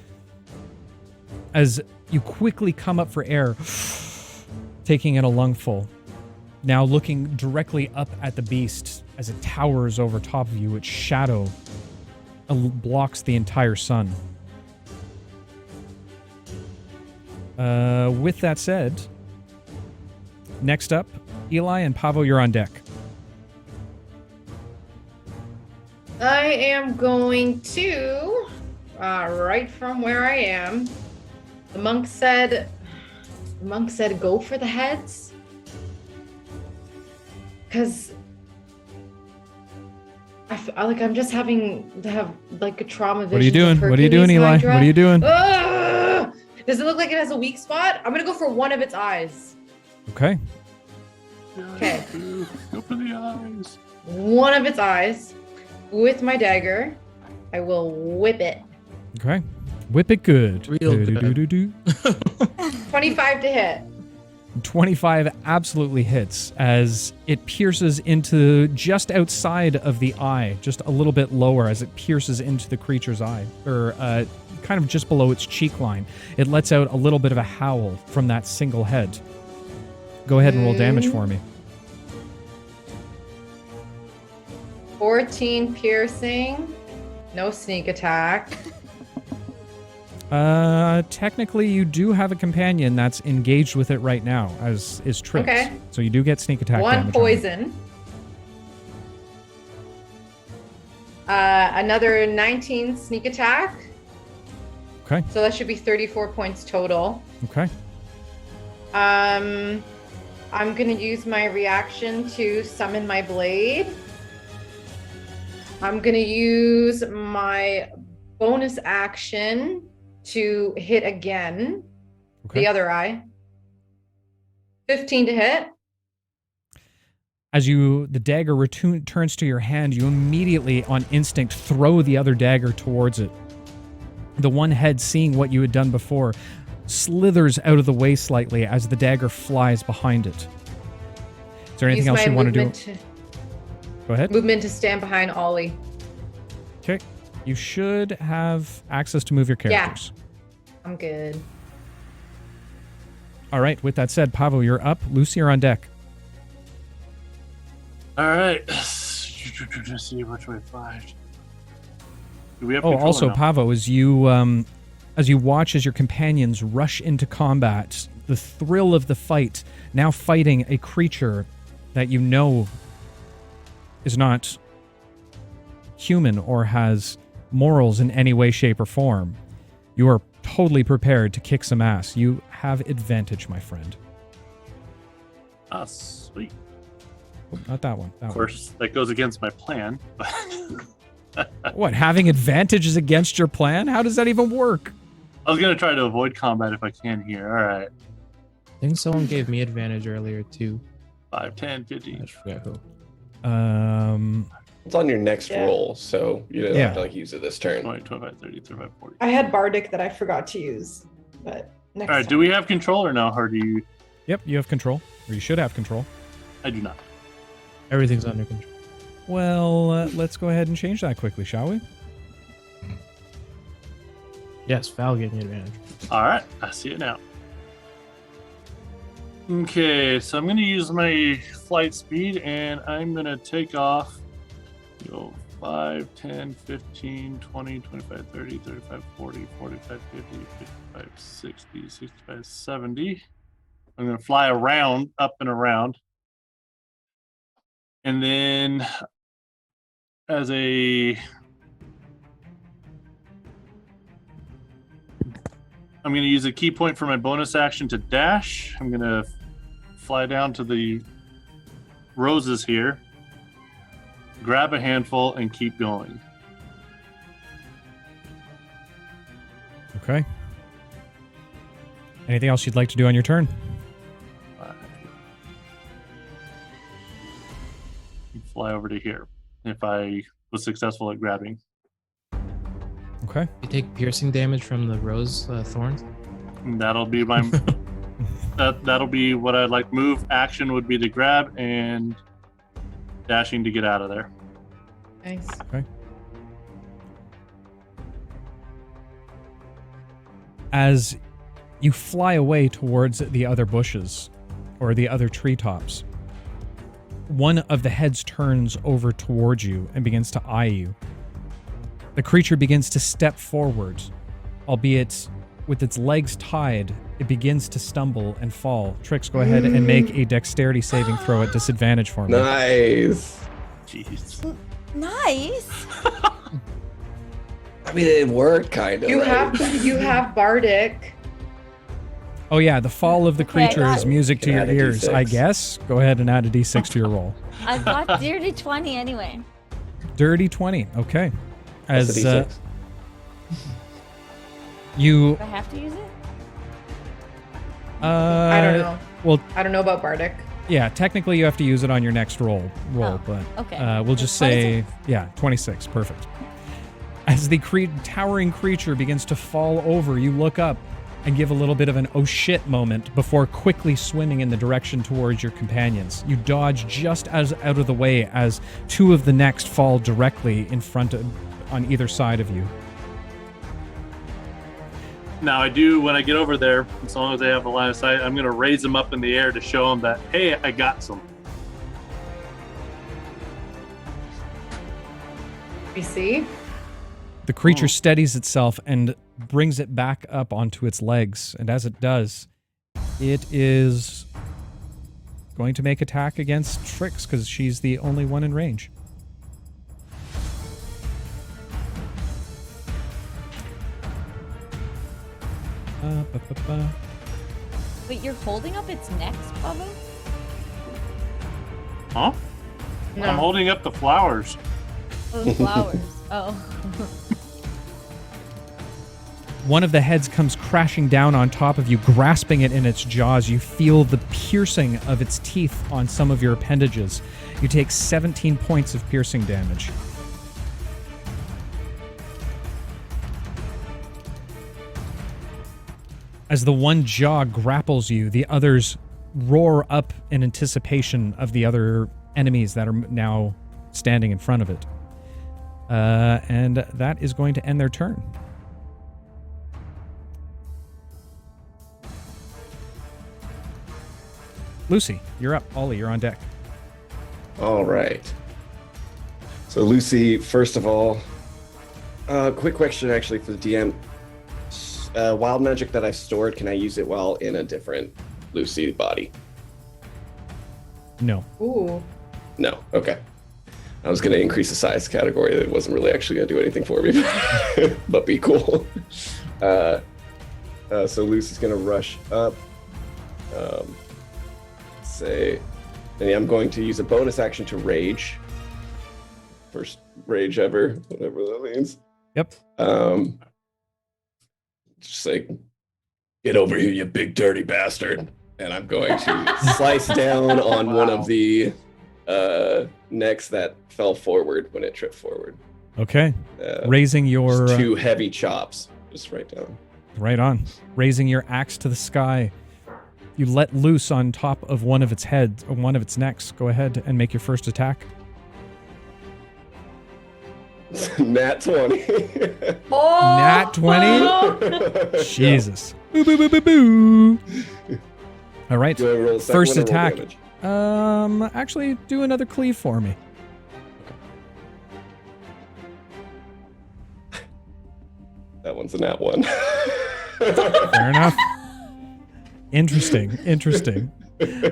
[SPEAKER 2] As you quickly come up for air, taking in a lungful. Now looking directly up at the beast as it towers over top of you, its shadow blocks the entire sun. With that said, next up, Eli and Pavo, you're on deck.
[SPEAKER 5] I am going to, right from where I am. The monk said, go for the heads. Because I'm just having to have like a trauma vision.
[SPEAKER 2] What are you doing? What are you doing, Eli? What are you doing?
[SPEAKER 5] Does it look like it has a weak spot? I'm gonna go for one of its eyes.
[SPEAKER 2] Okay.
[SPEAKER 5] Okay.
[SPEAKER 4] Go for the eyes.
[SPEAKER 5] One of its eyes with my dagger. I will whip it.
[SPEAKER 2] Okay. Whip it good.
[SPEAKER 6] Real good.
[SPEAKER 2] Do-do-do-do-do.
[SPEAKER 5] 25 to hit.
[SPEAKER 2] 25 absolutely hits as it pierces into just outside of the eye, just a little bit lower as it pierces into the creature's eye, or kind of just below its cheek line. It lets out a little bit of a howl from that single head. Go ahead and roll damage for me.
[SPEAKER 5] 14 piercing. No sneak attack.
[SPEAKER 2] Technically, you do have a companion that's engaged with it right now, as is Trix.
[SPEAKER 5] Okay.
[SPEAKER 2] So you do get sneak attack
[SPEAKER 5] One
[SPEAKER 2] damage.
[SPEAKER 5] poison. Another 19 sneak attack.
[SPEAKER 2] Okay.
[SPEAKER 5] So that should be 34 points total.
[SPEAKER 2] Okay.
[SPEAKER 5] I'm gonna use my reaction to summon my blade. I'm gonna use my bonus action to hit again.
[SPEAKER 2] Okay.
[SPEAKER 5] The other eye. 15 to hit.
[SPEAKER 2] As the dagger returns to your hand, you immediately, on instinct, throw the other dagger towards it. The one head, seeing what you had done before, slithers out of the way slightly as the dagger flies behind it. Is there anything
[SPEAKER 5] Use
[SPEAKER 2] else
[SPEAKER 5] my
[SPEAKER 2] you want to do?
[SPEAKER 5] movement
[SPEAKER 2] Go ahead.
[SPEAKER 5] Movement to stand behind Ollie.
[SPEAKER 2] Okay. You should have access to move your characters.
[SPEAKER 5] I'm good.
[SPEAKER 2] All right. With that said, Pavo, you're up. Lucy, you're on deck.
[SPEAKER 4] All right. Let's see which way flies. Do we have
[SPEAKER 2] Oh,
[SPEAKER 4] control
[SPEAKER 2] also,
[SPEAKER 4] or no?
[SPEAKER 2] Pavo, as you watch as your companions rush into combat, the thrill of the fight, now fighting a creature that you know is not human or has morals in any way, shape, or form. You are totally prepared to kick some ass. You have advantage, my friend.
[SPEAKER 4] Ah, sweet.
[SPEAKER 2] Not that one.
[SPEAKER 4] Of course, that goes against my plan. But
[SPEAKER 2] What, having advantage is against your plan? How does that even work?
[SPEAKER 4] I was gonna try to avoid combat if I can here. All right.
[SPEAKER 6] I think someone gave me advantage earlier too.
[SPEAKER 4] 5, 10, 15.
[SPEAKER 6] I just forgot who.
[SPEAKER 3] It's on your next
[SPEAKER 5] Yeah.
[SPEAKER 3] roll, so you don't have to use it this turn.
[SPEAKER 4] 20, 25, 30, 35, 40.
[SPEAKER 5] I had Bardic that I forgot to use, but next
[SPEAKER 4] All right. Do we have control or no? Or do you?
[SPEAKER 2] Yep, you have control. Or you should have control.
[SPEAKER 4] I do not.
[SPEAKER 6] Everything's under control.
[SPEAKER 2] Well, let's go ahead and change that quickly, shall we?
[SPEAKER 6] Yes, Val gave me advantage.
[SPEAKER 4] All right. I see it now. Okay, so I'm going to use my flight speed and I'm going to take off. Go 5, 10, 15, 20, 25, 30, 35, 40, 45, 50, 55, 60, 65, 70. I'm going to fly around, up and around. And then as I'm going to use a key point for my bonus action to dash. I'm going to fly down to the roses here, grab a handful, and keep going.
[SPEAKER 2] Okay. Anything else you'd like to do on your turn?
[SPEAKER 4] Fly over to here if I was successful at grabbing.
[SPEAKER 2] Okay.
[SPEAKER 6] You take piercing damage from the rose thorns.
[SPEAKER 4] And that'll be my that'll be what I'd like. Move action would be to grab and dashing to get out of there.
[SPEAKER 5] Nice.
[SPEAKER 2] Okay. As you fly away towards the other bushes or the other treetops, one of the heads turns over towards you and begins to eye you. The creature begins to step forward, albeit with its legs tied, it begins to stumble and fall. Trix, go ahead and make a dexterity saving throw at disadvantage for me.
[SPEAKER 3] Nice.
[SPEAKER 4] Jeez.
[SPEAKER 1] Nice.
[SPEAKER 3] I mean, it worked, kind of.
[SPEAKER 5] You
[SPEAKER 3] right?
[SPEAKER 5] have Bardic.
[SPEAKER 2] Oh yeah, the fall of the
[SPEAKER 1] Okay, I
[SPEAKER 2] creature
[SPEAKER 1] got
[SPEAKER 2] is
[SPEAKER 1] it.
[SPEAKER 2] music to
[SPEAKER 3] Can
[SPEAKER 2] your
[SPEAKER 3] add a
[SPEAKER 2] ears, I
[SPEAKER 3] D6.
[SPEAKER 2] guess. Go ahead and add a d6 to your roll.
[SPEAKER 1] I got dirty 20 anyway.
[SPEAKER 2] Dirty 20, okay.
[SPEAKER 3] That's
[SPEAKER 2] As
[SPEAKER 3] a D6.
[SPEAKER 2] you...
[SPEAKER 1] Do I have to use it?
[SPEAKER 5] I don't know.
[SPEAKER 2] Well,
[SPEAKER 5] I don't know about Bardic.
[SPEAKER 2] Yeah, technically you have to use it on your next roll,
[SPEAKER 1] Oh,
[SPEAKER 2] but
[SPEAKER 1] okay.
[SPEAKER 2] we'll just
[SPEAKER 1] So
[SPEAKER 2] say, 26, perfect. As the towering creature begins to fall over, you look up and give a little bit of an oh shit moment before quickly swimming in the direction towards your companions. You dodge just as out of the way as two of the next fall directly in front of, on either side of you.
[SPEAKER 4] Now I do, when I get over there, as long as they have a line of sight, I'm going to raise them up in the air to show them that, hey, I got some.
[SPEAKER 5] You see?
[SPEAKER 2] The creature steadies itself and brings it back up onto its legs. And as it does, it is going to make attack against Trix because she's the only one in range.
[SPEAKER 1] Wait, you're holding up its neck, Bubba?
[SPEAKER 4] Huh?
[SPEAKER 5] No.
[SPEAKER 4] I'm holding up the flowers.
[SPEAKER 1] Oh, the flowers. Oh.
[SPEAKER 2] One of the heads comes crashing down on top of you, grasping it in its jaws. You feel the piercing of its teeth on some of your appendages. You take 17 points of piercing damage. As the one jaw grapples you, the others roar up in anticipation of the other enemies that are now standing in front of it. And that is going to end their turn. Lucy, you're up. Ollie, you're on deck.
[SPEAKER 3] All right. So Lucy, first of all, quick question actually for the DM. Wild magic that I stored, can I use it while in a different Lucy body?
[SPEAKER 2] No.
[SPEAKER 5] Ooh.
[SPEAKER 3] No. Okay. I was going to increase the size category. That wasn't really actually going to do anything for me, but be cool. So Lucy's going to rush up. And I'm going to use a bonus action to rage. First rage ever, whatever that means.
[SPEAKER 2] Yep.
[SPEAKER 3] Just like, get over here, you big dirty bastard. And I'm going to slice down on one of the necks that fell forward when it tripped forward.
[SPEAKER 2] Okay. Raising your...
[SPEAKER 3] Just two heavy chops. Just right down.
[SPEAKER 2] Right on. Raising your axe to the sky. You let loose on top of one of its heads, or one of its necks. Go ahead and make your first attack.
[SPEAKER 3] Nat 20.
[SPEAKER 5] Oh!
[SPEAKER 2] Nat 20? Jesus. Boo, boo, boo, boo, boo. All right.
[SPEAKER 3] Do I roll a second
[SPEAKER 2] First
[SPEAKER 3] one or roll
[SPEAKER 2] attack.
[SPEAKER 3] damage?
[SPEAKER 2] Actually, do another cleave for me.
[SPEAKER 3] That one's a nat 1.
[SPEAKER 2] Fair enough. Interesting.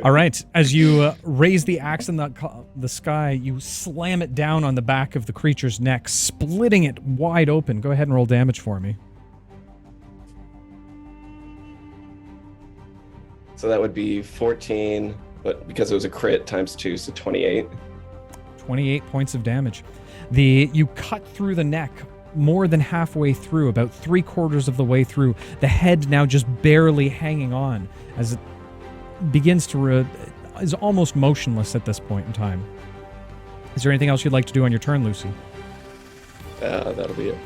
[SPEAKER 2] All right. As you raise the axe in the sky, you slam it down on the back of the creature's neck, splitting it wide open. Go ahead and roll damage for me.
[SPEAKER 3] So that would be 14, but because it was a crit times 2, so 28.
[SPEAKER 2] 28 points of damage. You cut through the neck more than halfway through, about 3/4 of the way through. The head now just barely hanging on as it begins to is almost motionless at this point in time. Is there anything else you'd like to do on your turn, Lucy?
[SPEAKER 3] That'll be it.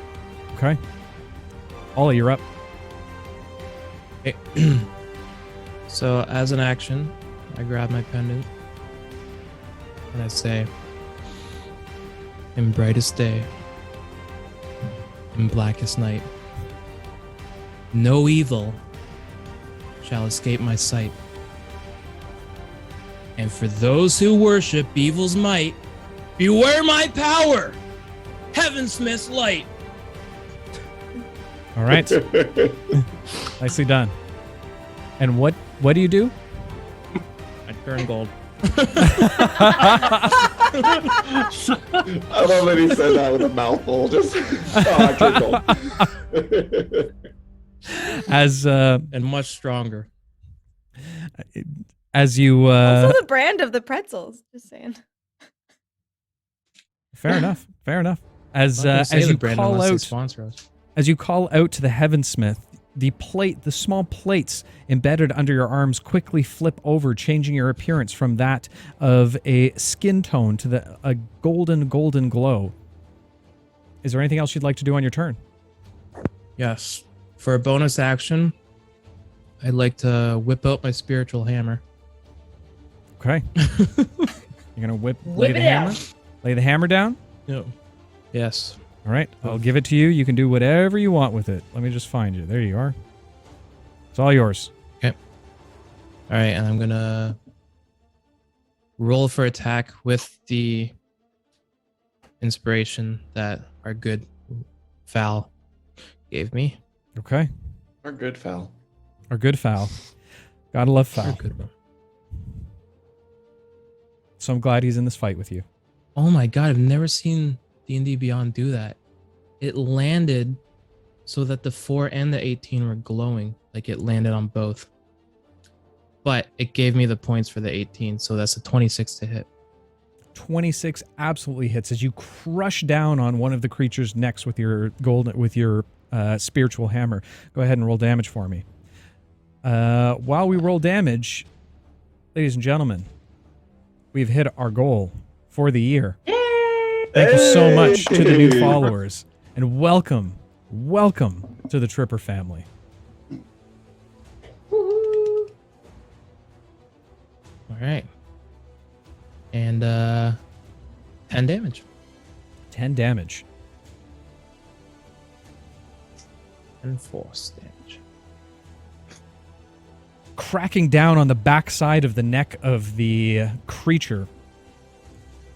[SPEAKER 2] Okay. Ollie, you're up.
[SPEAKER 6] Okay. So as an action, I grab my pendant and I say, in brightest day, in blackest night, no evil shall escape my sight. And for those who worship evil's might, beware my power, Heavensmith's light.
[SPEAKER 2] All right. Nicely done. And what do you do?
[SPEAKER 6] I turn gold.
[SPEAKER 3] I love that he said that with a mouthful. Just
[SPEAKER 2] As
[SPEAKER 6] And much stronger.
[SPEAKER 2] as you
[SPEAKER 1] Also the brand of the pretzels. Just saying.
[SPEAKER 2] fair enough. As
[SPEAKER 6] I'm not gonna say
[SPEAKER 2] as
[SPEAKER 6] the
[SPEAKER 2] you
[SPEAKER 6] brand
[SPEAKER 2] call
[SPEAKER 6] unless they
[SPEAKER 2] out
[SPEAKER 6] sponsor us.
[SPEAKER 2] as you call out to the Heavensmith, the small plates embedded under your arms quickly flip over, changing your appearance from that of a skin tone to a golden glow. Is there anything else you'd like to do on your turn?
[SPEAKER 6] Yes. For a bonus action, I'd like to whip out my spiritual hammer.
[SPEAKER 2] Okay. You're gonna lay the hammer? Lay the hammer down?
[SPEAKER 6] No. Yes.
[SPEAKER 2] All right, I'll give it to you. You can do whatever you want with it. Let me just find you. There you are. It's all yours.
[SPEAKER 6] Okay. All right, and I'm gonna roll for attack with the inspiration that our good Val gave me.
[SPEAKER 2] Okay.
[SPEAKER 3] Our good foul.
[SPEAKER 2] Our good Foul. Gotta love
[SPEAKER 6] Our
[SPEAKER 2] Foul.
[SPEAKER 6] good one.
[SPEAKER 2] So I'm glad he's in this fight with you.
[SPEAKER 6] Oh my god, I've never seen D&D Beyond do that. It landed so that the 4 and the 18 were glowing. Like it landed on both. But it gave me the points for the 18, so that's a 26 to hit.
[SPEAKER 2] 26 absolutely hits as you crush down on one of the creature's necks with your spiritual hammer. Go ahead and roll damage for me. While we roll damage, ladies and gentlemen, we've hit our goal for the year. Thank you so much to the new followers, and welcome to the Tripper family.
[SPEAKER 5] Woohoo.
[SPEAKER 6] All right. And 10 damage.
[SPEAKER 2] 10 damage.
[SPEAKER 6] And force damage.
[SPEAKER 2] Cracking down on the backside of the neck of the creature,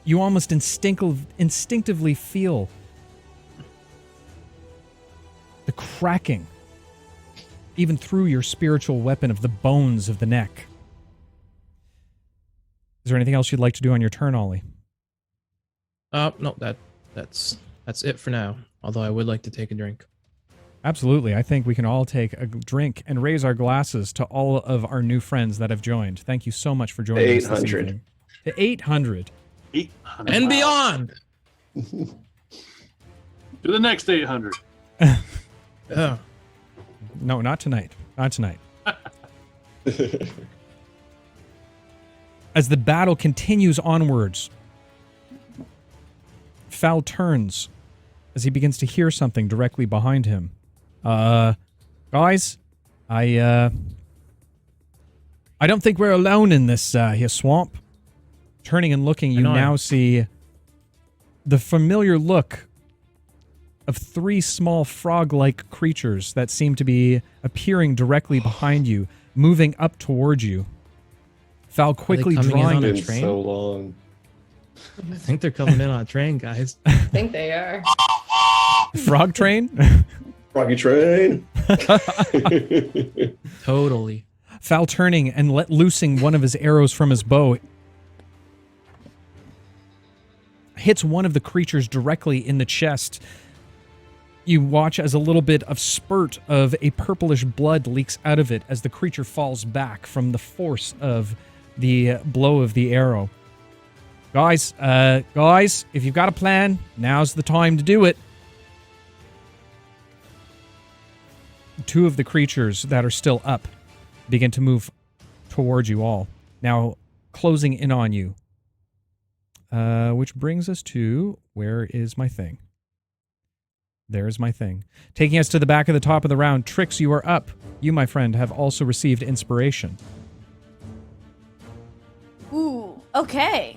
[SPEAKER 2] you almost instinctively feel the cracking, even through your spiritual weapon, of the bones of the neck. Is there anything else you'd like to do on your turn, Ollie?
[SPEAKER 6] No, that's it for now. Although I would like to take a drink.
[SPEAKER 2] Absolutely. I think we can all take a drink and raise our glasses to all of our new friends that have joined. Thank you so much for joining us this
[SPEAKER 3] 800.
[SPEAKER 2] evening. The 800.
[SPEAKER 4] 800.
[SPEAKER 6] And beyond.
[SPEAKER 4] To the next 800.
[SPEAKER 6] Oh.
[SPEAKER 2] No, not tonight. Not tonight. As the battle continues onwards, Foul turns as he begins to hear something directly behind him. Guys, I don't think we're alone in this here swamp. Turning and looking, you now see the familiar look of 3 small frog-like creatures that seem to be appearing directly behind you, moving up towards you. Foul quickly
[SPEAKER 6] coming in
[SPEAKER 2] drawing
[SPEAKER 6] on a
[SPEAKER 3] Been
[SPEAKER 6] train?
[SPEAKER 3] so long.
[SPEAKER 6] I think they're coming in on a train, guys.
[SPEAKER 5] I think they are.
[SPEAKER 2] frog train.
[SPEAKER 3] Froggy train.
[SPEAKER 6] Totally.
[SPEAKER 2] Foul turning and loosing one of his arrows from his bow, hits one of the creatures directly in the chest. You watch as a little bit of spurt of a purplish blood leaks out of it as the creature falls back from the force of the blow of the arrow. Guys, if you've got a plan, now's the time to do it. 2 of the creatures that are still up begin to move towards you all, now closing in on you. Which brings us to, where is my thing? There's my thing. Taking us to the back of the top of the round, Trix, you are up. You, my friend, have also received inspiration.
[SPEAKER 1] Ooh, okay.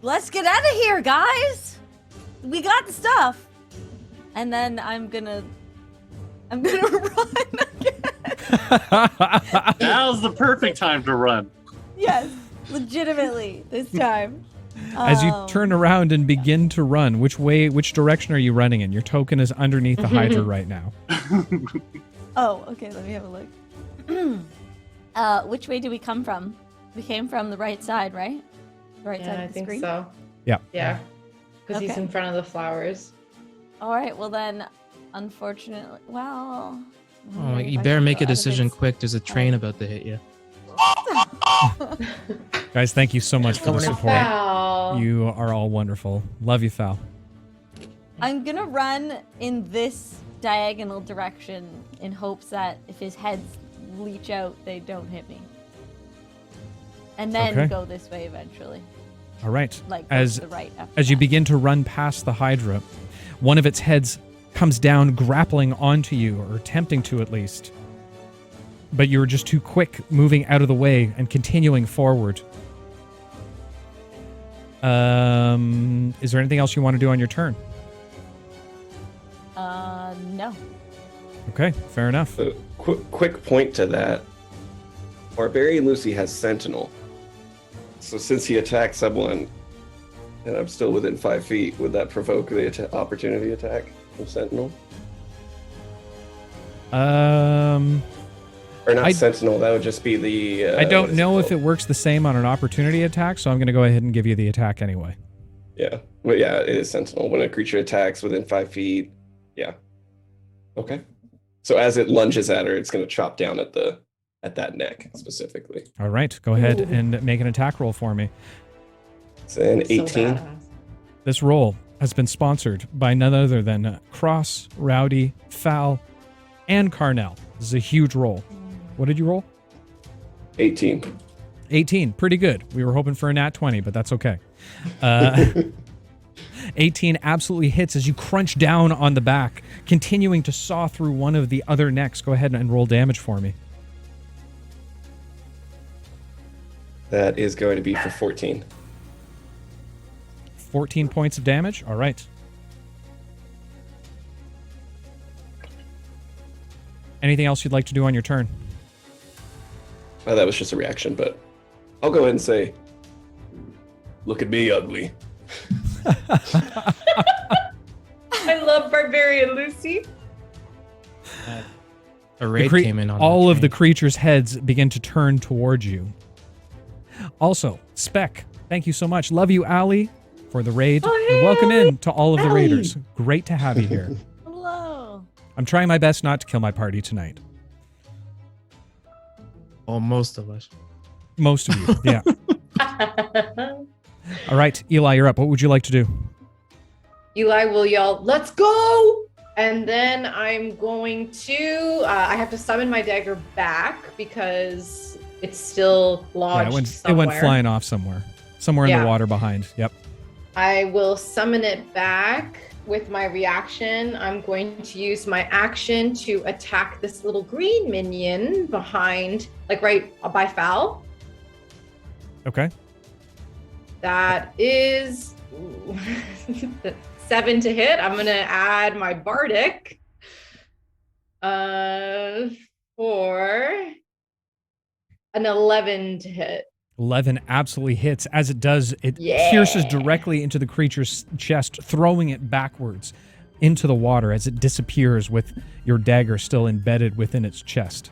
[SPEAKER 1] Let's get out of here, guys. We got the stuff. And then I'm gonna run again.
[SPEAKER 4] Now's the perfect time to run.
[SPEAKER 1] Yes, legitimately this time.
[SPEAKER 2] As you turn around and begin to run, which direction are you running in? Your token is underneath the Hydra right now.
[SPEAKER 1] Oh, okay, let me have a look. Which way do we come from? We came from the right side, right? The right side
[SPEAKER 5] Yeah, I
[SPEAKER 1] of the
[SPEAKER 5] think
[SPEAKER 1] screen?
[SPEAKER 5] so.
[SPEAKER 2] Yeah.
[SPEAKER 5] Yeah. Because he's
[SPEAKER 1] Okay.
[SPEAKER 5] in front of the flowers.
[SPEAKER 1] All right, well then, unfortunately, well...
[SPEAKER 6] Oh,
[SPEAKER 1] maybe
[SPEAKER 6] you
[SPEAKER 1] if I
[SPEAKER 6] better
[SPEAKER 1] can
[SPEAKER 6] make
[SPEAKER 1] go
[SPEAKER 6] a
[SPEAKER 1] out of
[SPEAKER 6] decision
[SPEAKER 1] this-
[SPEAKER 6] quick. There's a train about to hit you.
[SPEAKER 2] Guys, thank you so much for the
[SPEAKER 6] Coming in
[SPEAKER 2] support.
[SPEAKER 5] Foul.
[SPEAKER 2] You are all wonderful. Love you, Fal.
[SPEAKER 1] I'm gonna run in this diagonal direction in hopes that if his heads leech out, they don't hit me. And then
[SPEAKER 2] Okay.
[SPEAKER 1] go this way eventually.
[SPEAKER 2] All right.
[SPEAKER 1] Like, go
[SPEAKER 2] As
[SPEAKER 1] to the right after
[SPEAKER 2] As you
[SPEAKER 1] that.
[SPEAKER 2] begin to run past the Hydra, one of its heads comes down, grappling onto you, or attempting to at least. But you were just too quick moving out of the way and continuing forward. Is there anything else you want to do on your turn?
[SPEAKER 1] No.
[SPEAKER 2] Okay, fair enough.
[SPEAKER 3] So, quick point to that. Barbarian Lucy has Sentinel. So since he attacked someone, and I'm still within 5 feet, would that provoke the opportunity attack from Sentinel? Or not Sentinel, that would just be the...
[SPEAKER 2] I don't know if it works the same on an opportunity attack, so I'm going to go ahead and give you the attack anyway.
[SPEAKER 3] Yeah. Well, yeah, it is Sentinel. When a creature attacks within 5 feet, yeah. Okay. So as it lunges at her, it's going to chop down at that neck specifically.
[SPEAKER 2] All right, go ahead
[SPEAKER 5] Ooh.
[SPEAKER 2] and make an attack roll for me.
[SPEAKER 3] It's an
[SPEAKER 5] So
[SPEAKER 3] 18.
[SPEAKER 5] badass.
[SPEAKER 2] This roll has been sponsored by none other than Cross, Rowdy, Foul, and Carnell. This is a huge roll. What did you roll?
[SPEAKER 3] 18.
[SPEAKER 2] 18. Pretty good. We were hoping for a nat 20, but that's okay. 18 absolutely hits as you crunch down on the back, continuing to saw through one of the other necks. Go ahead and roll damage for me.
[SPEAKER 3] That is going to be for 14.
[SPEAKER 2] 14 points of damage. All right. Anything else you'd like to do on your turn?
[SPEAKER 3] That was just a reaction, but I'll go ahead and say, look at me, ugly.
[SPEAKER 5] I love Barbarian Lucy.
[SPEAKER 6] A raid
[SPEAKER 2] The
[SPEAKER 6] came in on
[SPEAKER 2] all
[SPEAKER 6] that
[SPEAKER 2] of the
[SPEAKER 6] train.
[SPEAKER 2] creatures' heads begin to turn towards you. Also, Spec, thank you so much. Love you, Allie, for the raid.
[SPEAKER 5] Oh, hey,
[SPEAKER 2] And welcome
[SPEAKER 5] Allie.
[SPEAKER 2] in to all of the
[SPEAKER 5] Allie.
[SPEAKER 2] raiders. Great to have you here.
[SPEAKER 1] Hello.
[SPEAKER 2] I'm trying my best not to kill my party tonight.
[SPEAKER 6] Well, most of us.
[SPEAKER 2] Most of you, yeah. All right, Eli, you're up. What would you like to do?
[SPEAKER 5] Eli will yell, "Let's go!" And then I'm going to. I have to summon my dagger back because it's still
[SPEAKER 2] Yeah,
[SPEAKER 5] lodged
[SPEAKER 2] it went
[SPEAKER 5] somewhere.
[SPEAKER 2] flying off somewhere. Somewhere in
[SPEAKER 5] Yeah.
[SPEAKER 2] the water behind. Yep.
[SPEAKER 5] I will summon it back with my reaction. I'm going to use my action to attack this little green minion behind, like right by Foul.
[SPEAKER 2] Okay.
[SPEAKER 5] That is 7 to hit. I'm gonna add my bardic for an 11 to hit.
[SPEAKER 2] 11 absolutely hits. As it does, it
[SPEAKER 5] Yeah.
[SPEAKER 2] pierces directly into the creature's chest, throwing it backwards into the water as it disappears with your dagger still embedded within its chest.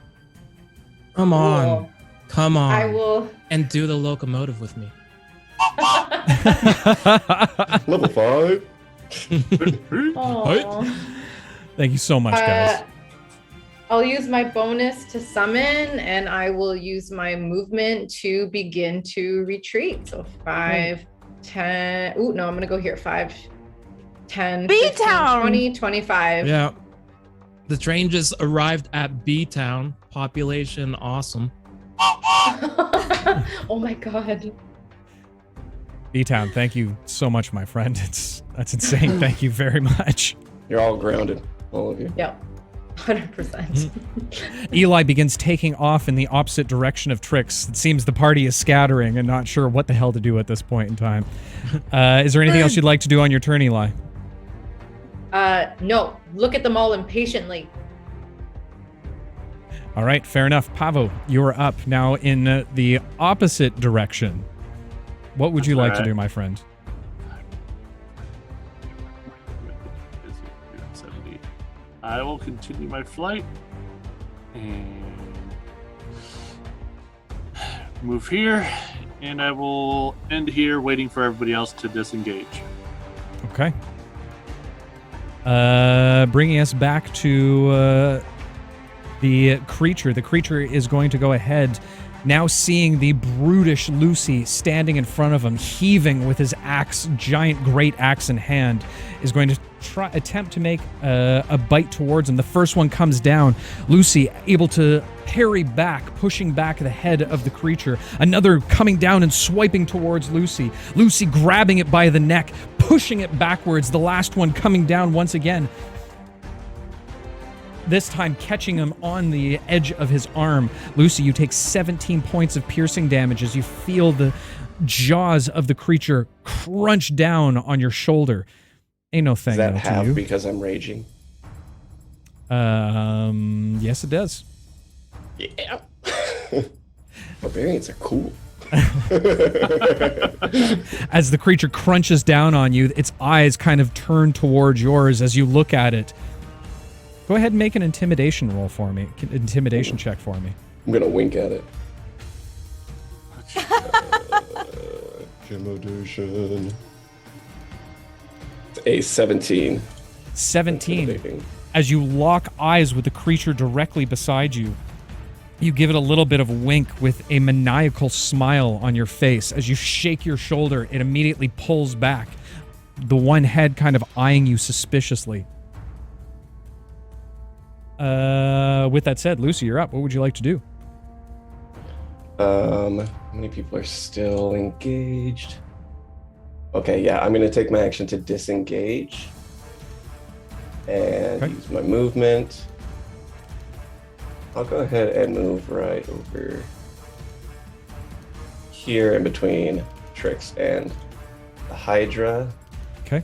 [SPEAKER 6] Come on.
[SPEAKER 5] Cool.
[SPEAKER 6] Come on.
[SPEAKER 5] I will.
[SPEAKER 6] And do the locomotive with me.
[SPEAKER 3] Level 5.
[SPEAKER 5] Aw.
[SPEAKER 2] Thank you so much, guys.
[SPEAKER 5] I'll use my bonus to summon, and I will use my movement to begin to retreat. So 5, 10. Ooh, no, I'm gonna go here. 5, 10, 15,
[SPEAKER 7] B-Town.
[SPEAKER 5] 20, 25.
[SPEAKER 6] Yeah. The train just arrived at B-Town. Population awesome.
[SPEAKER 5] Oh my god.
[SPEAKER 2] B-Town, thank you so much, my friend. That's insane. Thank you very much.
[SPEAKER 3] You're all grounded, all of you.
[SPEAKER 5] Yep. 100%.
[SPEAKER 2] Eli begins taking off in the opposite direction of Trix. It seems the party is scattering and not sure what the hell to do at this point in time. Is there anything else you'd like to do on your turn, Eli?
[SPEAKER 5] No. Look at them all impatiently.
[SPEAKER 2] All right, fair enough. Pavo, you're up now in the opposite direction. What would you
[SPEAKER 4] That's
[SPEAKER 2] like to
[SPEAKER 4] alright.
[SPEAKER 2] do, my friend?
[SPEAKER 4] I will continue my flight and move here, and I will end here waiting for everybody else to disengage.
[SPEAKER 2] Okay. Bringing us back to The creature is going to go ahead, now seeing the brutish Lucy standing in front of him, heaving with his axe, giant great axe in hand, is going to attempt to make a bite towards him. The first one comes down. Lucy able to parry back, pushing back the head of the creature. Another coming down and swiping towards Lucy. Lucy grabbing it by the neck, pushing it backwards. The last one coming down once again. This time catching him on the edge of his arm. Lucy, you take 17 points of piercing damage as you feel the jaws of the creature crunch down on your shoulder. Ain't no thing.
[SPEAKER 3] Does that
[SPEAKER 2] to
[SPEAKER 3] have
[SPEAKER 2] you.
[SPEAKER 3] because I'm raging?
[SPEAKER 2] Yes, it does.
[SPEAKER 3] Yeah. Barbarians are cool.
[SPEAKER 2] As the creature crunches down on you, its eyes kind of turn towards yours as you look at it. Go ahead and make an intimidation roll for me. Intimidation check for me.
[SPEAKER 3] I'm gonna wink at it. Intimidation. A 17.
[SPEAKER 2] 17.
[SPEAKER 3] Intimidating.
[SPEAKER 2] As you lock eyes with the creature directly beside you, you give it a little bit of a wink with a maniacal smile on your face. As you shake your shoulder, it immediately pulls back, the one head kind of eyeing you suspiciously. With that said, Lucy, you're up. What would you like to do?
[SPEAKER 3] How many people are still engaged? Okay, yeah, I'm gonna take my action to disengage and use my movement. I'll go ahead and move right over here in between Trix and the Hydra.
[SPEAKER 2] Okay.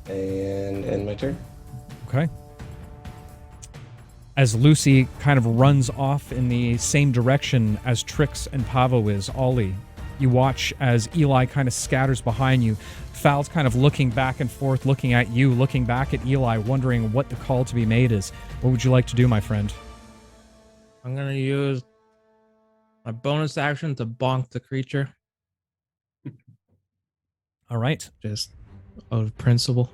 [SPEAKER 3] And end my turn.
[SPEAKER 2] Okay. As Lucy kind of runs off in the same direction as Trix and Pavo is, Ollie, you watch as Eli kind of scatters behind you. Fal's kind of looking back and forth, looking at you, looking back at Eli, wondering what the call to be made is. What would you like to do, my friend?
[SPEAKER 6] I'm gonna use my bonus action to bonk the creature.
[SPEAKER 2] All right.
[SPEAKER 6] Just out of principle.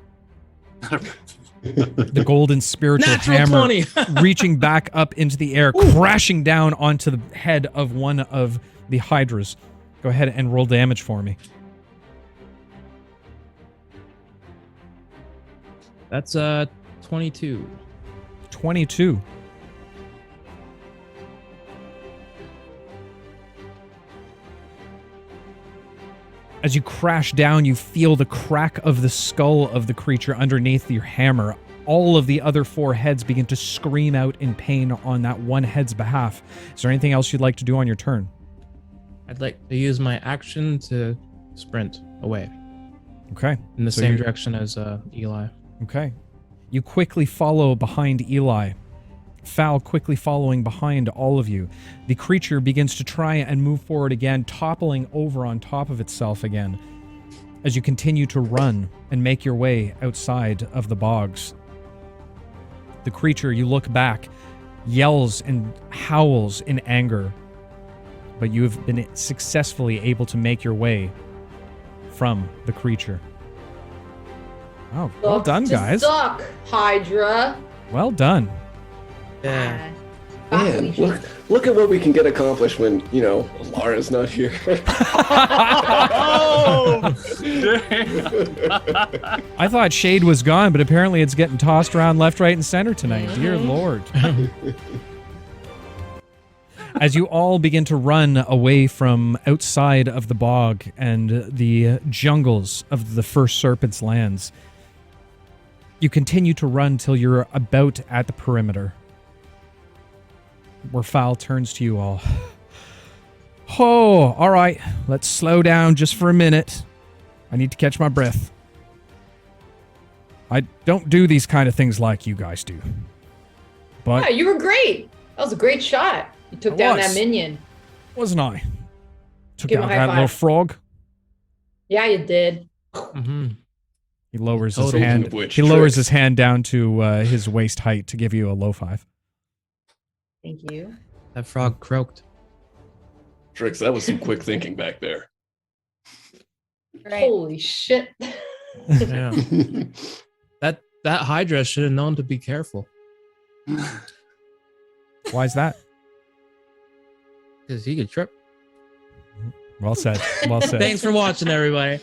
[SPEAKER 2] The golden spiritual
[SPEAKER 6] Natural
[SPEAKER 2] hammer
[SPEAKER 6] 20.
[SPEAKER 2] reaching back up into the air, crashing down onto the head of one of the hydras. Go ahead and roll damage for me.
[SPEAKER 6] That's 22.
[SPEAKER 2] 22. As you crash down, you feel the crack of the skull of the creature underneath your hammer. All of the other four heads begin to scream out in pain on that one head's behalf. Is there anything else you'd like to do on your turn?
[SPEAKER 6] I'd like to use my action to sprint away
[SPEAKER 2] Okay.
[SPEAKER 6] in the
[SPEAKER 2] So
[SPEAKER 6] same
[SPEAKER 2] you're-
[SPEAKER 6] direction as Eli.
[SPEAKER 2] Okay. You quickly follow behind Eli. Fal quickly following behind all of you. The creature begins to try and move forward again, toppling over on top of itself again. As you continue to run and make your way outside of the bogs. The creature, you look back, yells and howls in anger, but you have been successfully able to make your way from the creature. Oh, well done, guys.
[SPEAKER 5] Suck, Hydra.
[SPEAKER 2] Well done.
[SPEAKER 6] Yeah.
[SPEAKER 3] Man, look at what we can get accomplished when, Lara's not here.
[SPEAKER 4] Oh!
[SPEAKER 2] I thought Shade was gone, but apparently it's getting tossed around left, right, and center tonight. Dear Lord. As you all begin to run away from outside of the bog and the jungles of the First Serpent's lands, you continue to run till you're about at the perimeter, where Fowl turns to you all. Oh, all right. Let's slow down just for a minute. I need to catch my breath. I don't do these kind of things like you guys do. But
[SPEAKER 5] Yeah, you were great. That was a great shot. You took
[SPEAKER 2] I
[SPEAKER 5] down
[SPEAKER 2] was.
[SPEAKER 5] that minion.
[SPEAKER 2] wasn't I? Took
[SPEAKER 5] Give him
[SPEAKER 2] out
[SPEAKER 5] a high
[SPEAKER 2] that little
[SPEAKER 5] five.
[SPEAKER 2] frog.
[SPEAKER 5] Yeah, you did.
[SPEAKER 6] Mm-hmm.
[SPEAKER 2] He lowers his
[SPEAKER 6] Totally.
[SPEAKER 2] hand.
[SPEAKER 3] Which
[SPEAKER 2] He lowers
[SPEAKER 3] Trix?
[SPEAKER 2] his hand down to his waist height to give you a low five.
[SPEAKER 5] Thank you.
[SPEAKER 6] That frog croaked.
[SPEAKER 3] Trix, that was some quick thinking back there.
[SPEAKER 1] Right.
[SPEAKER 5] Holy shit.
[SPEAKER 6] Yeah. That That Hydra should have known to be careful.
[SPEAKER 2] Why is that?
[SPEAKER 6] Because he could trip.
[SPEAKER 2] Well said. Well said.
[SPEAKER 6] Thanks for watching, everybody.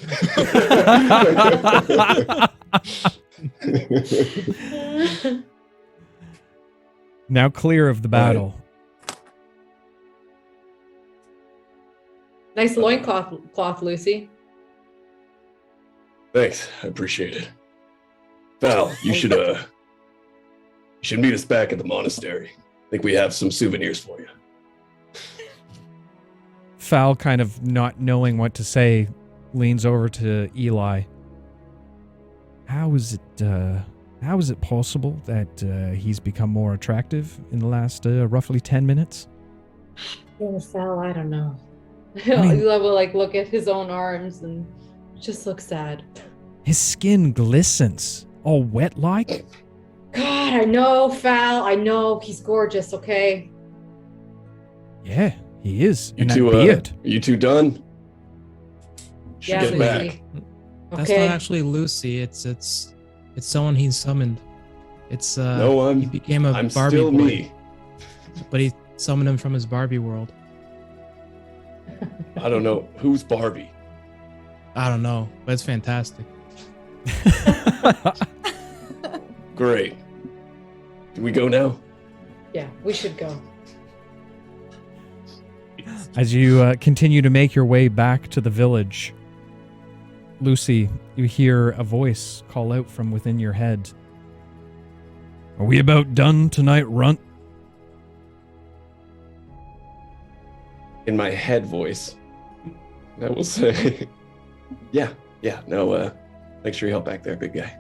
[SPEAKER 2] Now clear of the battle.
[SPEAKER 5] Nice loincloth, Lucy.
[SPEAKER 3] Thanks, I appreciate it. Val, you should meet us back at the monastery. I think we have some souvenirs for you.
[SPEAKER 2] Fal, kind of not knowing what to say, leans over to Eli. How is it possible that he's become more attractive in the last roughly 10 minutes?
[SPEAKER 5] Yeah, Sal, I don't know.
[SPEAKER 2] mean-
[SPEAKER 5] Eli will like look at his own arms and just look sad.
[SPEAKER 2] His skin glistens, all wet like.
[SPEAKER 5] God, I know, Fal. I know he's gorgeous. Okay.
[SPEAKER 2] Yeah, he is.
[SPEAKER 3] You
[SPEAKER 2] And that
[SPEAKER 3] two,
[SPEAKER 2] beard.
[SPEAKER 3] you two done? Should
[SPEAKER 5] Yeah,
[SPEAKER 3] get
[SPEAKER 5] Lucy.
[SPEAKER 3] back.
[SPEAKER 6] That's
[SPEAKER 5] Okay.
[SPEAKER 6] not actually Lucy. It's someone he summoned. It's
[SPEAKER 3] No,
[SPEAKER 6] he became a
[SPEAKER 3] I'm
[SPEAKER 6] Barbie
[SPEAKER 3] still
[SPEAKER 6] boy,
[SPEAKER 3] me.
[SPEAKER 6] but he summoned him from his Barbie world.
[SPEAKER 3] I don't know who's Barbie.
[SPEAKER 6] I don't know, but it's fantastic.
[SPEAKER 3] Great. Can we go now?
[SPEAKER 5] Yeah, we should go.
[SPEAKER 2] As you continue to make your way back to the village, Lucy, you hear a voice call out from within your head. Are we about done tonight, Runt?
[SPEAKER 3] In my head voice, I will say, yeah, no, thanks for your help back there, big guy.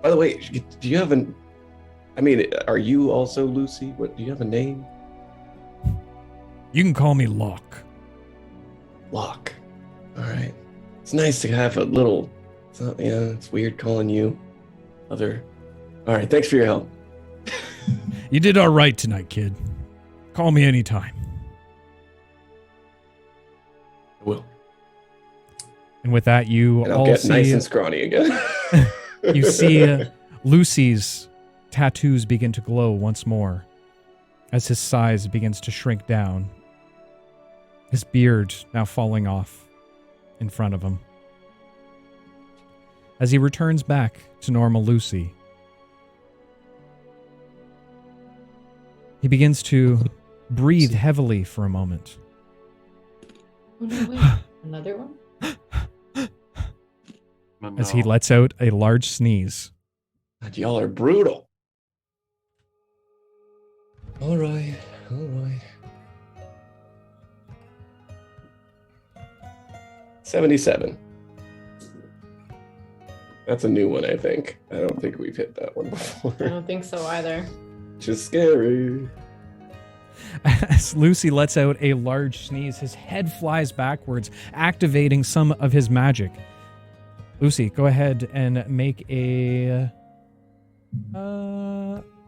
[SPEAKER 3] By the way, do you have are you also Lucy? Do you have a name?
[SPEAKER 2] You can call me Locke.
[SPEAKER 3] Locke. All right. It's nice to have a little, it's weird calling you other. All right, thanks for your help.
[SPEAKER 2] You did all right tonight, kid. Call me anytime.
[SPEAKER 3] I will.
[SPEAKER 2] And with that, you
[SPEAKER 3] And I'll
[SPEAKER 2] all
[SPEAKER 3] get
[SPEAKER 2] see
[SPEAKER 3] nice and scrawny again.
[SPEAKER 2] you see Lucy's tattoos begin to glow once more as his size begins to shrink down. His beard now falling off in front of him. As he returns back to normal Lucy, he begins to breathe heavily for a moment.
[SPEAKER 5] Oh, no, wait. Another one?
[SPEAKER 4] But
[SPEAKER 2] As he
[SPEAKER 4] no.
[SPEAKER 2] lets out a large sneeze.
[SPEAKER 3] God, y'all are brutal. All right. 77. That's a new one, I think. I don't think we've hit that one
[SPEAKER 5] I
[SPEAKER 3] before.
[SPEAKER 5] don't think so either.
[SPEAKER 3] Just scary.
[SPEAKER 2] As Lucy lets out a large sneeze, his head flies backwards, activating some of his magic. Lucy, go ahead and make a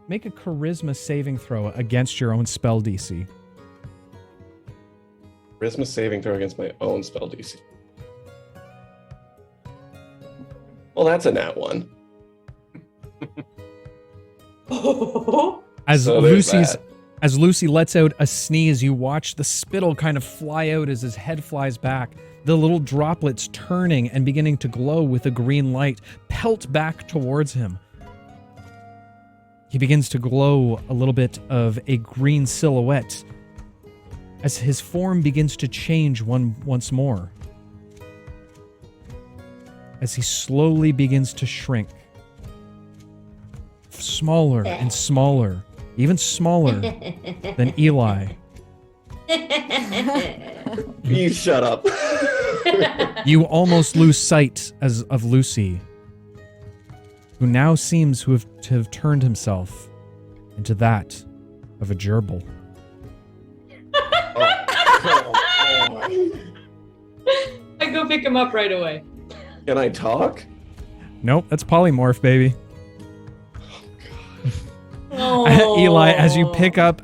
[SPEAKER 2] charisma saving throw against your own spell DC.
[SPEAKER 3] Charisma saving throw against my own spell DC. Well, that's a nat one.
[SPEAKER 2] As
[SPEAKER 3] So there's
[SPEAKER 2] Lucy's
[SPEAKER 3] that.
[SPEAKER 2] As Lucy lets out a sneeze, you watch the spittle kind of fly out as his head flies back. The little droplets turning and beginning to glow with a green light pelt back towards him. He begins to glow a little bit of a green silhouette as his form begins to change once more. As he slowly begins to shrink. Smaller and smaller. Even smaller than Eli.
[SPEAKER 3] You shut up.
[SPEAKER 2] You almost lose sight of Lucy, who now seems to have turned himself into that of a gerbil.
[SPEAKER 5] I go pick him up right away.
[SPEAKER 3] Can I talk?
[SPEAKER 2] Nope, that's polymorph, baby.
[SPEAKER 5] Oh.
[SPEAKER 2] Eli, as you pick up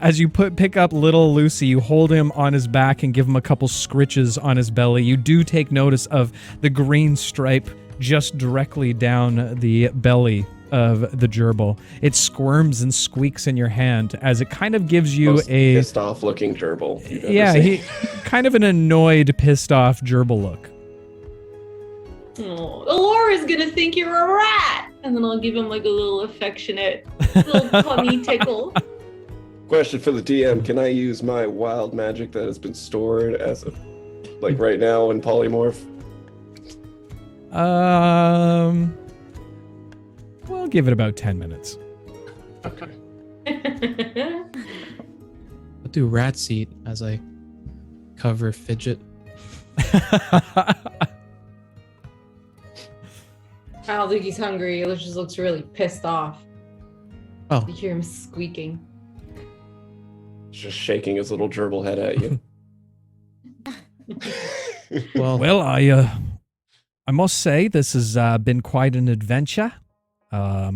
[SPEAKER 2] little Lucy, you hold him on his back and give him a couple scritches on his belly. You do take notice of the green stripe just directly down the belly of the gerbil. It squirms and squeaks in your hand as it kind of gives you
[SPEAKER 3] Most
[SPEAKER 2] a
[SPEAKER 3] pissed off looking gerbil. you've ever
[SPEAKER 2] yeah,
[SPEAKER 3] seen.
[SPEAKER 2] he kind of an annoyed, pissed off gerbil look.
[SPEAKER 5] Oh, Alora's gonna think you're a rat, and then I'll give him like a little affectionate little tummy tickle.
[SPEAKER 3] Question for the DM: can I use my wild magic that has been stored as of like right now in polymorph?
[SPEAKER 2] We'll give it about 10 minutes.
[SPEAKER 6] I'll do rat seat as I cover Fidget.
[SPEAKER 5] I don't think he's hungry. It just looks really pissed off.
[SPEAKER 6] Oh,
[SPEAKER 5] You hear him squeaking.
[SPEAKER 3] Just shaking his little gerbil head at you.
[SPEAKER 6] well,
[SPEAKER 2] I must say this has been quite an adventure. Now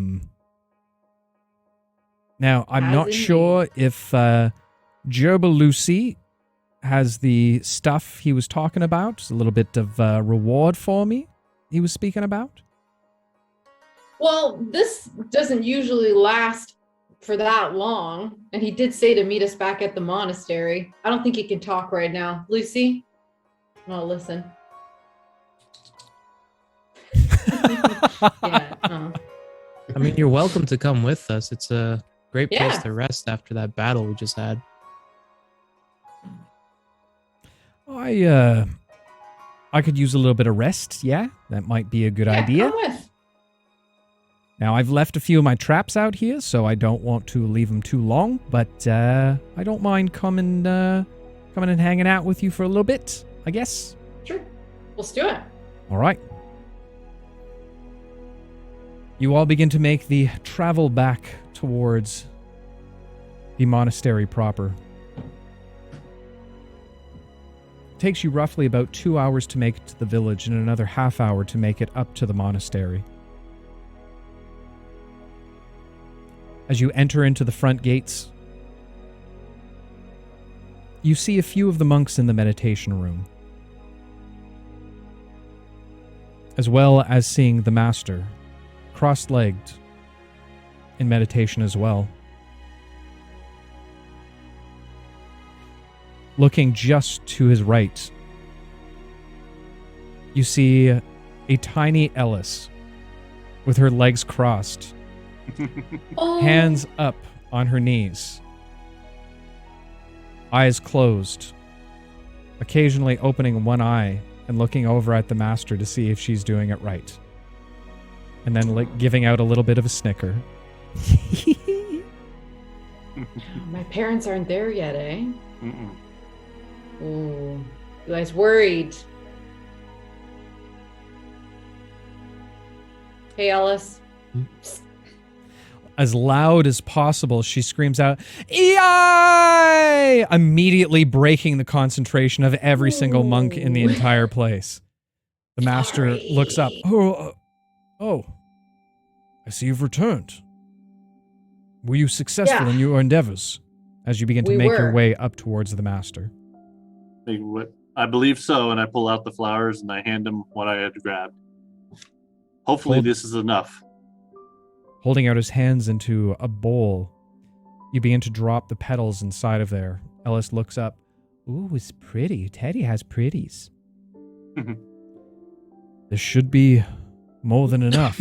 [SPEAKER 2] I'm
[SPEAKER 5] Has
[SPEAKER 2] not
[SPEAKER 5] indeed.
[SPEAKER 2] sure if Gerbil Lucy has the stuff he was talking about. A little bit of reward for me he was speaking about.
[SPEAKER 5] Well, this doesn't usually last for that long, and he did say to meet us back at the monastery. I don't think he can talk right now. Lucy? Oh, listen. Yeah.
[SPEAKER 6] I mean, you're welcome to come with us. It's a great place
[SPEAKER 5] Yeah.
[SPEAKER 6] to rest after that battle we just had.
[SPEAKER 2] I could use a little bit of rest, yeah? That might be a good idea.
[SPEAKER 5] Come with.
[SPEAKER 2] Now, I've left a few of my traps out here, so I don't want to leave them too long, but I don't mind coming and hanging out with you for a little bit, I guess.
[SPEAKER 5] Sure. Let's do it.
[SPEAKER 2] All right. You all begin to make the travel back towards the monastery proper. It takes you roughly about 2 hours to make it to the village and another half hour to make it up to the monastery. As you enter into the front gates, you see a few of the monks in the meditation room, as well as seeing the master, cross-legged, in meditation as well. Looking just to his right, you see a tiny Ellis with her legs crossed,
[SPEAKER 5] Oh.
[SPEAKER 2] hands up on her knees, eyes closed, occasionally opening one eye and looking over at the master to see if she's doing it right, and then giving out a little bit of a snicker.
[SPEAKER 5] My parents aren't there yet, eh?
[SPEAKER 4] Mm-mm.
[SPEAKER 5] Ooh. You guys worried? Hey, Ellis.
[SPEAKER 2] As loud as possible, she screams out, "Ei!" immediately breaking the concentration of every single monk in the entire place. The master
[SPEAKER 5] Sorry.
[SPEAKER 2] looks up. Oh, I see you've returned. Were you successful
[SPEAKER 5] Yeah.
[SPEAKER 2] in your endeavors as you begin to
[SPEAKER 5] We
[SPEAKER 2] make your
[SPEAKER 5] were.
[SPEAKER 2] way up towards the master?
[SPEAKER 4] I believe so, and I pull out the flowers and I hand him what I had grabbed. Hopefully
[SPEAKER 2] Hold-
[SPEAKER 4] this is enough.
[SPEAKER 2] Holding out his hands into a bowl, you begin to drop the petals inside of there. Ellis looks up. Ooh, it's pretty. Teddy has pretties. This should be more than enough.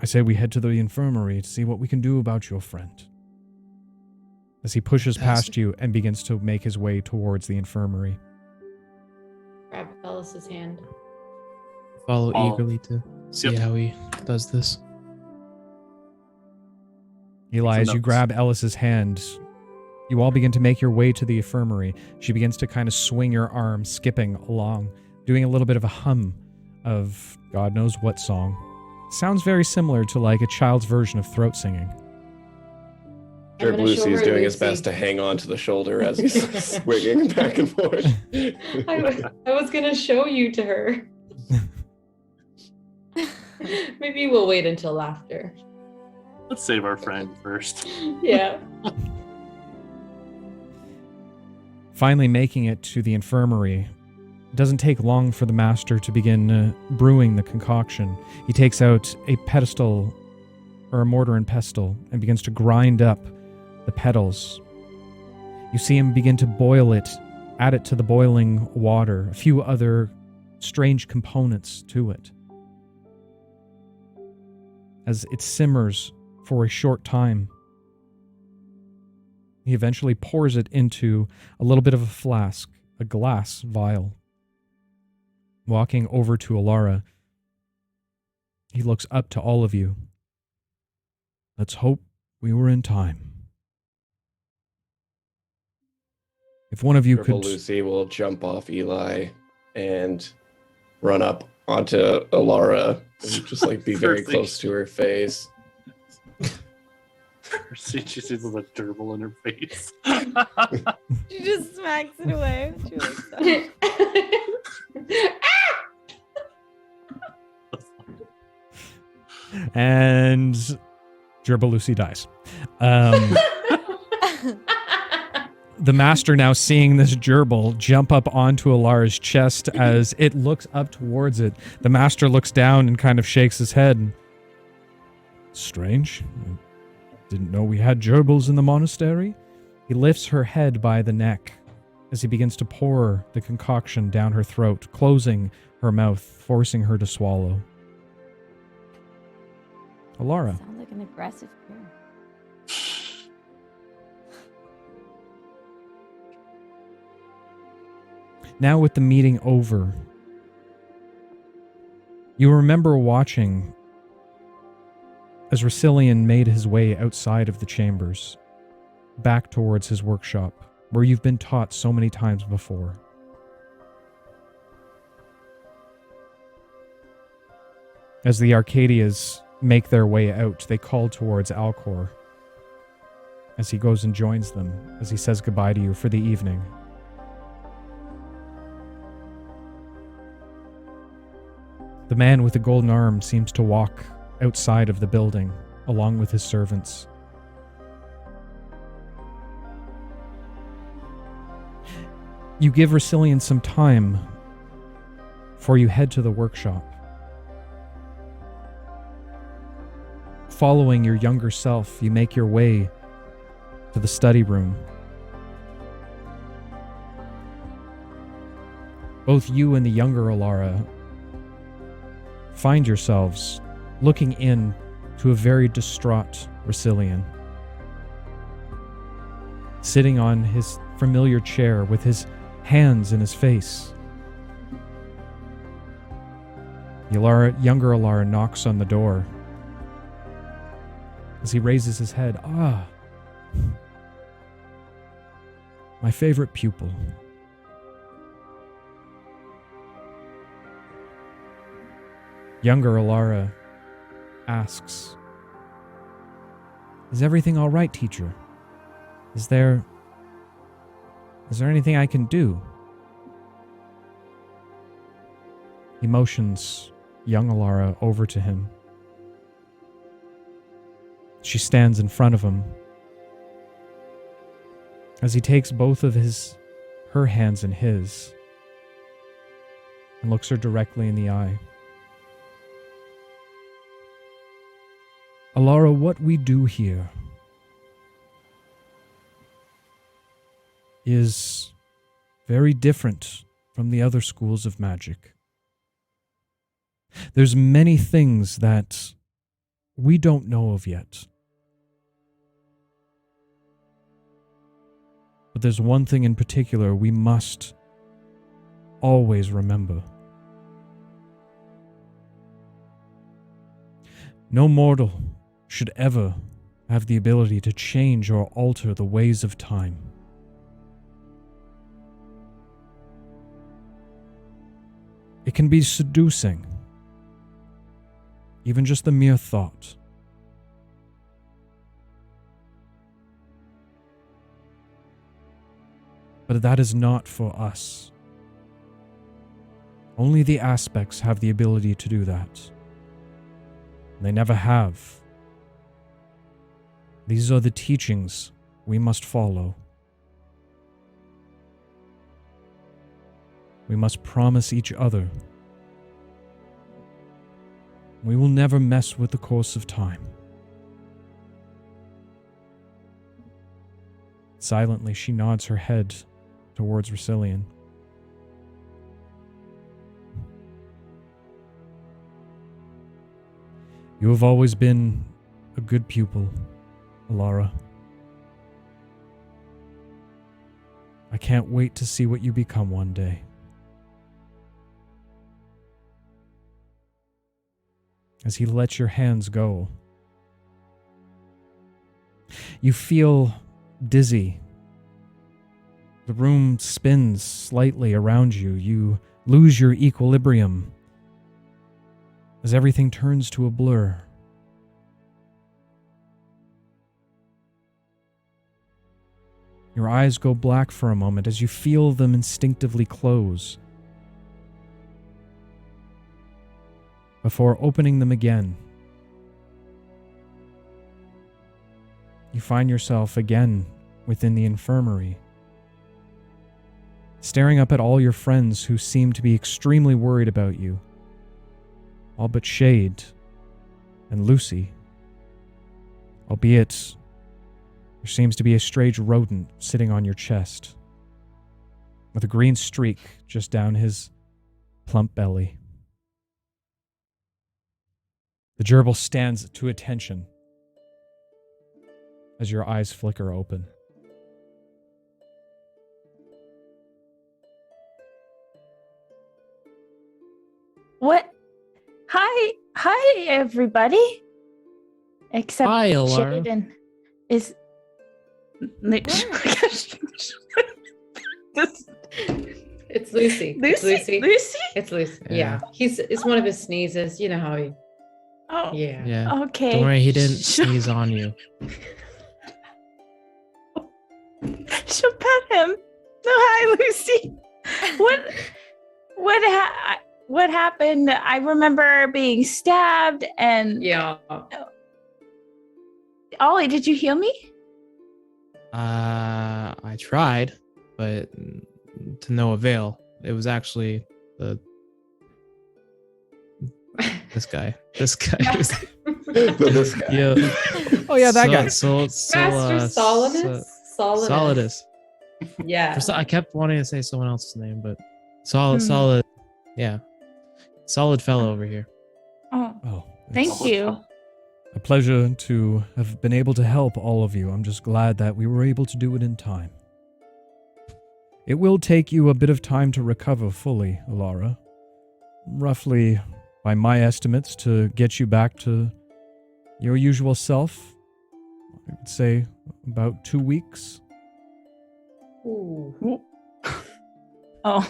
[SPEAKER 2] I say we head to the infirmary to see what we can do about your friend. As he pushes past you and begins to make his way towards the infirmary.
[SPEAKER 5] Grab Ellis's hand.
[SPEAKER 6] Follow
[SPEAKER 4] Oh.
[SPEAKER 6] eagerly to see
[SPEAKER 4] Yep.
[SPEAKER 6] how he does this.
[SPEAKER 2] Eli, as you
[SPEAKER 4] notes.
[SPEAKER 2] grab Ellis's hand, you all begin to make your way to the infirmary. She begins to kind of swing your arm, skipping along, doing a little bit of a hum of God knows what song. Sounds very similar to like a child's version of throat singing.
[SPEAKER 5] I'm
[SPEAKER 3] Gerb
[SPEAKER 5] gonna show
[SPEAKER 3] Lucy is
[SPEAKER 5] her
[SPEAKER 3] doing his
[SPEAKER 5] Lucy.
[SPEAKER 3] best to hang on to the shoulder as he's swinging back and forth.
[SPEAKER 5] I was gonna show you to her. Maybe we'll wait until after.
[SPEAKER 4] Let's save our friend first.
[SPEAKER 5] Yeah.
[SPEAKER 2] Finally making it to the infirmary, It doesn't take long for the master to begin brewing the concoction. He takes out a pedestal or a mortar and pestle and begins to grind up the petals. You see him begin to boil it, add it to the boiling water, a few other strange components to it. As it simmers for a short time, he eventually pours it into a little bit of a flask, a glass vial. Walking over to Élara, he looks up to all of you. Let's hope we were in time. If one of you
[SPEAKER 3] Purple
[SPEAKER 2] could...
[SPEAKER 3] Lucy will jump off Eli and run up onto Élara and just like be very close to her face.
[SPEAKER 4] She sees a gerbil in her face.
[SPEAKER 1] She just smacks it away. She likes that.
[SPEAKER 2] And Gerbil Lucy dies. The master, now seeing this gerbil jump up onto Elara's chest as it looks up towards it, the master looks down and kind of shakes his head. Strange. I didn't know we had gerbils in the monastery. He lifts her head by the neck as he begins to pour the concoction down her throat, closing her mouth, forcing her to swallow. Élara.
[SPEAKER 1] Sounds like an aggressive cure.
[SPEAKER 2] Now with the meeting over, you remember watching as Rosillian made his way outside of the chambers, back towards his workshop, where you've been taught so many times before. As the Arcadias make their way out, they call towards Alcor as he goes and joins them, as he says goodbye to you for the evening. The man with the golden arm seems to walk outside of the building, along with his servants. You give Rosillian some time before you head to the workshop. Following your younger self, you make your way to the study room. Both you and the younger Élara find yourselves looking in to a very distraught Rosillian, sitting on his familiar chair with his hands in his face. Younger Élara knocks on the door. As he raises his head, my favorite pupil. Younger Élara asks, "Is everything all right, teacher? Is there anything I can do?" He motions young Élara over to him. She stands in front of him as he takes both of her hands in his and looks her directly in the eye. Élara, what we do here is very different from the other schools of magic. There's many things that we don't know of yet. But there's one thing in particular we must always remember. No mortal should ever have the ability to change or alter the ways of time. It can be seducing, even just the mere thought. But that is not for us. Only the aspects have the ability to do that. They never have. These are the teachings we must follow. We must promise each other we will never mess with the course of time. Silently, she nods her head towards Russillian. You have always been a good pupil, Élara. I can't wait to see what you become one day. As he lets your hands go, you feel dizzy. The room spins slightly around you. You lose your equilibrium as everything turns to a blur. Your eyes go black for a moment as you feel them instinctively close, before opening them again. You find yourself again within the infirmary, staring up at all your friends who seem to be extremely worried about you, all but Shade and Lucy, albeit there seems to be a strange rodent sitting on your chest, with a green streak just down his plump belly. The gerbil stands to attention as your eyes flicker open.
[SPEAKER 7] What? Hi, everybody. Except
[SPEAKER 6] Hi, Élara.
[SPEAKER 7] Shaden is.
[SPEAKER 5] It's Lucy. It's
[SPEAKER 7] Lucy.
[SPEAKER 5] Lucy.
[SPEAKER 7] Lucy.
[SPEAKER 5] It's Lucy.
[SPEAKER 6] Yeah.
[SPEAKER 5] Yeah. It's one of his sneezes. You know how he.
[SPEAKER 7] Oh.
[SPEAKER 5] Yeah.
[SPEAKER 6] Yeah.
[SPEAKER 7] Okay.
[SPEAKER 6] Don't worry, he didn't sneeze on you.
[SPEAKER 7] She'll pet him. No, hi, Lucy. What happened? I remember being stabbed and
[SPEAKER 5] Yeah.
[SPEAKER 7] Ollie, did you heal me?
[SPEAKER 6] I tried, but to no avail. It was actually this guy. This guy.
[SPEAKER 3] This guy.
[SPEAKER 6] Yeah.
[SPEAKER 2] Oh yeah, that guy.
[SPEAKER 5] Master Solidus.
[SPEAKER 6] Solidus.
[SPEAKER 5] Yeah.
[SPEAKER 6] I kept wanting to say someone else's name, but solid. Yeah. Solid fellow over here.
[SPEAKER 7] Oh,
[SPEAKER 2] Oh,
[SPEAKER 7] thank
[SPEAKER 2] it's
[SPEAKER 7] you.
[SPEAKER 2] a pleasure to have been able to help all of you. I'm just glad that we were able to do it in time. It will take you a bit of time to recover fully, Élara. Roughly, by my estimates, to get you back to your usual self, I would say about 2 weeks.
[SPEAKER 5] Ooh.
[SPEAKER 7] Oh.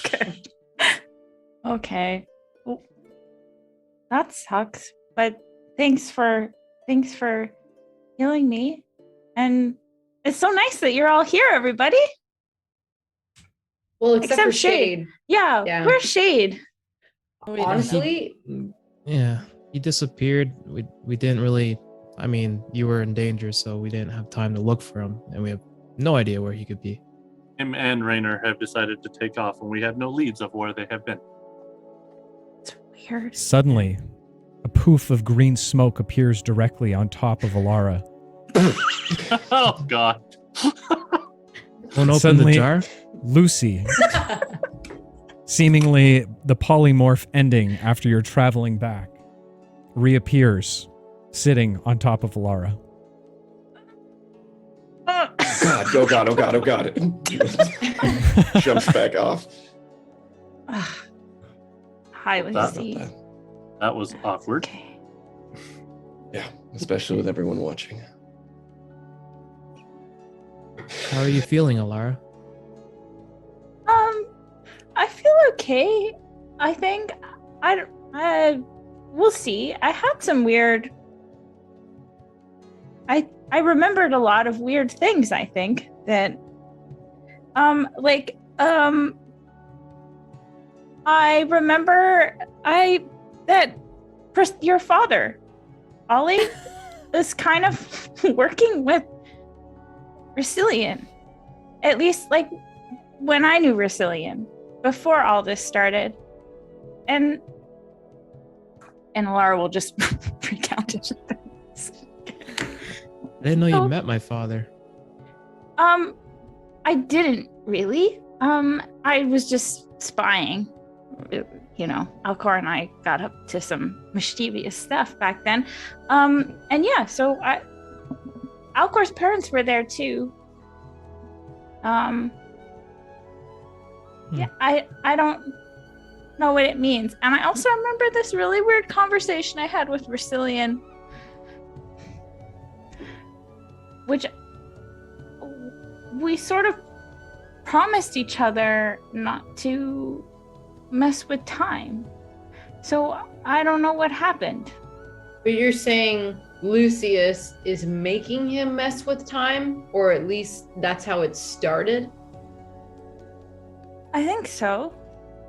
[SPEAKER 7] Okay. Okay. Well, that sucks. But thanks for healing me. And it's so nice that you're all here, everybody.
[SPEAKER 5] Well, except for
[SPEAKER 7] Shade.
[SPEAKER 5] Shade.
[SPEAKER 7] Yeah. Where's Shade?
[SPEAKER 5] Honestly,
[SPEAKER 6] Yeah. He disappeared. We didn't really. I mean, you were in danger, so we didn't have time to look for him, and we have no idea where he could be.
[SPEAKER 4] Him and Raynor have decided to take off, and we have no leads of where they have been.
[SPEAKER 7] It's weird.
[SPEAKER 2] Suddenly, a poof of green smoke appears directly on top of Élara.
[SPEAKER 4] Oh God!
[SPEAKER 6] Won't open
[SPEAKER 2] Suddenly-
[SPEAKER 6] the jar.
[SPEAKER 2] Lucy, seemingly the polymorph ending after you're traveling back, reappears, sitting on top of Élara.
[SPEAKER 3] God, oh God, oh God, oh God. Jumps back off.
[SPEAKER 7] Hi,
[SPEAKER 4] That-
[SPEAKER 7] Lucy.
[SPEAKER 4] That was awkward.
[SPEAKER 7] Okay.
[SPEAKER 3] Yeah, especially with everyone watching.
[SPEAKER 6] How are you feeling, Élara?
[SPEAKER 7] I feel okay. I think we'll see. I had some weird. I remembered a lot of weird things. I think that, I remember your father, Ollie, is kind of working with Russillian. At least, like, when I knew Russillian. before all this started. And Élara will just recount it.
[SPEAKER 6] I didn't know you met my father.
[SPEAKER 7] I didn't really. I was just spying. You know, Alcor and I got up to some mischievous stuff back then. And yeah, so Alcor's parents were there too. Yeah, I don't know what it means. And I also remember this really weird conversation I had with Racilian, which we sort of promised each other not to mess with time. So I don't know what happened.
[SPEAKER 5] But you're saying Lucius is making him mess with time, or at least that's how it started?
[SPEAKER 7] I think so.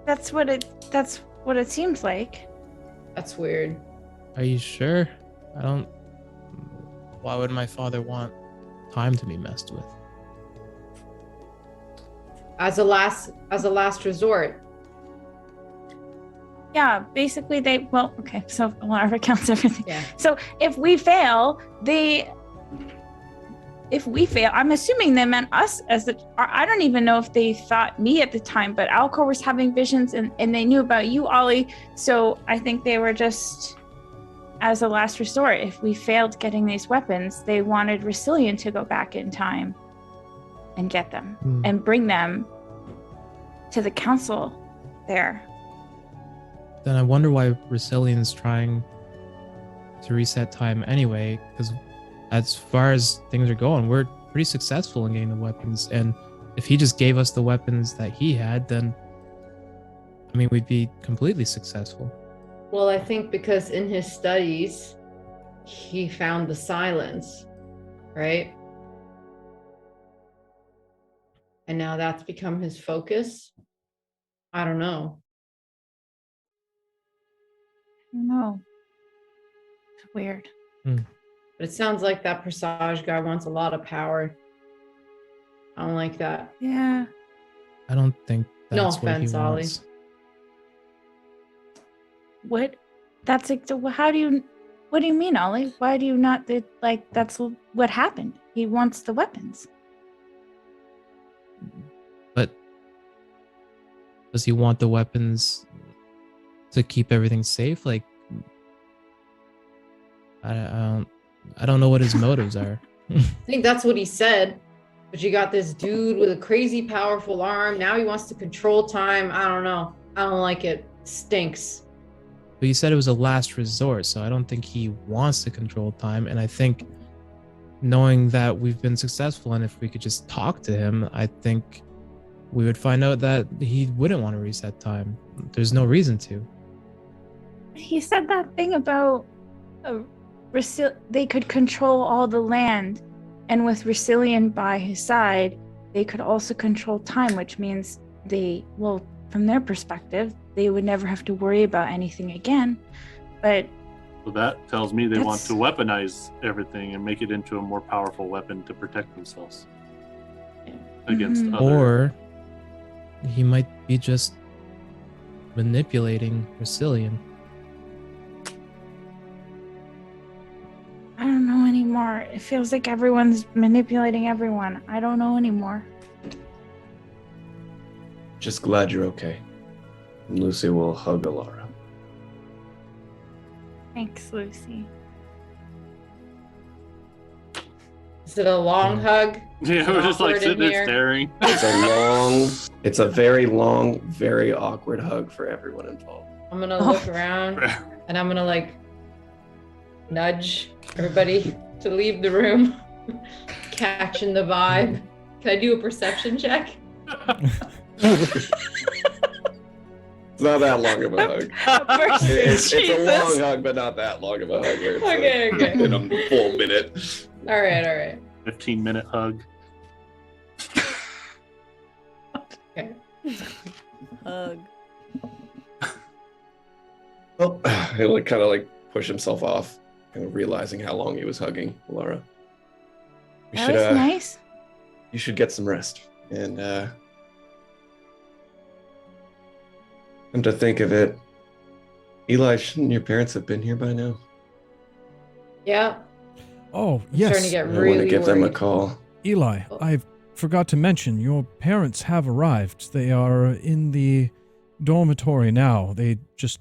[SPEAKER 7] That's what it seems like.
[SPEAKER 5] That's weird.
[SPEAKER 6] Are you sure? Why would my father want time to be messed with?
[SPEAKER 5] As a last resort.
[SPEAKER 7] Yeah, basically okay, so Élara counts everything.
[SPEAKER 5] Yeah.
[SPEAKER 7] So if we fail, I'm assuming they meant us I don't even know if they thought me at the time, but Alcor was having visions and they knew about you, Ollie. So I think they were just, as a last resort, if we failed getting these weapons, they wanted Racilian to go back in time and get them and bring them to the council there.
[SPEAKER 6] Then I wonder why Racilian's trying to reset time anyway, because as far as things are going, we're pretty successful in getting the weapons. And if he just gave us the weapons that he had, then, I mean, we'd be completely successful.
[SPEAKER 5] Well, I think because in his studies, he found the silence, right? And now that's become his focus. I don't know.
[SPEAKER 7] No. It's weird.
[SPEAKER 5] But it sounds like that Presage guy wants a lot of power. I don't like that.
[SPEAKER 7] Yeah.
[SPEAKER 6] I don't think that's
[SPEAKER 5] No
[SPEAKER 6] what
[SPEAKER 5] offense,
[SPEAKER 6] he
[SPEAKER 5] Ollie.
[SPEAKER 6] wants.
[SPEAKER 7] What? That's like, what do you mean, Ollie? Why do you not, that's what happened. He wants the weapons.
[SPEAKER 6] But does he want the weapons to keep everything safe? Like, I don't know what his motives are.
[SPEAKER 5] I think that's what he said. But you got this dude with a crazy powerful arm. Now he wants to control time. I don't know. I don't like it. Stinks.
[SPEAKER 6] But you said it was a last resort, so I don't think he wants to control time. And I think knowing that we've been successful, and if we could just talk to him, I think we would find out that he wouldn't want to reset time. There's no reason to.
[SPEAKER 7] He said that thing about they could control all the land, and with Racilian by his side, they could also control time, which means from their perspective, they would never have to worry about anything again. But
[SPEAKER 4] So that tells me they want to weaponize everything and make it into a more powerful weapon to protect themselves against other.
[SPEAKER 6] Or he might be just manipulating Racilian.
[SPEAKER 7] I don't know anymore. It feels like everyone's manipulating everyone. I don't know anymore.
[SPEAKER 3] Just glad you're okay. And Lucy will hug Élara.
[SPEAKER 7] Thanks, Lucy.
[SPEAKER 5] Is it a long hug?
[SPEAKER 4] Yeah, we're just like
[SPEAKER 5] Awkward
[SPEAKER 4] sitting
[SPEAKER 5] in
[SPEAKER 4] there
[SPEAKER 5] here.
[SPEAKER 4] staring.
[SPEAKER 3] It's a very long, very awkward hug for everyone involved.
[SPEAKER 5] I'm gonna look around and I'm gonna like nudge everybody to leave the room, catching the vibe. Can I do a perception check?
[SPEAKER 3] It's not that long of a hug. It's a long hug, but not that long of a hug. Where it's
[SPEAKER 5] Okay,
[SPEAKER 3] like
[SPEAKER 5] okay.
[SPEAKER 3] in a full minute.
[SPEAKER 5] All right.
[SPEAKER 4] 15-minute hug.
[SPEAKER 5] Okay.
[SPEAKER 1] Hug.
[SPEAKER 3] Well, he'll like kind of like push himself off, kind of realizing how long he was hugging Élara.
[SPEAKER 7] That was nice.
[SPEAKER 3] You should get some rest, and Come to think of it, Eli, shouldn't your parents have been here by now?
[SPEAKER 5] Yeah.
[SPEAKER 2] Oh,
[SPEAKER 5] I'm starting to
[SPEAKER 2] yes.
[SPEAKER 5] get
[SPEAKER 3] I want to
[SPEAKER 5] really
[SPEAKER 3] give them a
[SPEAKER 5] worried.
[SPEAKER 3] call.
[SPEAKER 2] Eli,
[SPEAKER 5] Oh.
[SPEAKER 2] I forgot to mention your parents have arrived. They are in the dormitory now. They just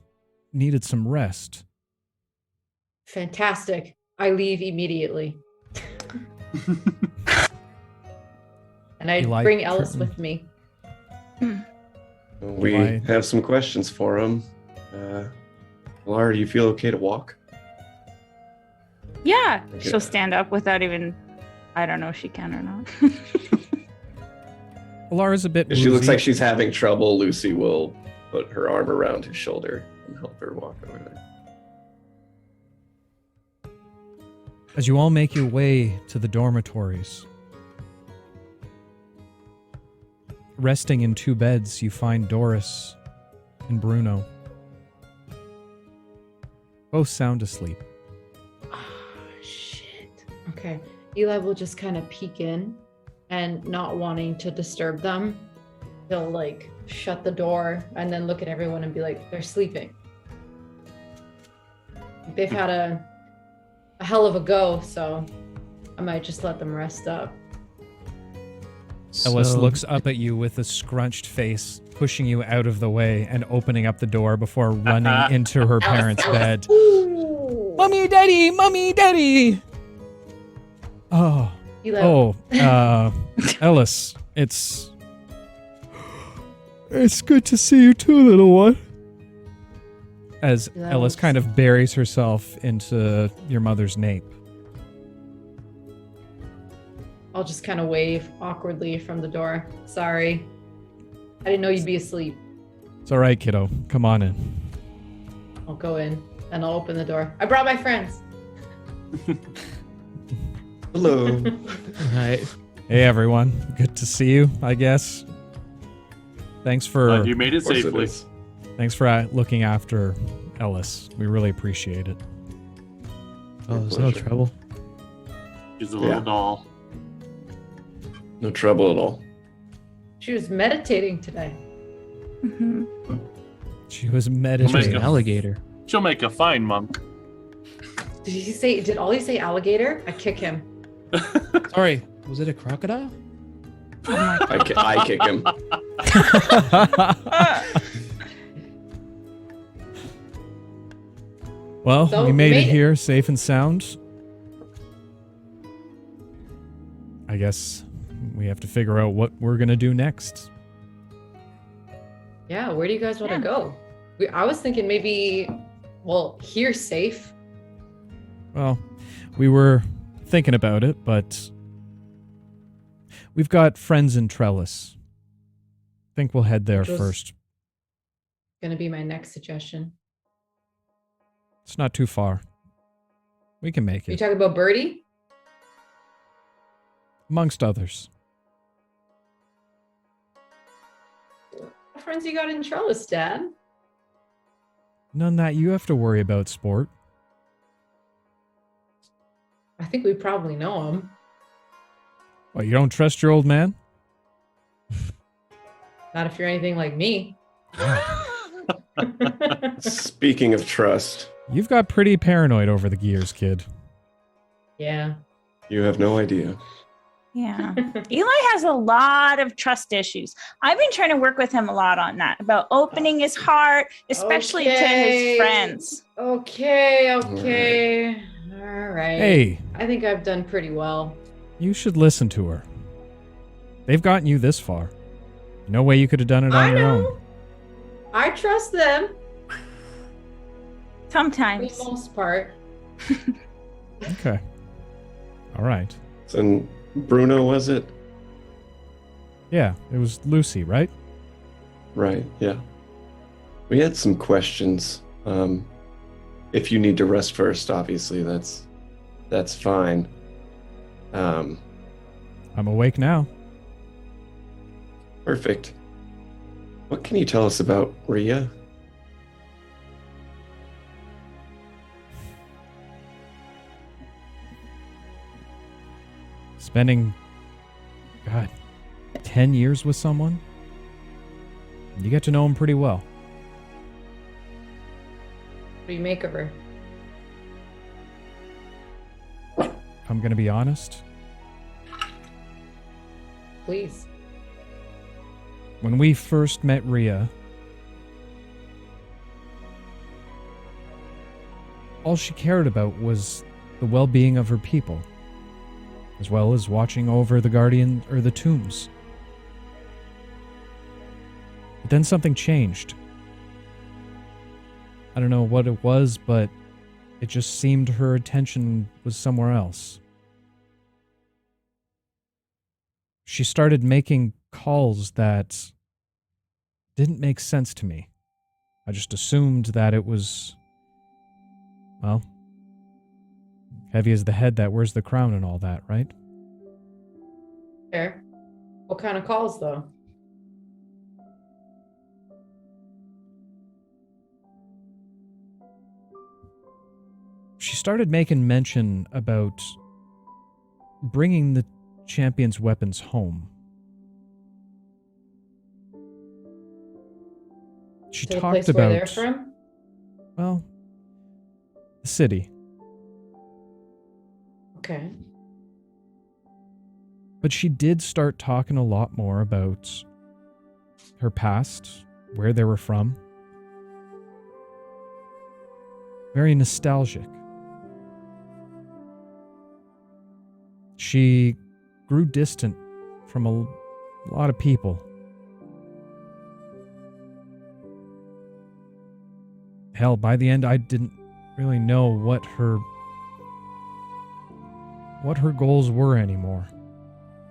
[SPEAKER 2] needed some rest.
[SPEAKER 5] Fantastic. I leave immediately. And I
[SPEAKER 2] Eli,
[SPEAKER 5] bring Ellis
[SPEAKER 2] turn-
[SPEAKER 5] with me.
[SPEAKER 3] We
[SPEAKER 2] Eli.
[SPEAKER 3] have some questions for him. Laura, do you feel okay to walk?
[SPEAKER 7] Yeah.
[SPEAKER 3] Okay.
[SPEAKER 7] She'll stand up without even. I don't know if she can or not.
[SPEAKER 2] Alara's a bit
[SPEAKER 3] If she looks
[SPEAKER 2] woozy.
[SPEAKER 3] like she's having trouble, Lucy will put her arm around his shoulder and help her walk over there.
[SPEAKER 2] As you all make your way to the dormitories, resting in 2 beds, you find Doris and Bruno. Both sound asleep.
[SPEAKER 5] Oh, shit. Okay. Eli will just kind of peek in and not wanting to disturb them. He'll like shut the door and then look at everyone and be like, they're sleeping. They've had a hell of a go, so I might just let them rest up.
[SPEAKER 2] Ellis
[SPEAKER 6] So-
[SPEAKER 2] looks up at you with a scrunched face, pushing you out of the way and opening up the door before running into her parents' bed.
[SPEAKER 5] Ooh.
[SPEAKER 2] Mommy, Daddy! Mommy, Daddy! Oh,
[SPEAKER 5] Eli,
[SPEAKER 2] Ellis, it's good to see you too, little one. As
[SPEAKER 5] Yes.
[SPEAKER 2] Ellis kind of buries herself into your mother's nape.
[SPEAKER 5] I'll just kind of wave awkwardly from the door. Sorry. I didn't know you'd be asleep.
[SPEAKER 2] It's all right, kiddo. Come on in.
[SPEAKER 5] I'll go in and I'll open the door. I brought my friends.
[SPEAKER 3] Hello.
[SPEAKER 6] Hi.
[SPEAKER 2] Hey, everyone. Good to see you, I guess. Thanks for
[SPEAKER 4] You made it
[SPEAKER 3] Of course it
[SPEAKER 4] safely.
[SPEAKER 3] is.
[SPEAKER 2] thanks for looking after Ellis. We really appreciate it.
[SPEAKER 6] Oh, there's no
[SPEAKER 3] pleasure.
[SPEAKER 6] trouble.
[SPEAKER 4] She's a little
[SPEAKER 3] Yeah.
[SPEAKER 4] doll.
[SPEAKER 3] No trouble at all.
[SPEAKER 5] She was meditating today.
[SPEAKER 7] Mhm.
[SPEAKER 2] She was
[SPEAKER 6] She's
[SPEAKER 2] meditating.
[SPEAKER 6] an alligator.
[SPEAKER 4] She'll make a fine monk.
[SPEAKER 5] Did Ollie say alligator? I kick him.
[SPEAKER 6] Sorry, was it a crocodile?
[SPEAKER 3] I kick him.
[SPEAKER 2] Well,
[SPEAKER 5] So,
[SPEAKER 2] we made it
[SPEAKER 5] made it.
[SPEAKER 2] here safe and sound. I guess we have to figure out what we're going to do next.
[SPEAKER 5] Yeah, where do you guys want to
[SPEAKER 7] Yeah.
[SPEAKER 5] go? I was thinking maybe, well, here safe.
[SPEAKER 2] Well, we were thinking about it, but we've got friends in Trellis. I think we'll head there
[SPEAKER 5] Which was-
[SPEAKER 2] first.
[SPEAKER 5] Gonna be my next suggestion.
[SPEAKER 2] It's not too far. We can make
[SPEAKER 5] Are you
[SPEAKER 2] it,
[SPEAKER 5] talking about Birdie?
[SPEAKER 2] amongst others.
[SPEAKER 5] What friends you got in Trellis, Dad?
[SPEAKER 2] None that you have to worry about, sport.
[SPEAKER 5] I think we probably know him.
[SPEAKER 2] What, you don't trust your old man?
[SPEAKER 5] Not if you're anything like me.
[SPEAKER 3] Speaking of trust,
[SPEAKER 2] You've got pretty paranoid over the years, kid.
[SPEAKER 5] Yeah.
[SPEAKER 3] you have no idea.
[SPEAKER 7] Yeah. Eli has a lot of trust issues. I've been trying to work with him a lot on that, about opening his heart, especially to
[SPEAKER 5] Okay.
[SPEAKER 7] his friends.
[SPEAKER 5] Okay. All right.
[SPEAKER 2] Hey,
[SPEAKER 5] I think I've done pretty well.
[SPEAKER 2] you should listen to her. They've gotten you this far. No way you could have done it on
[SPEAKER 5] I
[SPEAKER 2] your
[SPEAKER 5] know.
[SPEAKER 2] own.
[SPEAKER 5] I trust them for
[SPEAKER 7] Sometimes.
[SPEAKER 5] the most part.
[SPEAKER 2] Okay. All right.
[SPEAKER 3] And Bruno, was it?
[SPEAKER 2] Yeah, it was Lucy, right?
[SPEAKER 3] Right, yeah. We had some questions. If you need to rest first, obviously, that's fine.
[SPEAKER 2] I'm awake now.
[SPEAKER 3] Perfect. What can you tell us about Rhea?
[SPEAKER 2] Spending, God, 10 years with someone? You get to know him pretty well.
[SPEAKER 5] do you make of her?
[SPEAKER 2] If I'm going to be honest,
[SPEAKER 5] Please.
[SPEAKER 2] when we first met Rhea, all she cared about was the well-being of her people, as well as watching over the guardian or the tombs. But then something changed. I don't know what it was, but it just seemed her attention was somewhere else. She started making calls that didn't make sense to me. I just assumed that it was, well, heavy as the head that wears the crown and all that, right?
[SPEAKER 5] Fair. What kind of calls, though?
[SPEAKER 2] She started making mention about bringing the champion's weapons home. She
[SPEAKER 5] To the
[SPEAKER 2] talked
[SPEAKER 5] place
[SPEAKER 2] about,
[SPEAKER 5] where they're from?
[SPEAKER 2] well, the city.
[SPEAKER 5] Okay.
[SPEAKER 2] But she did start talking a lot more about her past, where they were from. Very nostalgic. She grew distant from a lot of people. Hell, by the end, I didn't really know what her goals were anymore.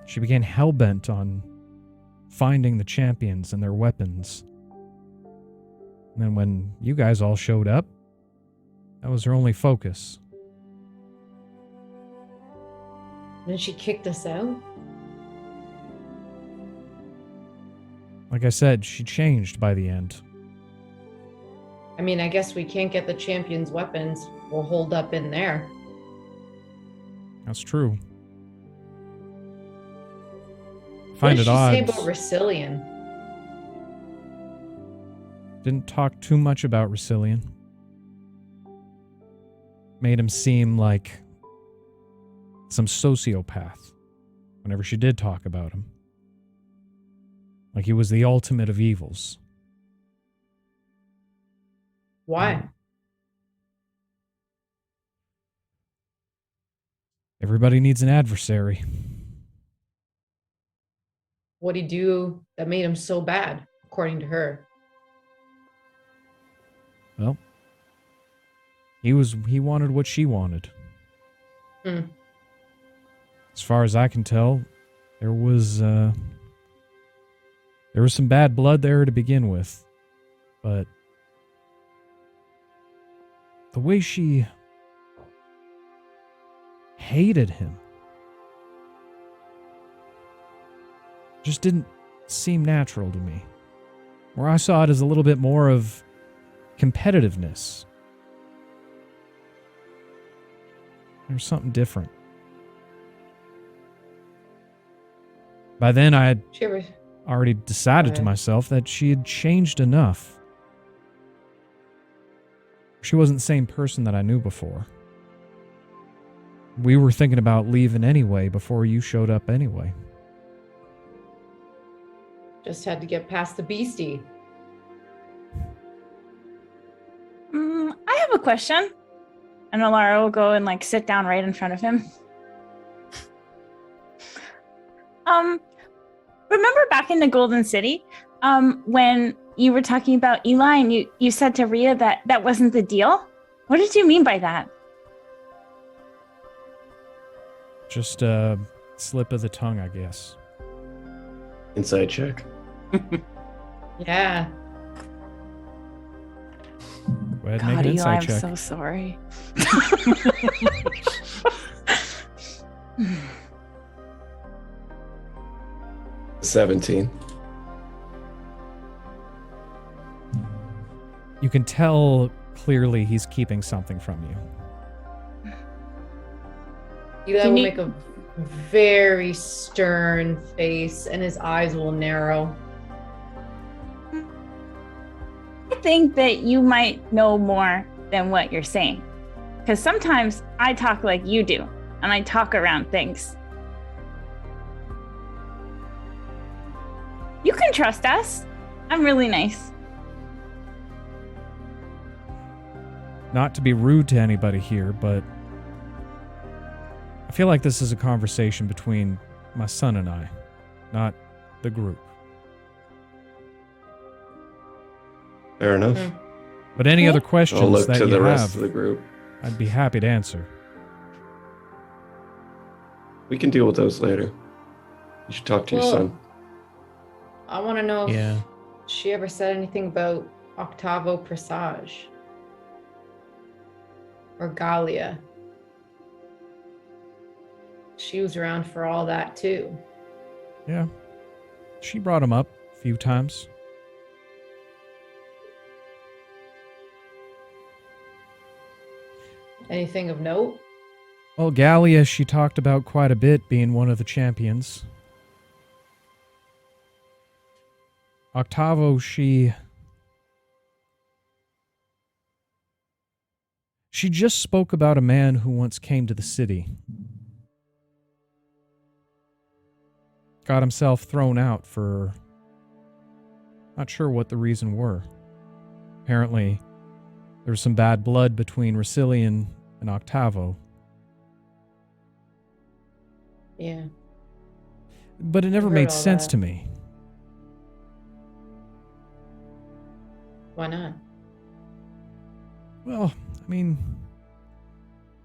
[SPEAKER 2] She began hell-bent on finding the champions and their weapons. And then when you guys all showed up, that was her only focus.
[SPEAKER 5] Then she kicked us out?
[SPEAKER 2] Like I said, she changed by the end.
[SPEAKER 5] I mean, I guess we can't get the champion's weapons. We'll hold up in there.
[SPEAKER 2] That's true.
[SPEAKER 5] What
[SPEAKER 2] Find
[SPEAKER 5] did
[SPEAKER 2] it
[SPEAKER 5] she
[SPEAKER 2] odd.
[SPEAKER 5] say about Resilian?
[SPEAKER 2] Didn't talk too much about Resilian. Made him seem like some sociopath whenever she did talk about him. Like he was the ultimate of evils.
[SPEAKER 5] Why?
[SPEAKER 2] Everybody needs an adversary.
[SPEAKER 5] What'd he do that made him so bad, according to her?
[SPEAKER 2] Well, he wanted what she wanted.
[SPEAKER 5] Hmm.
[SPEAKER 2] As far as I can tell, there was some bad blood there to begin with, but the way she hated him just didn't seem natural to me. Where I saw it as a little bit more of competitiveness. There was something different. By then, I had
[SPEAKER 5] She ever...
[SPEAKER 2] already decided to
[SPEAKER 5] Okay.
[SPEAKER 2] myself that she had changed enough. She wasn't the same person that I knew before. We were thinking about leaving anyway before you showed up anyway.
[SPEAKER 5] Just had to get past the beastie.
[SPEAKER 7] I have a question. And Élara will go and like sit down right in front of him. Remember back in the Golden City, when you were talking about Eli and you said to Rhea that that wasn't the deal? What did you mean by that?
[SPEAKER 2] Just a slip of the tongue, I guess.
[SPEAKER 3] Inside check.
[SPEAKER 5] Yeah.
[SPEAKER 2] Go ahead and make
[SPEAKER 7] God,
[SPEAKER 2] an
[SPEAKER 7] Eli,
[SPEAKER 2] insight
[SPEAKER 7] I'm
[SPEAKER 2] check.
[SPEAKER 7] so sorry.
[SPEAKER 3] – 17.
[SPEAKER 2] You can tell clearly he's keeping something from you.
[SPEAKER 5] Eli
[SPEAKER 7] Can
[SPEAKER 5] will
[SPEAKER 7] you-
[SPEAKER 5] make a very stern face and his eyes will narrow.
[SPEAKER 7] I think that you might know more than what you're saying. Because sometimes I talk like you do, and I talk around things. You can trust us. I'm really nice.
[SPEAKER 2] Not to be rude to anybody here, but I feel like this is a conversation between my son and I, not the group.
[SPEAKER 3] Fair enough.
[SPEAKER 2] But any other questions
[SPEAKER 3] I'll look
[SPEAKER 2] that
[SPEAKER 3] to
[SPEAKER 2] you
[SPEAKER 3] the rest
[SPEAKER 2] have,
[SPEAKER 3] of the group.
[SPEAKER 2] I'd be happy to answer.
[SPEAKER 3] We can deal with those later. You should talk to your son.
[SPEAKER 5] I want to know
[SPEAKER 6] Yeah.
[SPEAKER 5] if she ever said anything about Octavo Presage or Galia. She was around for all that too.
[SPEAKER 2] Yeah. She brought him up a few times.
[SPEAKER 5] Anything of note?
[SPEAKER 2] Well, Gallia, she talked about quite a bit, being one of the champions. Octavo, she just spoke about a man who once came to the city. Got himself thrown out for... not sure what the reason were. Apparently, there was some bad blood between Racilian and Octavo.
[SPEAKER 5] Yeah.
[SPEAKER 2] But it never
[SPEAKER 5] I've heard
[SPEAKER 2] made
[SPEAKER 5] all
[SPEAKER 2] sense
[SPEAKER 5] that.
[SPEAKER 2] to me.
[SPEAKER 5] Why not?
[SPEAKER 2] Well, I mean,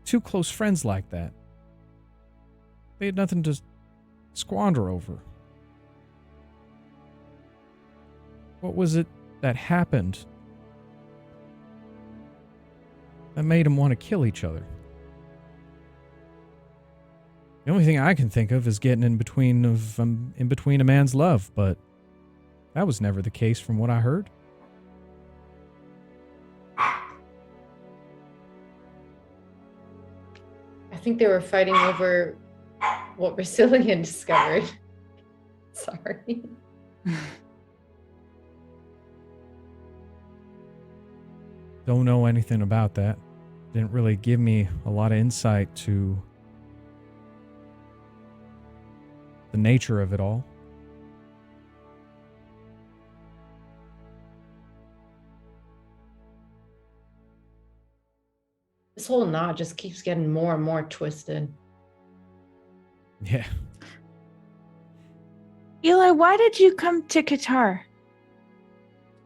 [SPEAKER 2] two close friends like that. They had nothing to squander over. What was it that happened that made them want to kill each other? The only thing I can think of is getting in between a man's love, but that was never the case from what I heard.
[SPEAKER 5] I think they were fighting over what Racilian discovered. Sorry.
[SPEAKER 2] Don't know anything about that. Didn't really give me a lot of insight to the nature of it all.
[SPEAKER 5] This whole knot just keeps getting more and more twisted.
[SPEAKER 2] Yeah.
[SPEAKER 7] Eli, why did you come to Qatar?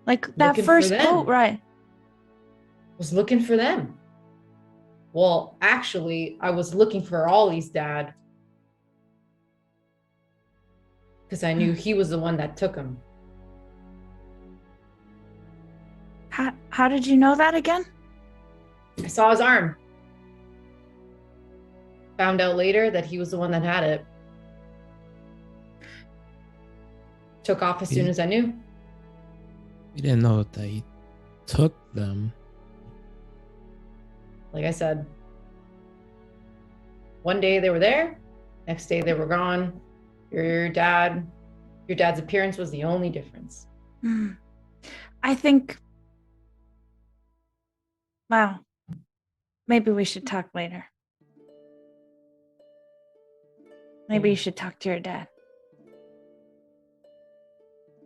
[SPEAKER 7] Like that
[SPEAKER 5] Looking for
[SPEAKER 7] first
[SPEAKER 5] them.
[SPEAKER 7] boat ride.
[SPEAKER 5] Was looking for them. Well, actually, I was looking for Ollie's dad. Because I knew he was the one that took him.
[SPEAKER 7] How did you know that again?
[SPEAKER 5] I saw his arm. Found out later that he was the one that had it. Took off as soon as I knew.
[SPEAKER 6] We didn't know that he took them.
[SPEAKER 5] Like I said, one day they were there, next day they were gone. Your dad's appearance was the only difference.
[SPEAKER 7] I think, wow, maybe we should talk later. Maybe you should talk to your dad.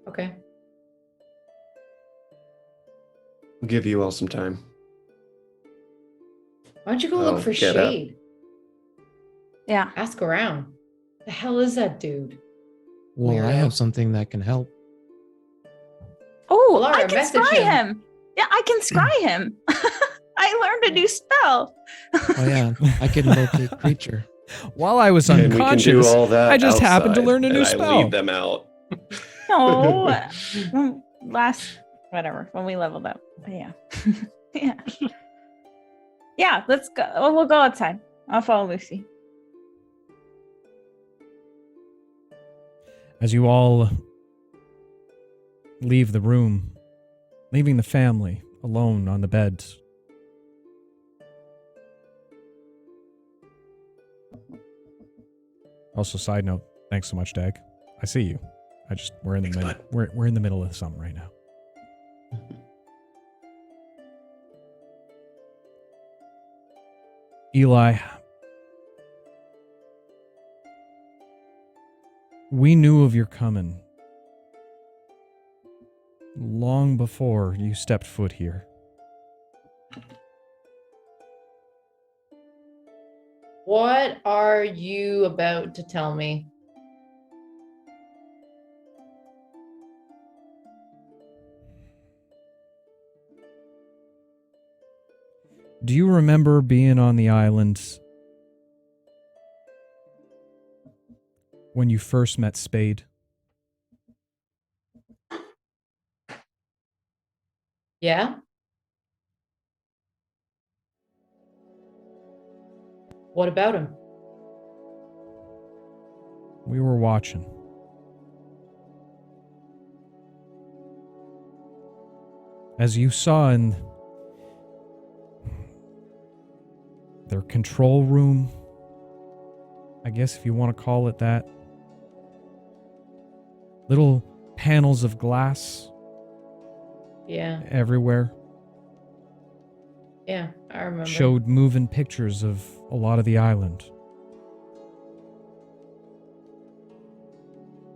[SPEAKER 5] Okay.
[SPEAKER 3] I'll give you all some time.
[SPEAKER 5] Why don't you go
[SPEAKER 3] Oh,
[SPEAKER 5] look for
[SPEAKER 3] get up.
[SPEAKER 5] Shade?
[SPEAKER 7] Yeah.
[SPEAKER 5] Ask around. The hell is that dude?
[SPEAKER 6] Well, I
[SPEAKER 5] Weirdo.
[SPEAKER 6] have something that can help.
[SPEAKER 7] Oh,
[SPEAKER 5] Laura,
[SPEAKER 7] I can
[SPEAKER 5] message
[SPEAKER 7] scry
[SPEAKER 5] him.
[SPEAKER 7] him. Yeah, I can scry him. I learned a new spell.
[SPEAKER 6] Oh yeah, I can locate creature.
[SPEAKER 2] While I was
[SPEAKER 3] And we can do
[SPEAKER 2] unconscious,
[SPEAKER 3] all that
[SPEAKER 2] I just happened to
[SPEAKER 3] outside,
[SPEAKER 2] learn a new
[SPEAKER 3] and
[SPEAKER 2] spell.
[SPEAKER 3] I leave them out.
[SPEAKER 7] No, whatever, when we leveled up. But yeah. Yeah. Yeah, let's go. Well, we'll go outside. I'll follow Lucy.
[SPEAKER 2] As you all leave the room, leaving the family alone on the beds. Also, side note, thanks so much, Dag. I see you. We're in the middle. We're in the middle of something right now. Eli, we knew of your coming long before you stepped foot here.
[SPEAKER 5] What are you about to tell me?
[SPEAKER 2] Do you remember being on the island when you first met Spade?
[SPEAKER 5] Yeah? What about him?
[SPEAKER 2] We were watching. As you saw in their control room, I guess if you want to call it that, little panels of glass
[SPEAKER 5] Yeah.
[SPEAKER 2] everywhere
[SPEAKER 5] Yeah, I remember.
[SPEAKER 2] showed moving pictures of a lot of the island.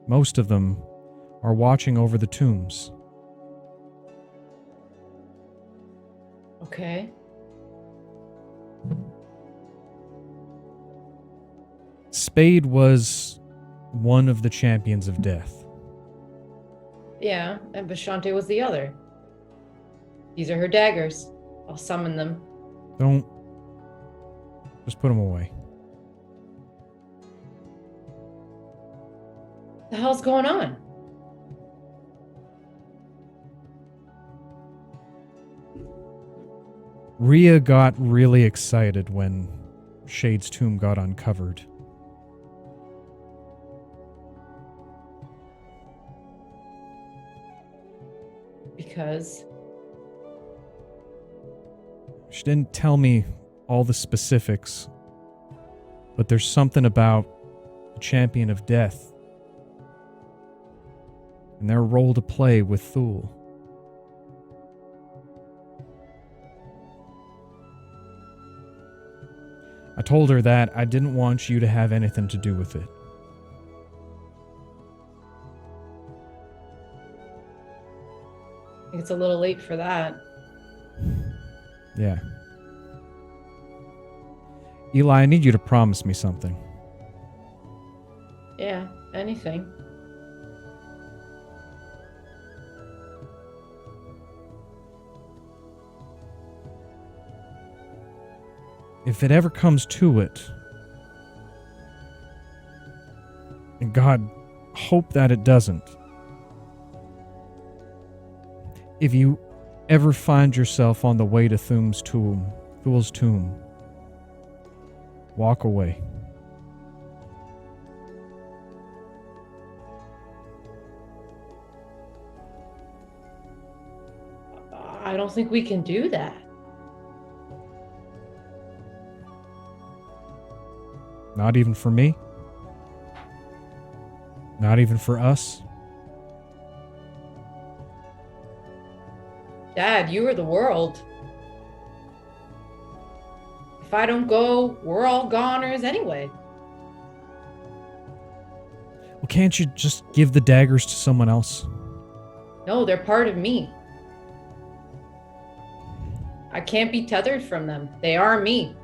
[SPEAKER 2] Most of them are watching over the tombs.
[SPEAKER 5] Okay.
[SPEAKER 2] Spade was one of the champions of death.
[SPEAKER 5] Yeah, and Vashante was the other. These are her daggers. I'll summon them.
[SPEAKER 2] Don't. Just put them away.
[SPEAKER 5] What the hell's going on?
[SPEAKER 2] Rhea got really excited when Shade's tomb got uncovered.
[SPEAKER 5] Because
[SPEAKER 2] She didn't tell me all the specifics, but there's something about the champion of death and their role to play with Thule. I told her that I didn't want you to have anything to do with it.
[SPEAKER 5] I think it's a little late for that.
[SPEAKER 2] Yeah. Eli, I need you to promise me something.
[SPEAKER 5] Yeah, anything.
[SPEAKER 2] If it ever comes to it, and God, hope that it doesn't. If you ever find yourself on the way to Thule's tomb, walk away.
[SPEAKER 5] I don't think we can do that.
[SPEAKER 2] Not even for me. Not even for us.
[SPEAKER 5] Dad, you are the world. If I don't go, we're all goners anyway.
[SPEAKER 2] Well, can't you just give the daggers to someone else?
[SPEAKER 5] No, they're part of me. I can't be tethered from them. They are me.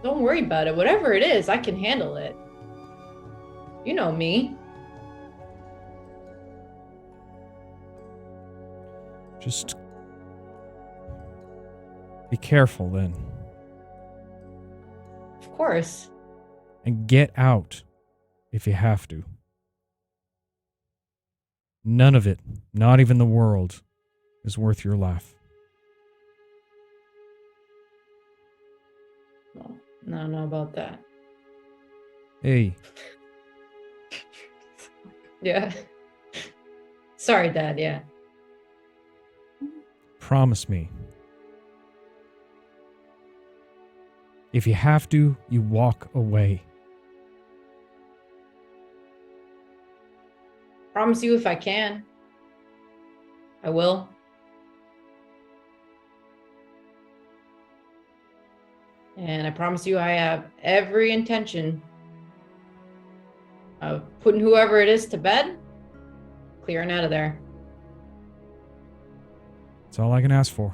[SPEAKER 5] Don't worry about it. Whatever it is, I can handle it. You know me.
[SPEAKER 2] Just be careful then.
[SPEAKER 5] Of course.
[SPEAKER 2] And get out if you have to. None of it, not even the world, is worth your life.
[SPEAKER 5] Well, I don't know about that.
[SPEAKER 2] Hey,
[SPEAKER 5] Yeah. Sorry, Dad. Yeah.
[SPEAKER 2] promise me. If you have to, you walk away.
[SPEAKER 5] Promise you if I can. I will. And I promise you, I have every intention of putting whoever it is to bed, clearing out of there.
[SPEAKER 2] That's all I can ask for.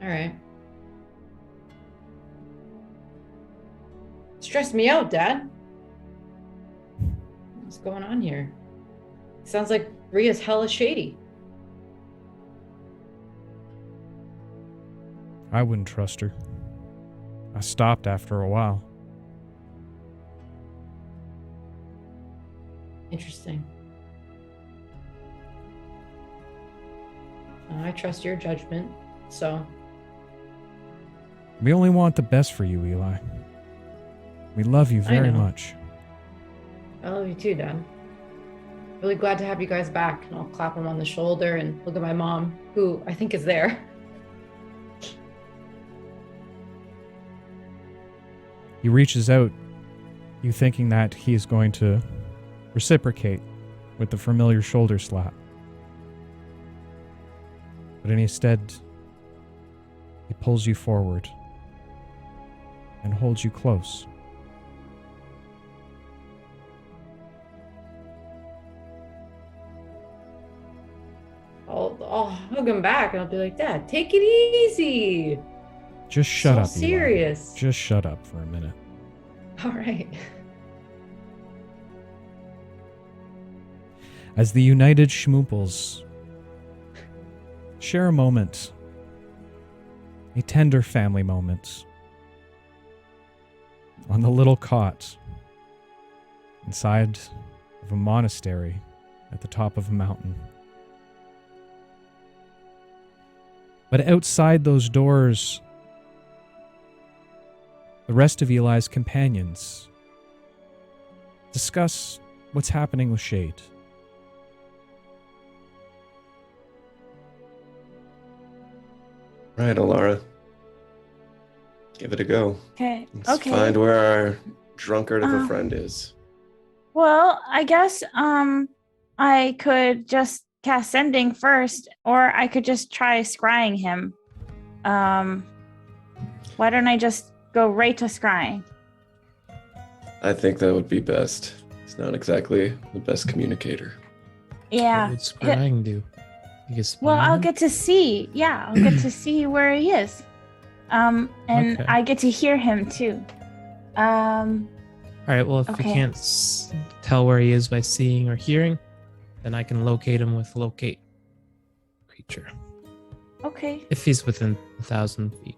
[SPEAKER 5] All right. Stress me out, Dad. What's going on here? Sounds like Ria's hella shady.
[SPEAKER 2] I wouldn't trust her. I stopped after a while.
[SPEAKER 5] Interesting. I trust your judgment, so.
[SPEAKER 2] We only want the best for you, Eli. We love you very
[SPEAKER 5] know.
[SPEAKER 2] much.
[SPEAKER 5] I love you too, Dad. Really glad to have you guys back. And I'll clap him on the shoulder and look at my mom, who I think is there.
[SPEAKER 2] He reaches out, you thinking that he is going to reciprocate with the familiar shoulder slap. But instead, he pulls you forward and holds you close.
[SPEAKER 5] I'll hug him back and I'll be like, Dad, take it easy.
[SPEAKER 2] Just shut
[SPEAKER 5] So
[SPEAKER 2] up,
[SPEAKER 5] serious.
[SPEAKER 2] Eli. Just shut up for a minute.
[SPEAKER 5] All right.
[SPEAKER 2] As the united schmooples share a moment, a tender family moment, on the little cot inside of a monastery at the top of a mountain. But outside those doors, the rest of Eli's companions discuss what's happening with Shade.
[SPEAKER 3] Right, Élara. Give it a go.
[SPEAKER 7] Okay.
[SPEAKER 3] Let's find where our drunkard of a friend is.
[SPEAKER 7] Well, I guess I could just cast sending first, or I could just try scrying him. Why don't I just go right to scrying?
[SPEAKER 3] I think that would be best. He's not exactly the best communicator.
[SPEAKER 7] Yeah.
[SPEAKER 6] What would scrying do? You can spy
[SPEAKER 7] Well,
[SPEAKER 6] on
[SPEAKER 7] I'll
[SPEAKER 6] him?
[SPEAKER 7] get to see. Yeah, I'll get to see where he is. And
[SPEAKER 6] Okay.
[SPEAKER 7] I get to hear him too.
[SPEAKER 6] All right, well, if you
[SPEAKER 7] Okay.
[SPEAKER 6] can't tell where he is by seeing or hearing, then I can locate him with locate creature.
[SPEAKER 7] Okay.
[SPEAKER 6] If he's within 1,000 feet.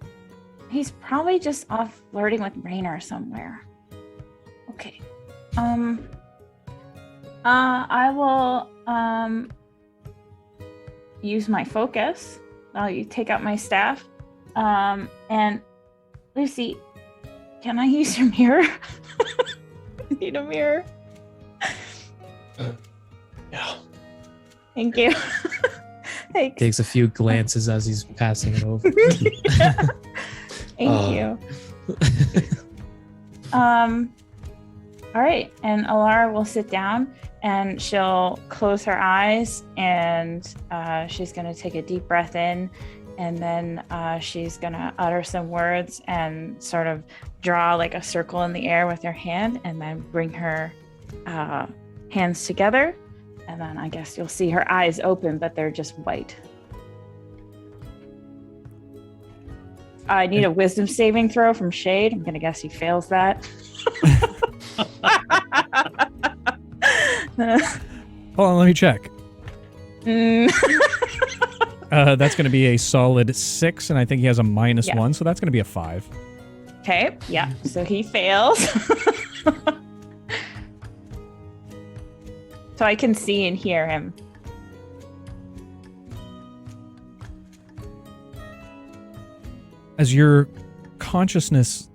[SPEAKER 7] He's probably just off flirting with Raynor somewhere. Okay. I will use my focus. I'll take out my staff. And Lucy, can I use your mirror? I need a mirror.
[SPEAKER 3] Yeah.
[SPEAKER 7] Thank you. Thanks.
[SPEAKER 6] Takes a few glances as he's passing it over.
[SPEAKER 7] Thank you. All right, and Élara will sit down and she'll close her eyes and she's gonna take a deep breath in, and then she's gonna utter some words and sort of draw like a circle in the air with her hand, and then bring her hands together, and then I guess you'll see her eyes open, but they're just white. I need a wisdom saving throw from Shade. I'm gonna guess he fails that.
[SPEAKER 2] Hold on, let me check.
[SPEAKER 7] Mm.
[SPEAKER 2] That's going to be a solid 6, and I think he has a
[SPEAKER 7] Yeah.
[SPEAKER 2] -1, so that's going to be a 5.
[SPEAKER 7] Okay, yeah, so he fails. So I can see and hear him.
[SPEAKER 2] As your consciousness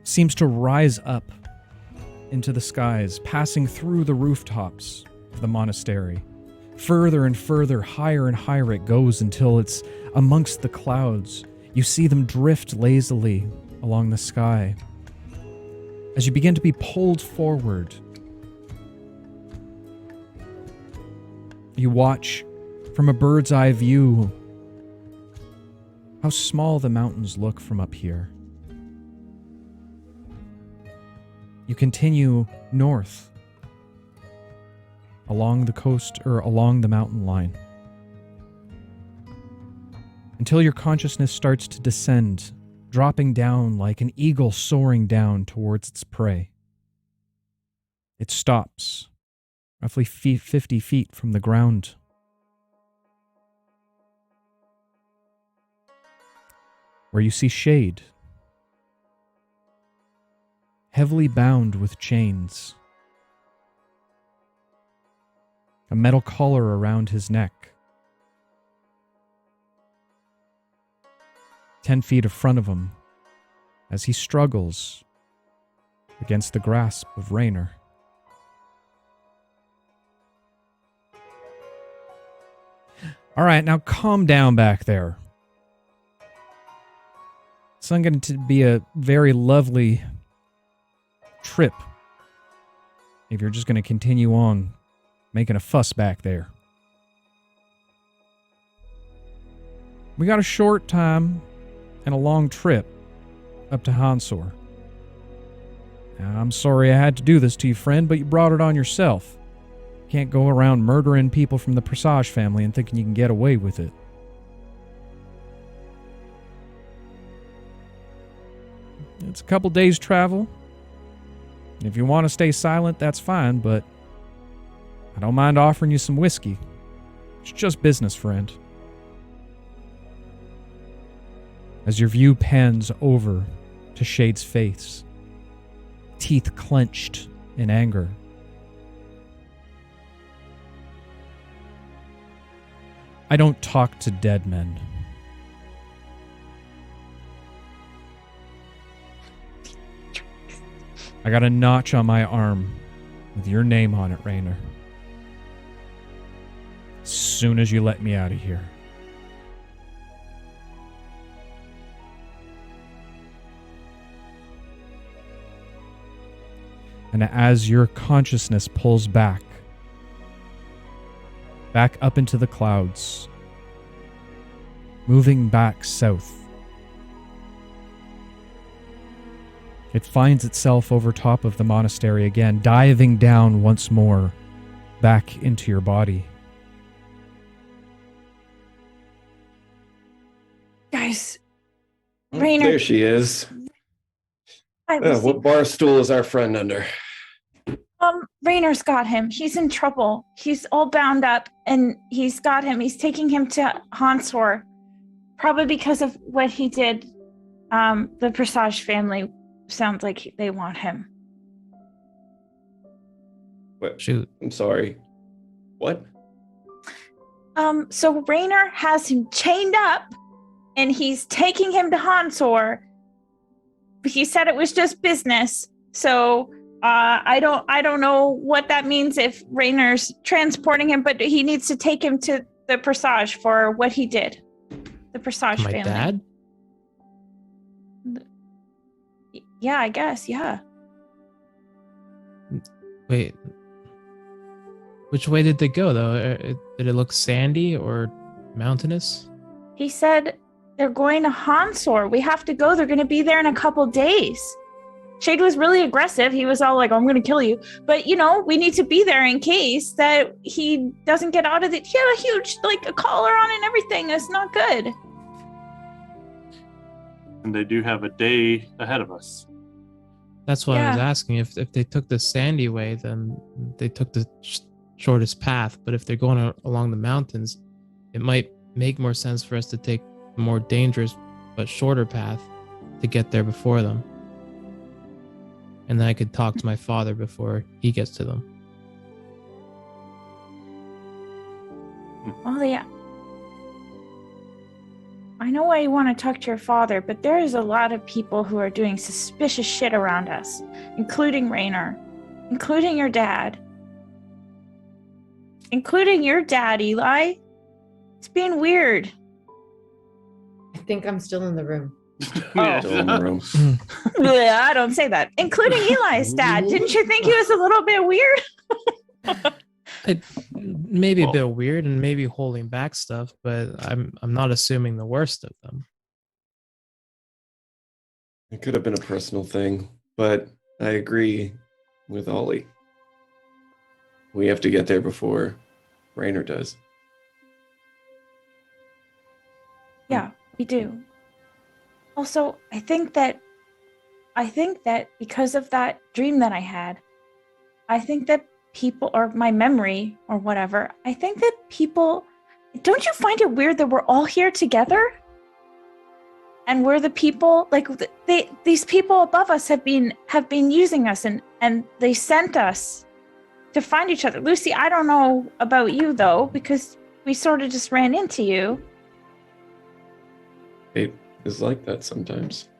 [SPEAKER 2] seems to rise up into the skies, passing through the rooftops of the monastery. Further and further, higher and higher it goes until it's amongst the clouds. You see them drift lazily along the sky. As you begin to be pulled forward, you watch from a bird's eye view how small the mountains look from up here. You continue north along the coast or along the mountain line until your consciousness starts to descend, dropping down like an eagle soaring down towards its prey. It stops, roughly 50 feet from the ground. Where you see Shade, heavily bound with chains, a metal collar around his neck. 10 feet in front of him as he struggles against the grasp of Raynor. All right, now calm down back there. It's not going to be a very lovely trip if you're just going to continue on making a fuss back there. We got a short time and a long trip up to Hansor. Now, I'm sorry I had to do this to you, friend, but you brought it on yourself. You can't go around murdering people from the Presage family and thinking you can get away with it. It's a couple days' travel. If you want to stay silent, that's fine, but I don't mind offering you some whiskey. It's just business, friend. As your view pans over to Shade's face, teeth clenched in anger. I don't talk to dead men. I got a notch on my arm with your name on it, Raynor. As soon as you let me out of here. And as your consciousness pulls back up into the clouds, moving back south, it finds itself over top of the monastery again, diving down once more back into your body.
[SPEAKER 7] Guys, Raynor.
[SPEAKER 3] There she is. What bar stool is our friend under?
[SPEAKER 7] Raynor's got him. He's in trouble. He's all bound up, and he's got him. He's taking him to Hansor, probably because of what he did. The Presage family sounds like they want him.
[SPEAKER 3] What?
[SPEAKER 6] Shoot.
[SPEAKER 3] I'm sorry. What?
[SPEAKER 7] So Raynor has him chained up, and he's taking him to Hansor. He said it was just business, so I don't know what that means if Raynor's transporting him, but he needs to take him to the Presage for what he did. The Presage
[SPEAKER 6] My
[SPEAKER 7] family.
[SPEAKER 6] dad?
[SPEAKER 7] Yeah, I guess, yeah.
[SPEAKER 6] Wait. Which way did they go, though? Did it look sandy or mountainous?
[SPEAKER 7] He said they're going to Hansor. We have to go. They're going to be there in a couple days. Shade was really aggressive. He was all like, I'm going to kill you. But, we need to be there in case that he doesn't get out of it. He had a huge, a collar on and everything. It's not good.
[SPEAKER 4] And they do have a day ahead of us.
[SPEAKER 6] That's why I was asking. If they took the sandy way, then they took the shortest path. But if they're going along the mountains, it might make more sense for us to take a more dangerous but shorter path to get there before them. And then I could talk to my father before he gets to them.
[SPEAKER 7] Well, yeah. I know why you want to talk to your father, but there is a lot of people who are doing suspicious shit around us, including Raynor, including your dad, including your dad, Eli. It's being weird.
[SPEAKER 5] I think I'm still in the room.
[SPEAKER 4] Yeah.
[SPEAKER 3] Still in the room.
[SPEAKER 7] I don't say that. Including Eli's dad. Didn't you think he was a little bit weird?
[SPEAKER 6] Maybe a bit weird and maybe holding back stuff, but I'm not assuming the worst of them.
[SPEAKER 3] It could have been a personal thing, but I agree with Ollie. We have to get there before Rainer does.
[SPEAKER 7] Yeah, we do. Also, I think that because of that dream that I had, I think that people, or my memory or whatever, I think that people, don't you find it weird that we're all here together? And we're the people, like these people above us have been using us, and they sent us to find each other. Lucy, I don't know about you though, because we sort of just ran into you.
[SPEAKER 3] It is like that sometimes.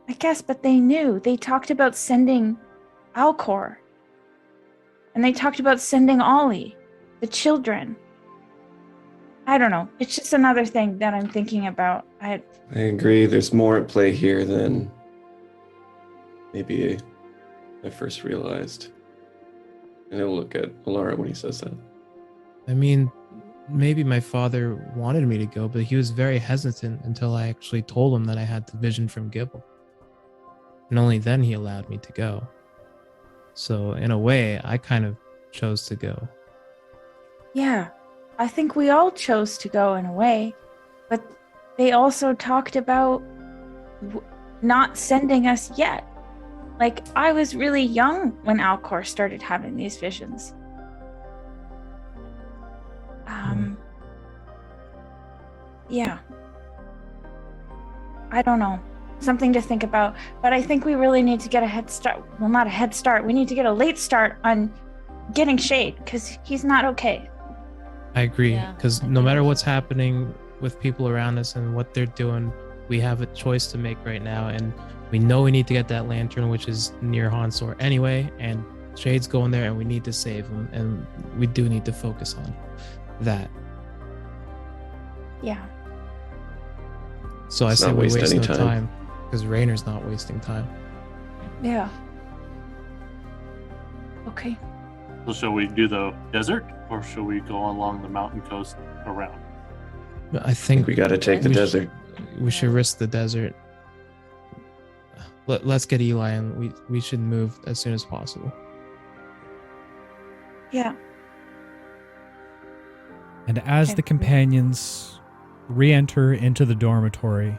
[SPEAKER 7] I guess, but they knew. They talked about sending Alcor. And they talked about sending Ollie, the children. I don't know. It's just another thing that I'm thinking about.
[SPEAKER 3] I agree. There's more at play here than maybe I first realized. And I'll look at Élara when he says that.
[SPEAKER 6] I mean, maybe my father wanted me to go, but he was very hesitant until I actually told him that I had the vision from Gibble. And only then he allowed me to go. So in a way, I kind of chose to go.
[SPEAKER 7] Yeah, I think we all chose to go in a way. But they also talked about not sending us yet. Like, I was really young when Alcor started having these visions. Yeah. I don't know. Something to think about. But I think we really need to get a head start. Well, not a head start. We need to get a late start on getting Shade, because he's not okay.
[SPEAKER 6] I agree,
[SPEAKER 1] Yeah,
[SPEAKER 6] because
[SPEAKER 1] I
[SPEAKER 6] no
[SPEAKER 1] think
[SPEAKER 6] matter
[SPEAKER 1] so.
[SPEAKER 6] what's happening with people around us and what they're doing, we have a choice to make right now, and we know we need to get that lantern, which is near Hansor anyway, and Shade's going there, and we need to save him, and we do need to focus on that.
[SPEAKER 7] Yeah.
[SPEAKER 6] So I
[SPEAKER 3] Let's
[SPEAKER 6] say
[SPEAKER 3] not
[SPEAKER 6] we
[SPEAKER 3] waste
[SPEAKER 6] waste
[SPEAKER 3] any
[SPEAKER 6] no
[SPEAKER 3] time.
[SPEAKER 6] time, because Rainer's not wasting time.
[SPEAKER 7] Yeah. Okay.
[SPEAKER 4] So shall we do the desert, or shall we go along the mountain coast around?
[SPEAKER 6] But I
[SPEAKER 3] I
[SPEAKER 6] think
[SPEAKER 3] think we got to take the
[SPEAKER 6] We should-
[SPEAKER 3] desert.
[SPEAKER 6] we should risk the desert. Let's get Eli, and we should move as soon as possible.
[SPEAKER 7] Yeah.
[SPEAKER 2] And as
[SPEAKER 7] Okay.
[SPEAKER 2] the companions re-enter into the dormitory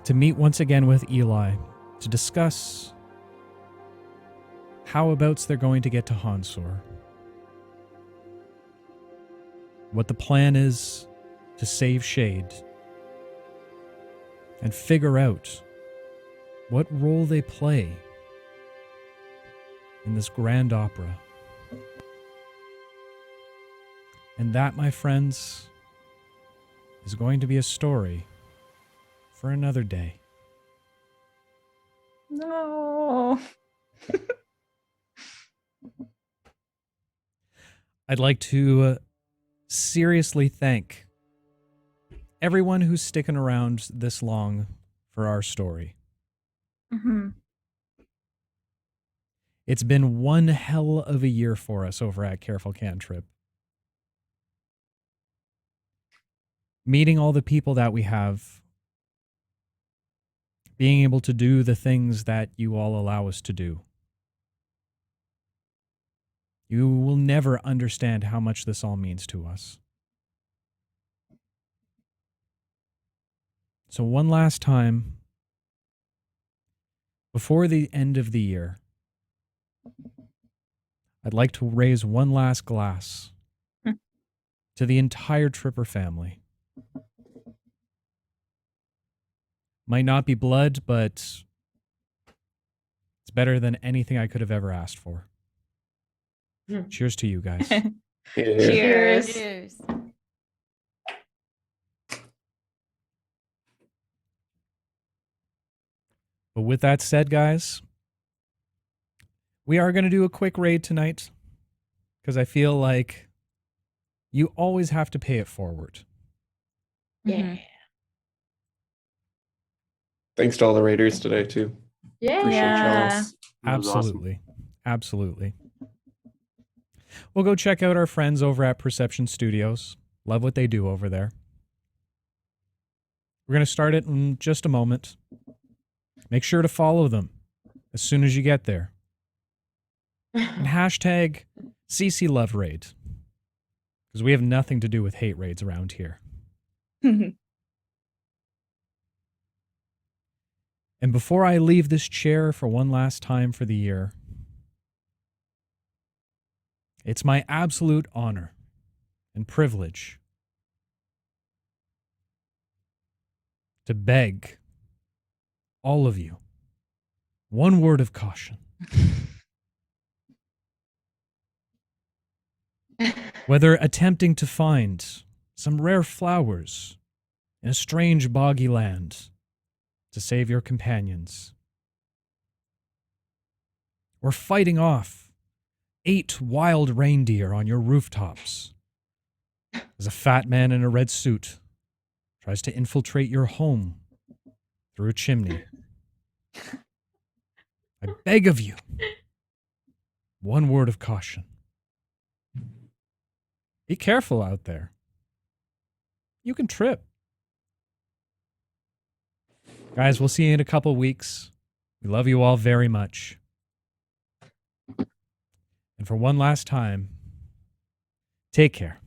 [SPEAKER 2] to meet once again with Eli to discuss how abouts they're going to get to Hansor, what the plan is to save Shade, and figure out what role they play in this grand opera. And that, my friends, is going to be a story for another day.
[SPEAKER 7] No.
[SPEAKER 2] I'd like to seriously thank everyone who's sticking around this long for our story.
[SPEAKER 7] Mm-hmm.
[SPEAKER 2] It's been one hell of a year for us over at Careful Cantrip. Meeting all the people that we have, being able to do the things that you all allow us to do. You will never understand how much this all means to us. So one last time, before the end of the year, I'd like to raise one last glass to the entire Tripper family. Might not be blood, but it's better than anything I could have ever asked for. Cheers to you guys.
[SPEAKER 3] Yeah.
[SPEAKER 7] Cheers.
[SPEAKER 1] Cheers.
[SPEAKER 2] But with that said, guys, we are going to do a quick raid tonight because I feel like you always have to pay it forward.
[SPEAKER 5] Yeah.
[SPEAKER 3] Thanks to all the raiders today, too.
[SPEAKER 5] Yeah.
[SPEAKER 3] Appreciate
[SPEAKER 1] Yeah.
[SPEAKER 3] y'all.
[SPEAKER 4] That was awesome.
[SPEAKER 2] Absolutely. Absolutely. We'll go check out our friends over at Perception Studios. Love what they do over there. We're going to start it in just a moment. Make sure to follow them as soon as you get there. And hashtag CC Love Raid. Because we have nothing to do with hate raids around here. And before I leave this chair for one last time for the year, it's my absolute honor and privilege to beg all of you one word of caution. Whether attempting to find some rare flowers in a strange boggy land to save your companions, or fighting off 8 wild reindeer on your rooftops as a fat man in a red suit tries to infiltrate your home through a chimney. I beg of you, one word of caution. Be careful out there. You can trip. Guys, we'll see you in a couple weeks. We love you all very much. And for one last time, take care.